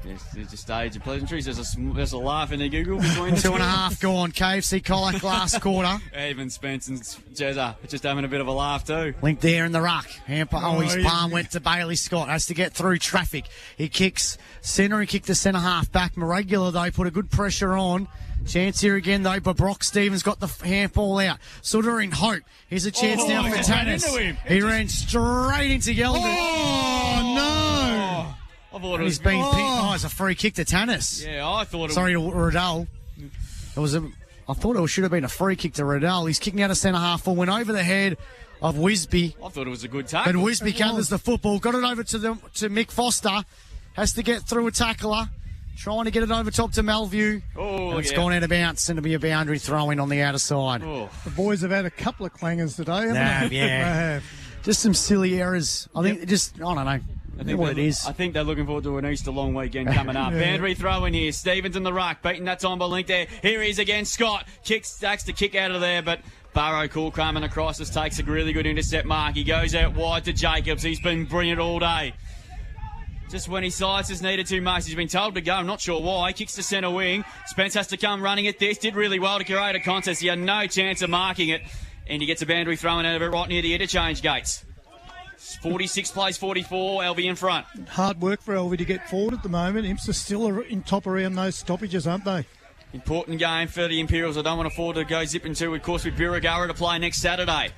Speaker 2: Yes, there's a stage of pleasantries. There's a laugh in the Google between the
Speaker 3: 2.5 gone. KFC Colac last quarter.
Speaker 2: Even Spence and Jezza just having a bit of a laugh too.
Speaker 3: Link there in the ruck. His palm went to Bailey Scott. Has to get through traffic. He kicks centre. He kicked the centre half back. Irregular though, put a good pressure on. Chance here again though, but Brock Stevens got the handball out. Sutter in hope. Here's a chance now for Tannis. He ran straight into Yeldon.
Speaker 4: Oh no!
Speaker 2: I thought it was
Speaker 3: being picked. Oh, it's a free kick to Tannis.
Speaker 2: Yeah, I thought it
Speaker 3: Sorry to Riddell. I thought it should have been a free kick to Riddell. He's kicking out a centre half full, went over the head of Wisby.
Speaker 2: I thought it was a good tackle.
Speaker 3: But Wisby gathers the football, got it over to Mick Foster. Has to get through a tackler. Trying to get it over top to Melview. It's gone out of bounds, and it'll be a boundary throw-in on the outer side.
Speaker 4: The boys have had a couple of clangers today, haven't they?
Speaker 3: Yeah.
Speaker 4: They have.
Speaker 3: Just some silly errors. I think I don't know. I think what it is.
Speaker 2: I think they're looking forward to an Easter long weekend coming up. Boundary throw in here. Stevens in the ruck. Beating that time by Link there. Here he is again. Scott stacks the kick out of there, but Barrow, cool, calm in a crisis, takes a really good intercept mark. He goes out wide to Jacobs. He's been brilliant all day. Just when his size has needed too much, he's been told to go. I'm not sure why. Kicks to centre wing. Spence has to come running at this. Did really well to create a contest. He had no chance of marking it. And he gets a boundary thrown out of it right near the interchange gates. 46 plays 44, Alvie in front.
Speaker 4: Hard work for Alvie to get forward at the moment. Imps are still in top around those stoppages, aren't they?
Speaker 2: Important game for the Imperials. I don't want to afford to go zipping to, of course, with Birregurra to play next Saturday.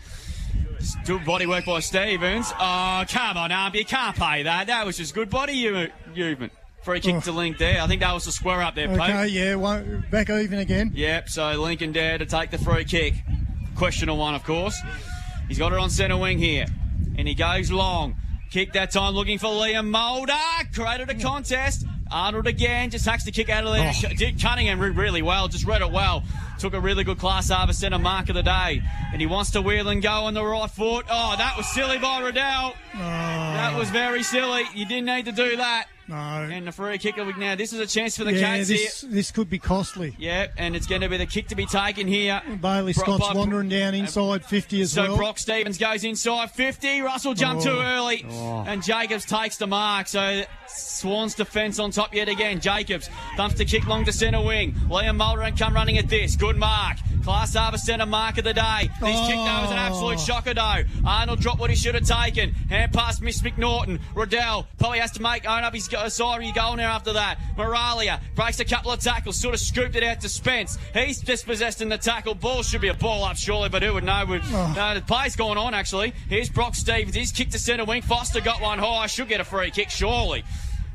Speaker 2: Good body work by Stevens. Oh, come on, Alvie, you can't pay that. That was just good body movement. Free kick to Link there. I think that was the square up there, Pete.
Speaker 4: Okay, yeah, back even again.
Speaker 2: Yep, so Lincoln dare to take the free kick. Questionable one, of course. He's got it on centre wing here. And he goes long. Kick that time looking for Liam Mulder. Created a contest. Arnold again, just hacks the kick out of there. Did Cunningham really well, just read it well. Took a really good class harvest centre mark of the day. And he wants to wheel and go on the right foot. Oh, that was silly by Riddell. That was very silly. You didn't need to do that.
Speaker 4: No.
Speaker 2: And the free kick now. This is a chance for the Cats here.
Speaker 4: This could be costly.
Speaker 2: Yeah, and it's going to be the kick to be taken here.
Speaker 4: Bailey Scott's wandering down inside 50 as well.
Speaker 2: So Brock Stevens goes inside 50. Russell jumped too early. And Jacobs takes the mark. So Swans defence on top yet again. Jacobs dumps the kick long to centre wing. Liam Mulder and come running at this. Good mark. Class harvest centre mark of the day. This kick though was an absolute shocker though. Arnold dropped what he should have taken. Hand pass Miss McNaughton. Riddell probably has to own up his sorry goal now after that. Moralia breaks a couple of tackles. Sort of scooped it out to Spence. He's dispossessed in the tackle. Ball should be a ball up surely, but who would know? The play's gone on actually. Here's Brock Stevens. He's kicked to centre wing. Foster got one high. Should get a free kick surely.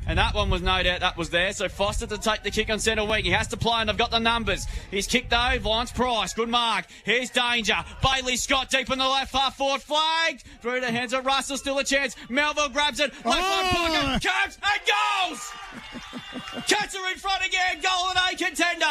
Speaker 2: And that one was no doubt that was there. So Foster to take the kick on centre wing. He has to play and they've got the numbers. He's kicked though. Vance Price. Good mark. Here's danger. Bailey Scott deep in the left half forward. Flagged. Through the hands of Russell. Still a chance. Melville grabs it. Left line pocket. Curves and goals. Cats are in front again. Goal of the day contender.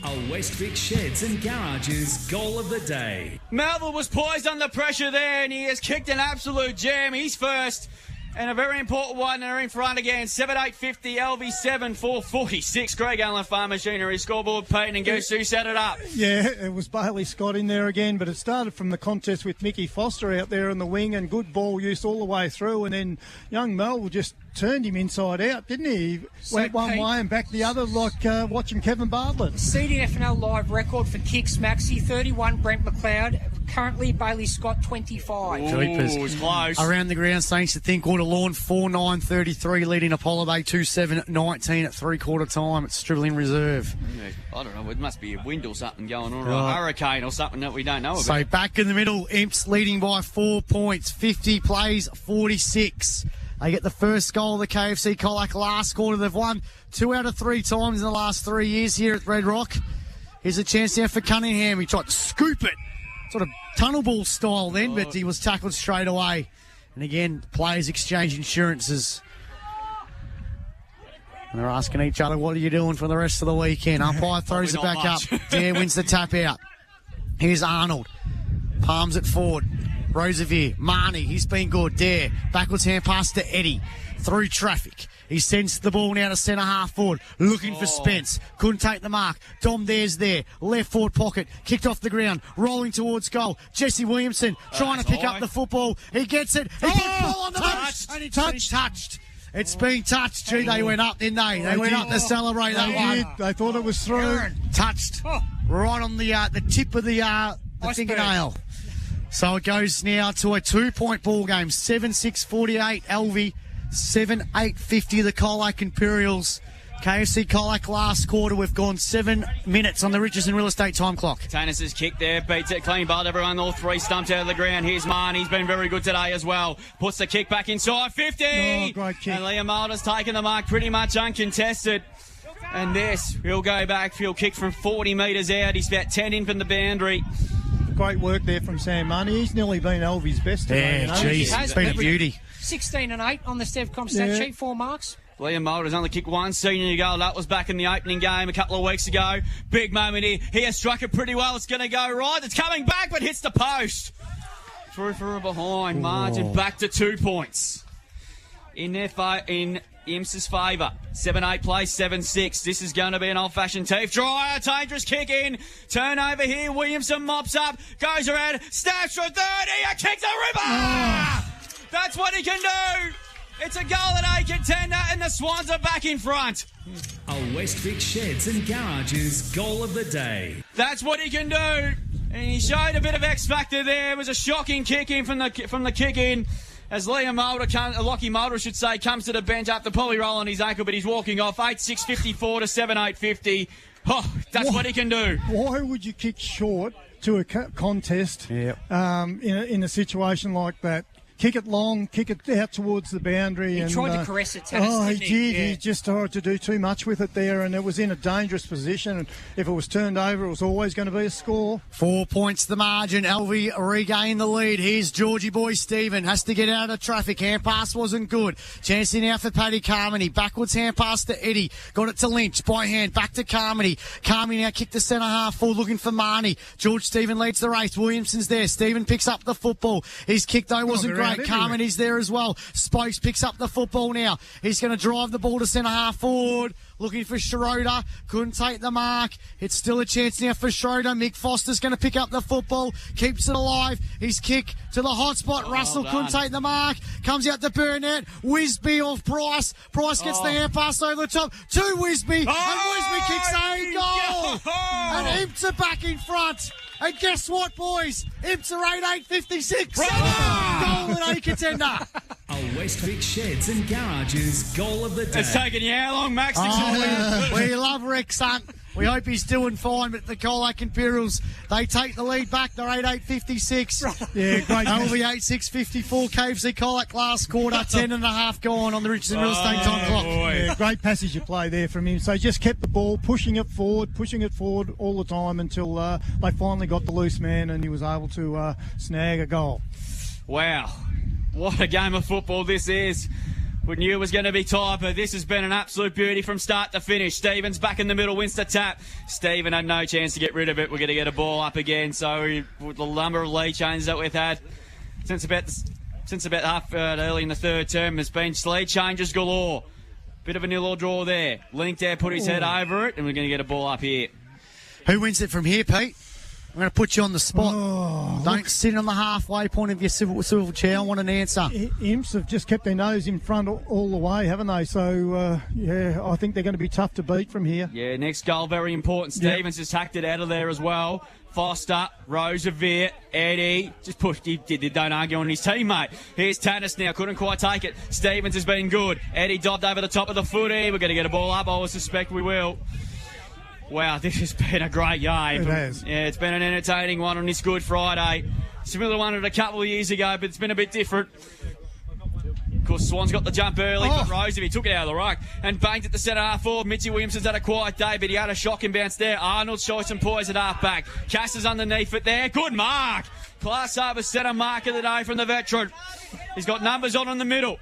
Speaker 5: A West Vic Sheds and Garages goal of the day.
Speaker 2: Melville was poised under pressure there and he has kicked an absolute jam. He's first. And a very important one, they're in front again. 7-8-50, Alvie 7-4-46. Craig Allen Farm Machinery scoreboard. Payton and Goose, who set it up?
Speaker 4: Yeah, it was Bailey Scott in there again, but it started from the contest with Mickey Foster out there on the wing and good ball use all the way through. And then young Melville just turned him inside out, didn't he? He went one way and back the other like watching Kevin Bartlett.
Speaker 1: CDFNL live record for kicks, Maxi, 31, Brent McLeod. Currently, Bailey Scott, 25.
Speaker 2: Ooh, it's close.
Speaker 3: Around the ground, Saints to think Water Lawn, 4-9-33, leading Apollo Bay 2-7-19 at three-quarter time. It's still in reserve.
Speaker 2: I don't know, it must be a wind or something going on, or a hurricane or something that we don't know about.
Speaker 3: So back in the middle, Imps leading by 4 points, 50 plays, 46. They get the first goal of the KFC Colac last quarter. They've won 2 out of 3 times in the last 3 years here at Red Rock. Here's a chance now for Cunningham. He tried to scoop it, sort of tunnel ball style then, but he was tackled straight away. And again, players exchange insurances. And they're asking each other, what are you doing for the rest of the weekend? Umpire throws it back up. Dare wins the tap out. Here's Arnold. Palms it forward. Rosevier, Marnie, he's been good. Dare, backwards hand pass to Eddie. Through traffic. He sends the ball now to centre half forward. Looking for Spence. Couldn't take the mark. Dom Dare's there. Left forward pocket. Kicked off the ground. Rolling towards goal. Jesse Williamson trying to pick up the football. He gets it. He puts the ball on the touch. And it's been touched. It's been touched. Gee, they went up, didn't they? They went up to celebrate that one.
Speaker 4: They thought it was through.
Speaker 3: Touched. Right on the tip of the fingernail. So it goes now to a 2-point ball game. 7-6-48 Alvie, 7-8-50 the Colac Imperials. KFC Colac last quarter. We've gone 7 minutes on the Richardson Real Estate time clock.
Speaker 2: Tanis' kick there, beats it clean, but everyone, all 3 stumped out of the ground. Here's Marn, he's been very good today as well. Puts the kick back inside, 50!
Speaker 4: Oh, great kick.
Speaker 2: And Liam Mulder's taken the mark pretty much uncontested. And this, he'll go back, he'll kick from 40 metres out. He's about 10 in from the boundary.
Speaker 4: Great work there from Sam Money. He's nearly been Alvie's best today.
Speaker 3: Yeah, geez, it's been a beauty.
Speaker 1: 16 and 8 on the Stevcom stat sheet, 4 marks.
Speaker 2: Liam Mulder's only kicked 1 senior goal. That was back in the opening game a couple of weeks ago. Big moment here. He has struck it pretty well. It's going to go right. It's coming back, but hits the post. Through for a behind. Margin back to 2 points. In Imps' favour. 7-8 play, 7-6. This is going to be an old-fashioned teeth. Dryer, dangerous kick in. Turnover here. Williamson mops up. Goes around. Snaps for 30. A kick's a ripper! That's what he can do. It's a goal at 8 contender, and the Swans are back in front.
Speaker 5: A West Vic Sheds and Garages goal of the day.
Speaker 2: That's what he can do. And he showed a bit of X factor there. It was a shocking kick in from the kick in. As Liam Mulder, Lockie Mulder, I should say, comes to the bench after probably rolling his ankle, but he's walking off. 8-6-54 to 7-8-50. Oh, that's what he can do.
Speaker 4: Why would you kick short to a contest in a situation like that? kick it long, kick it out towards the boundary.
Speaker 1: He tried to caress it, Tanis,
Speaker 4: Oh,
Speaker 1: didn't
Speaker 4: he did.
Speaker 1: Yeah.
Speaker 4: He just tried to do too much with it there, and it was in a dangerous position. And if it was turned over, it was always going to be a score.
Speaker 3: 4 points the margin. Alvie regain the lead. Here's Georgie boy Stephen. Has to get out of traffic. Hand pass wasn't good. Chance in now for Paddy Carmody. Backwards hand pass to Eddie. Got it to Lynch. By hand. Back to Carmody. Carmody now kicked the centre half forward looking for Marnie. George Stephen leads the race. Williamson's there. Stephen picks up the football. His kick though wasn't great. Carmody's there as well. Spokes picks up the football now. He's going to drive the ball to centre half forward. Looking for Schroeder. Couldn't take the mark. It's still a chance now for Schroeder. Mick Foster's going to pick up the football. Keeps it alive. His kick to the hot spot. Russell couldn't take the mark. Comes out to Burnett. Wisby off Price. Price gets the hand pass over the top to Wisby. And Wisby kicks a goal. And Imps are back in front. And guess what, boys? Imps are 8-8-56. Goal at A contender.
Speaker 5: A West Vic Sheds and Garages goal of the day.
Speaker 2: It's taken you how long, Max?
Speaker 3: We love Rex Hunt. We hope he's doing fine, but the Colac Imperials, they take the lead back. They're 8-8-56.
Speaker 4: Yeah, great.
Speaker 3: Alvie 8-6-54. KFC Colac last quarter, 10 and a half gone on the Richardson Real Estate time clock.
Speaker 4: Yeah, great passage of play there from him. So he just kept the ball, pushing it forward all the time until they finally got the loose man and he was able to snag a goal.
Speaker 2: Wow. What a game of football this is. We knew it was going to be tight, but this has been an absolute beauty from start to finish. Stevens back in the middle, wins the tap. Stephen had no chance to get rid of it. We're going to get a ball up again. So with the number of lead changes that we've had since about half early in the third term, there's been lead changes galore. Bit of a 0-0 draw there. Link there put his head over it, and we're going to get a ball up here.
Speaker 3: Who wins it from here, Pete? I'm going to put you on the spot. Don't sit on the halfway point of your swivel chair. I want an answer.
Speaker 4: Imps have just kept their nose in front all the way, haven't they? So, I think they're going to be tough to beat from here.
Speaker 2: Yeah, next goal, very important. Stevens has hacked it out of there as well. Foster, Roosevelt, Eddie, just pushed. He don't argue on his teammate. Here's Tanis now, couldn't quite take it. Stevens has been good. Eddie dobbed over the top of the footy. We're going to get a ball up. I would suspect we will. Wow, this has been a great game.
Speaker 4: It has.
Speaker 2: Yeah, it's been an entertaining one on this Good Friday. Similar one at a couple of years ago, but it's been a bit different. Of course, Swan's got the jump early, but Rosie, he took it out of the ruck and banged at the centre half forward. Mitchie Williamson's had a quiet day, but he had a shocking bounce there. Arnold's showing some poise at half back. Cass is underneath it there. Good mark. Class over centre mark of the day from the veteran. He's got numbers on in the middle.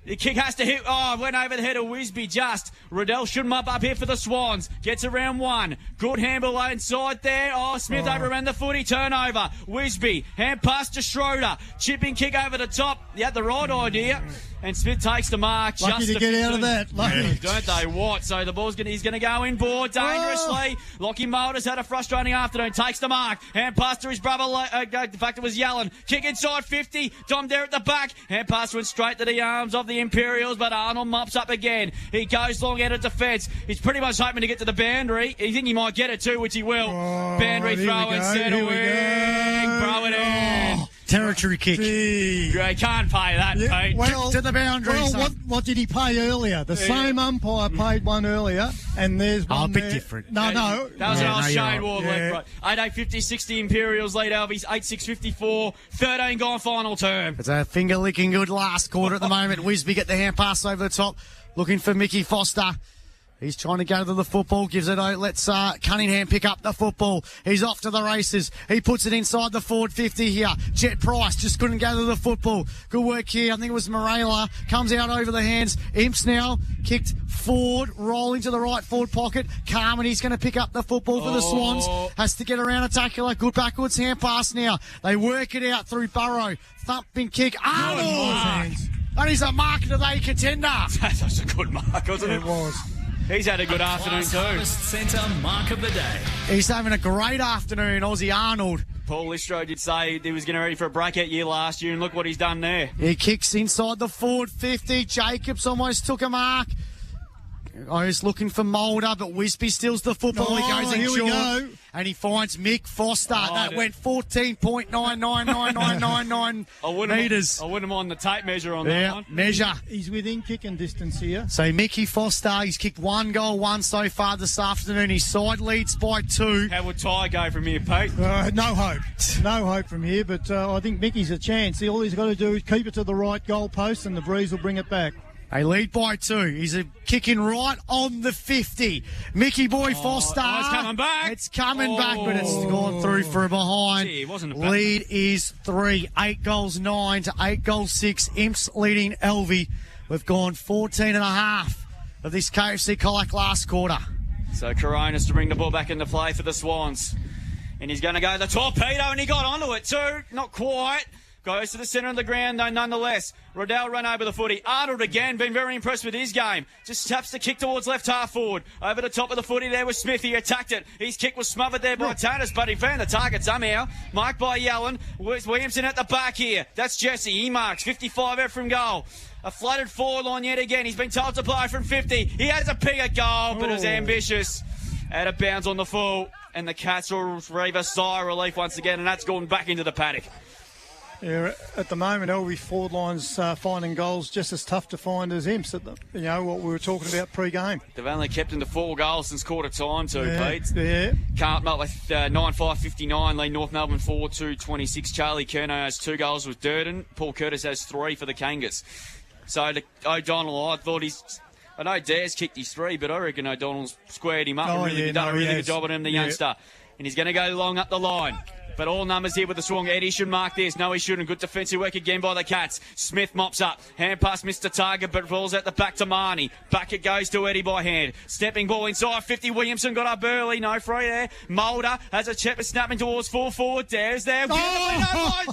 Speaker 2: The kick has to hit. Oh, went over the head of Wisby just. Riddell should mop up here for the Swans. Gets around one. Good handball inside there. Oh, Smith overran the footy. Turnover. Wisby. Hand pass to Schroeder. Chipping kick over the top. He had the right idea. And Smith takes the mark.
Speaker 4: Lucky to get out of that. Lucky.
Speaker 2: Don't they what? So the ball's he's going to go in board dangerously. Lockie Mulder's had a frustrating afternoon. Takes the mark. Hand pass to his brother. In fact, it was Yellen. Kick inside 50. Dom there at the back. Hand pass went straight to the arms of the Imperials, but Arnold mops up again. He goes long out of defence. He's pretty much hoping to get to the boundary. You think he might get it too, which he will. Boundary throw and centre wing. Throw it in.
Speaker 3: Territory kick.
Speaker 2: You can't pay that, Pete.
Speaker 4: Well,
Speaker 3: to the boundary.
Speaker 4: Well, what did he pay earlier? The same umpire paid one earlier, and there's one
Speaker 3: a bit
Speaker 4: there.
Speaker 3: different.
Speaker 4: No.
Speaker 2: That was an old Shane Ward
Speaker 4: Yeah.
Speaker 2: lead, right? 8-8-50-60 Imperials lead Alvies, 8-6-54, 13 gone final term.
Speaker 3: It's a finger-licking good last quarter at the moment. Wisby get the hand pass over the top, looking for Mickey Foster. He's trying to go to the football, gives it out. Let's Cunningham pick up the football. He's off to the races. He puts it inside the forward 50 here. Jet Price just couldn't go to the football. Good work here. I think it was Morella. Comes out over the hands. Imps now kicked forward, rolling to the right forward pocket. Carmody's going to pick up the football for the Swans. Has to get around a tackler. Good backwards hand pass now. They work it out through Burrow. Thumping kick. Arnold! That is a mark of the day contender.
Speaker 2: That's a good mark, wasn't it?
Speaker 4: It was.
Speaker 2: He's had a good afternoon
Speaker 5: Class
Speaker 2: too.
Speaker 5: Harvest Centre mark of the day.
Speaker 3: He's having a great afternoon, Aussie Arnold.
Speaker 2: Paul Listro did say he was getting ready for a breakout year last year, and look what he's done there.
Speaker 3: He kicks inside the forward 50. Jacobs almost took a mark. He's looking for Mulder, but Wisby steals the football. He goes in
Speaker 4: here
Speaker 3: short.
Speaker 4: we go.
Speaker 3: And he finds Mick Foster. That went 14.999999 metres.
Speaker 2: I wouldn't mind the tape measure on that one.
Speaker 3: Measure.
Speaker 4: He's within kicking distance here.
Speaker 3: So Mickey Foster, he's kicked 1 goal, 1 so far this afternoon. His side leads by 2.
Speaker 2: How would Ty go from here, Pete?
Speaker 4: No hope. No hope from here, but I think Mickey's a chance. All he's got to do is keep it to the right goal post and the breeze will bring it back.
Speaker 3: They lead by 2. He's kicking right on the 50. Mickey Boy Foster.
Speaker 2: It's coming back.
Speaker 3: It's coming back, but it's gone through for a behind.
Speaker 2: Gee, it wasn't a bad
Speaker 3: Lead is 3. 8 goals 9 to 8 goals 6. Imps leading Alvie. We've gone 14.5 of this KFC Colac last quarter.
Speaker 2: So Coronas to bring the ball back into play for the Swans. And he's going to go the torpedo, and he got onto it too. Not quite. Goes to the centre of the ground, though, nonetheless. Riddell run over the footy. Arnold again, been very impressed with his game. Just taps the kick towards left half forward. Over the top of the footy there was Smith. He attacked it. His kick was smothered there by Tanis, but he found the target somehow. Marked by Yellen. Williamson at the back here. That's Jesse. He marks 55 out from goal. A flooded forward line yet again. He's been told to play from 50. He has a pig at goal, but it was ambitious. Out of bounds on the full. And the Cats will reave a sigh of relief once again, and that's gone back into the paddock.
Speaker 4: Yeah, at the moment, Alvie forward line's finding goals just as tough to find as Imps. What we were talking about pre-game.
Speaker 2: They've only kept him to 4 goals since quarter time too, Pete.
Speaker 4: Yeah.
Speaker 2: Carlton up with 9-5-59, lead North Melbourne 4-2-26. Charlie Curnow has 2 goals with Durden. Paul Curtis has 3 for the Kangas. So to O'Donnell, I thought I know Dare's kicked his 3, but I reckon O'Donnell's squared him up and done a really good job on him, the youngster. And he's going to go long up the line. But all numbers here with the Swung. Eddie should mark this. No, he shouldn't. Good defensive work again by the Cats. Smith mops up. Hand pass Mr. Target, but falls at the back to Marnie. Back it goes to Eddie by hand. Stepping ball inside 50. Williamson got up early. No free there. Mulder has a chip snapping towards full forward. Dare's there. Williamson! Oh,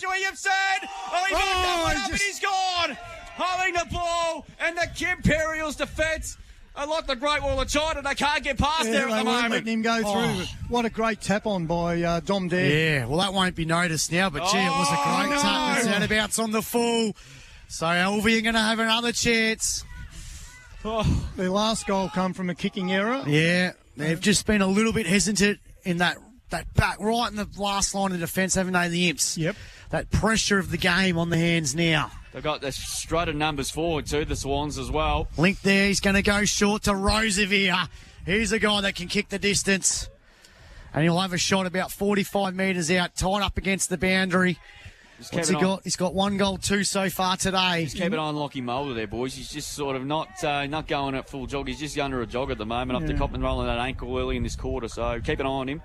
Speaker 2: he backed that one up and he's gone! Holding the ball and the Imperials defence. I like the Great Wall of China. They can't get past there at the moment.
Speaker 4: Letting him go through. What a great tap on by Dom Dare.
Speaker 3: Yeah, well, that won't be noticed now, but gee, it was a great tap. It's out of bounds on the full. So Alvie are going to have another chance.
Speaker 4: Their last goal come from a kicking error.
Speaker 3: Yeah, they've just been a little bit hesitant in that back right in the last line of defence, haven't they, the Imps?
Speaker 4: Yep.
Speaker 3: That pressure of the game on the hands now.
Speaker 2: They've got the strutted numbers forward too, the Swans as well.
Speaker 3: Link there, he's going to go short to Roosevere. He's a guy that can kick the distance. And he'll have a shot about 45 metres out, tied up against the boundary. What's he got? He's got 1 goal, 2 so far today.
Speaker 2: Just keep it on Lockie Mulder there, boys. He's just sort of not going at full jog. He's just under a jog at the moment after Copman rolling that ankle early in this quarter. So keep an eye on him.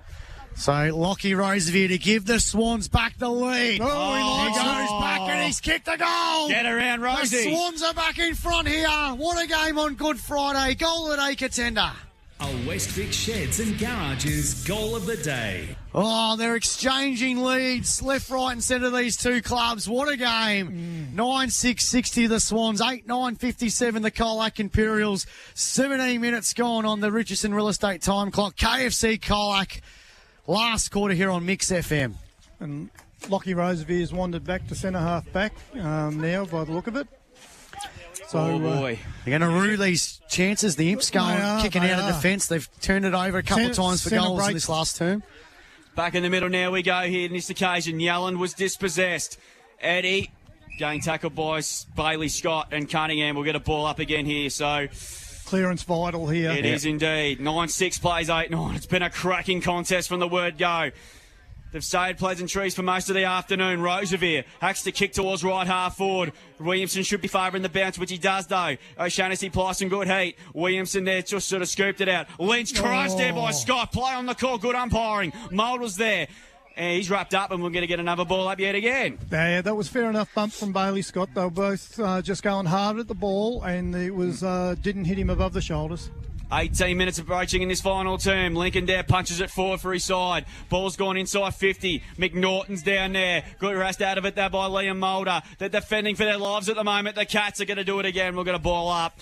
Speaker 3: So Lockie Roosevere to give the Swans back the lead.
Speaker 4: He
Speaker 3: goes back and he's kicked a goal.
Speaker 2: Get around, Rosie.
Speaker 3: The Swans are back in front here. What a game on Good Friday. Goal of the day contender.
Speaker 5: A Westvic Sheds and Garages goal of the day.
Speaker 3: Oh, they're exchanging leads left, right and centre, these two clubs. What a game. 9-6-60 the Swans, 8-9-57 the Colac Imperials. 17 minutes gone on the Richardson Real Estate time clock. KFC Colac. Last quarter here on Mix FM.
Speaker 4: And Lockie Rosevere's wandered back to centre half back now by the look of it. So,
Speaker 2: boy.
Speaker 3: They're going to rue these chances. The Imps kicking out of defence. They've turned it over a couple of times for goals in this last term.
Speaker 2: Back in the middle now we go here in this occasion. Yellen was dispossessed. Eddie getting tackled by Bailey Scott, and Cunningham will get a ball up again here. So
Speaker 4: clearance vital here.
Speaker 2: It is indeed. 9-6 plays 8-9. It's been a cracking contest from the word go. They've stayed pleasantries for most of the afternoon. Roosevere hacks the kick towards right half forward. Williamson should be favouring the bounce, which he does though. O'Shaughnessy, Price and good heat. Williamson there just sort of scooped it out. Lynch crushed there by Scott. Play on the call, good umpiring. Mulder's there. And he's wrapped up and we're going to get another ball up yet again.
Speaker 4: Yeah, that was fair enough bump from Bailey Scott. They were both just going hard at the ball and it was didn't hit him above the shoulders.
Speaker 2: 18 minutes approaching in this final term. Lincoln Dare punches it forward for his side. Ball's gone inside 50. McNaughton's down there. Good rest out of it there by Liam Mulder. They're defending for their lives at the moment. The Cats are going to do it again. We're going to ball up.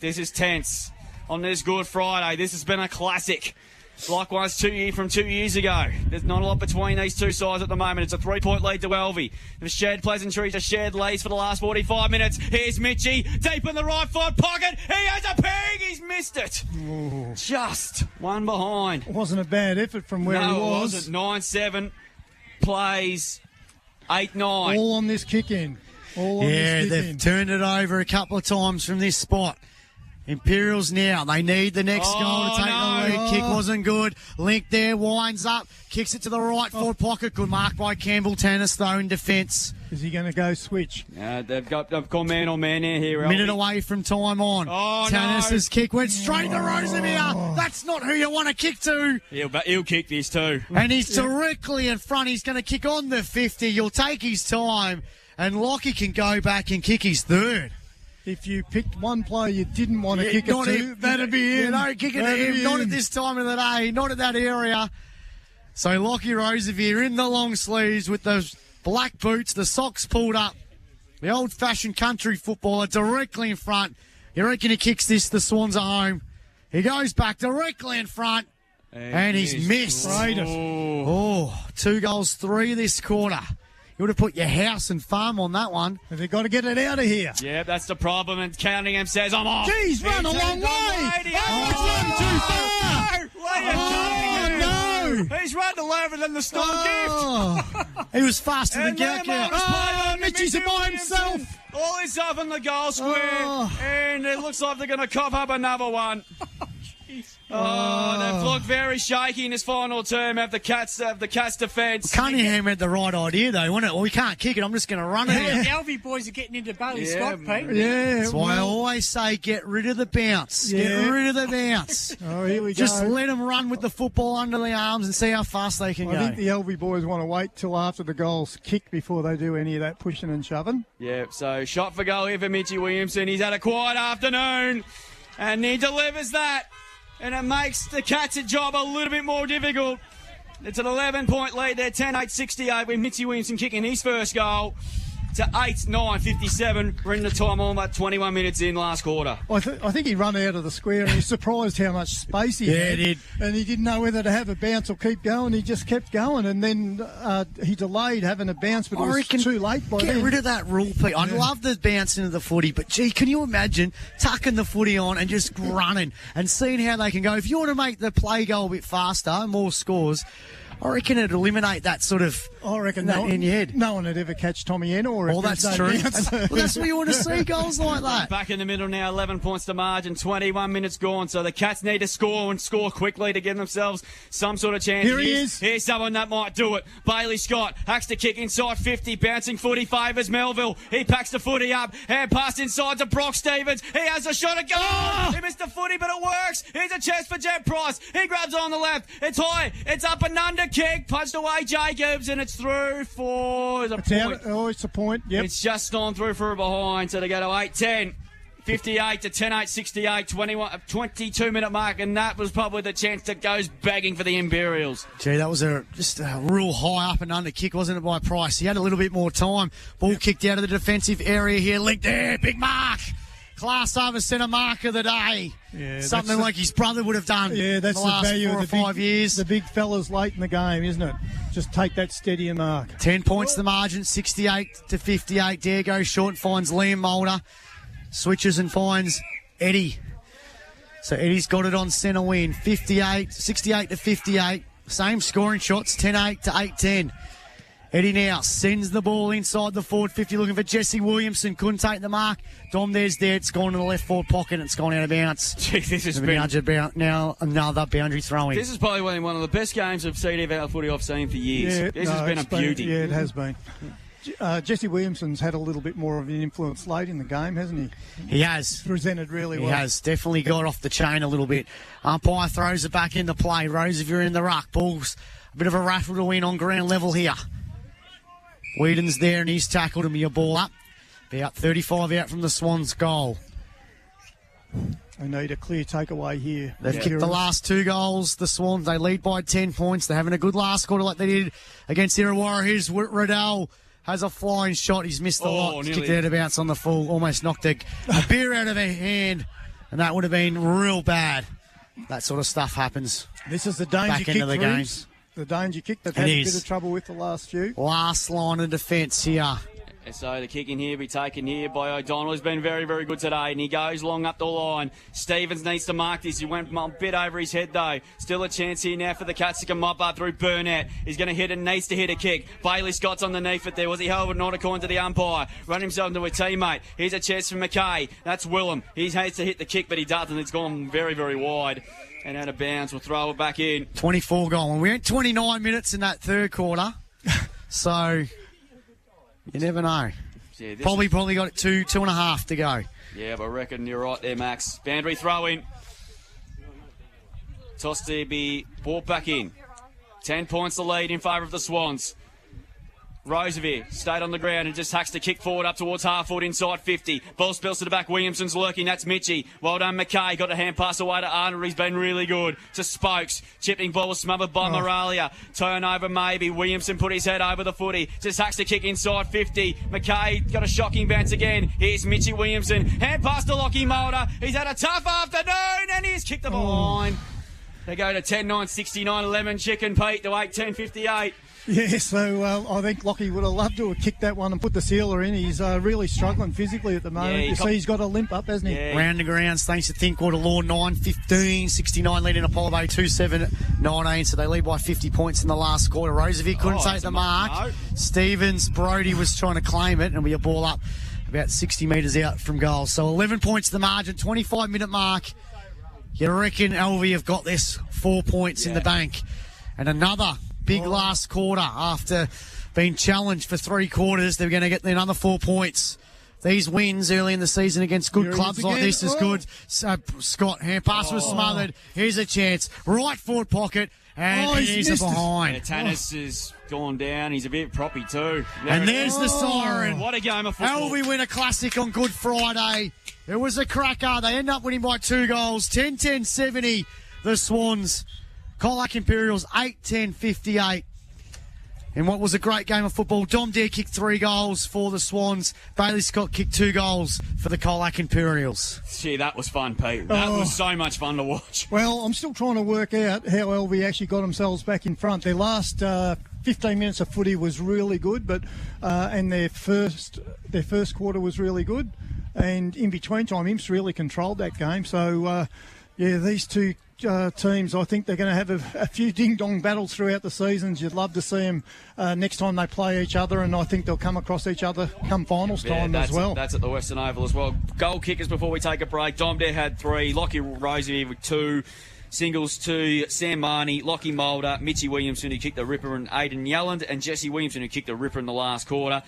Speaker 2: This is tense on this Good Friday. This has been a classic. Likewise, 2 years ago. There's not a lot between these two sides at the moment. It's a 3-point lead to Alvie. The shared pleasantries, a shared leads for the last 45 minutes. Here's Mitchie, deep in the right foot pocket. He has a peg. He's missed it.
Speaker 4: Ooh.
Speaker 2: Just one behind.
Speaker 4: Wasn't a bad effort from where he was.
Speaker 2: No, it wasn't. 9-7 plays 8-9.
Speaker 4: All on this kick in. All on this kick in.
Speaker 3: They've turned it over a couple of times from this spot. Imperials now, they need the next goal to take the lead. Kick wasn't good. Link there, winds up, kicks it to the right forward pocket. Good mark by Campbell Tannis, though, in defence.
Speaker 4: Is he going to go switch?
Speaker 2: They've gone man on man here.
Speaker 3: Minute away from time on. Tannis's kick went straight to Rosevier. That's not who you want to kick to.
Speaker 2: He'll kick this too.
Speaker 3: And he's directly in front. He's going to kick on the 50. You'll take his time. And Lockie can go back and kick his third.
Speaker 4: If you picked one player you didn't want to kick it to, that'd be him.
Speaker 3: Don't kick it to him. Not at this time of the day. Not at that area. So Lockie Rosevier in the long sleeves with the black boots, the socks pulled up. The old-fashioned country footballer directly in front. You reckon he kicks this, the Swans are home. He goes back directly in front. And he's missed. Oh, 2 goals, 3 this quarter. You would have put your house and farm on that one.
Speaker 4: And they've got to get it out of here.
Speaker 2: Yeah, that's the problem. And Countingham says, I'm off.
Speaker 4: He's run a long way.
Speaker 2: Oh,
Speaker 4: he's run too far.
Speaker 2: No. He's run lower than the Storm gift.
Speaker 3: He was faster than Gauko.
Speaker 4: Mitchie's by himself.
Speaker 2: All himself in the goal square. And it looks like they're going to cough up another one. They've looked very shaky in this final term of the Cats defence.
Speaker 3: Cunningham had the right idea, though, wasn't it? Well, we can't kick it. I'm just going to run it.
Speaker 1: The Alvie boys are getting into Bailey Scott, Pete.
Speaker 4: Yeah.
Speaker 3: That's why I always say get rid of the bounce.
Speaker 4: Yeah.
Speaker 3: Get rid of the bounce.
Speaker 4: Here we
Speaker 3: Just
Speaker 4: go.
Speaker 3: let them run with the football under the arms and see how fast they can go.
Speaker 4: I think the Alvie boys want to wait till after the goal's kicked before they do any of that pushing and shoving.
Speaker 2: Yeah, so shot for goal here for Mitchie Williamson. He's had a quiet afternoon, and he delivers that. And it makes the Cats' job a little bit more difficult. It's an 11-point lead there, 10-8-68, with Mitchie Williamson kicking his first goal to 8-9-57. We're in the time on about 21 minutes in last quarter.
Speaker 4: I think he run out of the square and he's surprised how much space he had.
Speaker 3: He did.
Speaker 4: And he didn't know whether to have a bounce or keep going. He just kept going. And then he delayed having a bounce, but it was too late by then.
Speaker 3: Get rid of that rule, Pete. I love the bounce into the footy, but, gee, can you imagine tucking the footy on and just running and seeing how they can go? If you want to make the play go a bit faster, more scores, I reckon it'd eliminate that sort of in your head.
Speaker 4: No one would ever catch Tommy Enor.
Speaker 3: Well, that's true. That's what you want to see, goals like that.
Speaker 2: Back in the middle now, 11 points to margin, 21 minutes gone. So the Cats need to score and score quickly to give themselves some sort of chance.
Speaker 4: Here he is.
Speaker 2: Here's someone that might do it. Bailey Scott hacks the kick inside 50. Bouncing footy favours Melville. He packs the footy up. Hand pass inside to Brock Stevens. He has a shot at goal. He missed the footy, but it works. Here's a chance for Jed Price. He grabs on the left. It's high. It's up and under kick. Punched away Jacobs, and it's through for a point.
Speaker 4: It's a point. Yep.
Speaker 2: It's just gone through for a behind, so they go to 8-10. 58 to 10-8-68, 22-minute mark, and that was probably the chance that goes begging for the Imperials.
Speaker 3: Gee, that was just a real high up and under kick, wasn't it, by Price? He had a little bit more time. Ball kicked out of the defensive area here. Linked there, big mark. Class over centre mark of the day.
Speaker 4: Yeah,
Speaker 3: something like his brother would have done.
Speaker 4: Yeah, that's
Speaker 3: the last
Speaker 4: value
Speaker 3: 4 or
Speaker 4: of
Speaker 3: 5 years.
Speaker 4: The big fellas late in the game, isn't it? Just take that steadier mark.
Speaker 3: 10 points the margin, 68 to 58. Dare goes short and finds Liam Mulder. Switches and finds Eddie. So Eddie's got it on centre win. 68 to 58. Same scoring shots, 10-8 to 8-10. Eddie now sends the ball inside the forward 50, looking for Jesse Williamson. Couldn't take the mark. Dom there's there. It's gone to the left forward pocket and it's gone out of bounds.
Speaker 2: Gee, this has
Speaker 3: been now another boundary throwing.
Speaker 2: This is probably one of the best games of CDFNL footy I've seen for years.
Speaker 4: Yeah,
Speaker 2: this has been a beauty.
Speaker 4: Yeah, it has been. Jesse Williamson's had a little bit more of an influence late in the game, hasn't he?
Speaker 3: He has.
Speaker 4: Presented really well.
Speaker 3: He has. Definitely got off the chain a little bit. Umpire throws it back into play. Rose, if you're in the ruck, ball's a bit of a raffle to win on ground level here. Whedon's there and he's tackled him. Your ball up. About 35 out from the Swans' goal.
Speaker 4: They need a clear takeaway here.
Speaker 3: They've kicked the last 2 goals. The Swans, they lead by 10 points. They're having a good last quarter like they did against Illawarra. Here's Riddell. Has a flying shot. He's missed a lot. Kicked out of bounce on the full. Almost knocked a beer out of her hand. And that would have been real bad. that sort of stuff happens.
Speaker 4: This is the danger
Speaker 3: Back
Speaker 4: kick
Speaker 3: into the
Speaker 4: Reeves.
Speaker 3: games.
Speaker 4: The danger kick they've had a bit of trouble with the last few.
Speaker 3: Last line of defence here.
Speaker 2: And so the kick in here be taken here by O'Donnell. He's been very, very good today, and he goes long up the line. Stevens needs to mark this. He went a bit over his head, though. Still a chance here now for the Cats to come up through Burnett. He's going to hit and needs to hit a kick. Bailey Scott's underneath it there. Was he held, not according to the umpire? Run himself into a teammate. Here's a chance for McKay. That's Willem. He has to hit the kick, but he doesn't. It's gone very, very wide. And out of bounds, we'll throw it back in.
Speaker 3: 24 gone. We went 29 minutes in that third quarter. So, you never know.
Speaker 2: Yeah,
Speaker 3: probably got it two and a half to go.
Speaker 2: Yeah, but I reckon you're right there, Max. Banbury throw in. Toss to be brought back in. 10 points the lead in favour of the Swans. Roosevelt stayed on the ground and just hacks the kick forward up towards half foot inside 50. Ball spills to the back. Williamson's lurking. That's Mitchie. Well done, McKay. Got a hand pass away to Arnold. He's been really good. To Spokes. Chipping ball was smothered by Moralia. Turnover maybe. Williamson put his head over the footy. Just hacks the kick inside 50. McKay got a shocking bounce again. Here's Mitchie Williamson. Hand pass to Lockie Mulder. He's had a tough afternoon and he's kicked the line. They go to 10-9, 69-11. Chicken Pete to 8-10, 58.
Speaker 4: Yeah, so I think Lockie would have loved to have kicked that one and put the sealer in. He's really struggling physically at the moment.
Speaker 2: Yeah,
Speaker 4: you see he's got a limp up, hasn't he?
Speaker 2: Yeah.
Speaker 3: Round the grounds, thanks to Thinkwater Law, 9-15, 69 leading Apollo Bay 2-7-19. So they lead by 50 points in the last quarter. Roosevelt couldn't take the mark.
Speaker 2: No.
Speaker 3: Stevens, Brody was trying to claim it, and we a ball up about 60 metres out from goal. So 11 points to the margin, 25-minute mark. You reckon Alvie have got this 4 points in the bank. And another big last quarter after being challenged for 3 quarters. They're going to get another 4 points. These wins early in the season against good clubs like this is good. Scott, hand pass was smothered. Here's a chance. Right forward pocket. And he's a behind.
Speaker 2: Yeah, Tannis has gone down. He's a bit proppy too.
Speaker 3: And there's the siren.
Speaker 2: What a game of football.
Speaker 3: Alvie win a classic on Good Friday. It was a cracker. They end up winning by 2 goals. 10-10-70. The Swans. Colac Imperials 8-10-58. In what was a great game of football, Dom Dare kicked 3 goals for the Swans. Bailey Scott kicked 2 goals for the Colac Imperials.
Speaker 2: Gee, that was fun, Pete. That was so much fun to watch.
Speaker 4: Well, I'm still trying to work out how Alvie actually got themselves back in front. Their last 15 minutes of footy was really good, but and their first quarter was really good. And in between time, Imps really controlled that game. So, these two teams, I think they're going to have a few ding-dong battles throughout the seasons. You'd love to see them next time they play each other, and I think they'll come across each other come finals time as well.
Speaker 2: That's at the Western Oval as well. Goal kickers before we take a break. Dom Dare had 3. Lockie Rosie with 2. Singles to Sam Marnie, Lockie Mulder, Mitchie Williamson who kicked the ripper, and Aidan Yelland, and Jesse Williamson who kicked the ripper in the last quarter.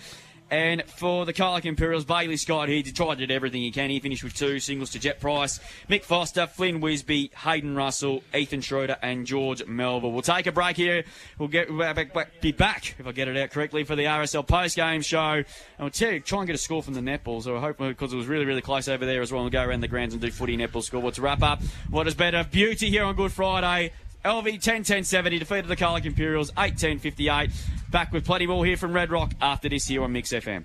Speaker 2: And for the Colac Imperials, Bailey Scott, he tried to do everything he can. He finished with 2 singles to Jet Price, Mick Foster, Flynn Wisby, Hayden Russell, Ethan Schroeder, and George Melville. We'll take a break here. We'll be back, if I get it out correctly, for the RSL post-game show. And we'll try and get a score from the netballs. So I hope, because it was really, really close over there as well. We'll go around the grounds and do footy netball scoreboard to wrap up what has been a beauty here on Good Friday. Alvie 10-10-70 defeated the Colac Imperials 8-10-58. Back with plenty more here from Red Rock after this here on Mix FM.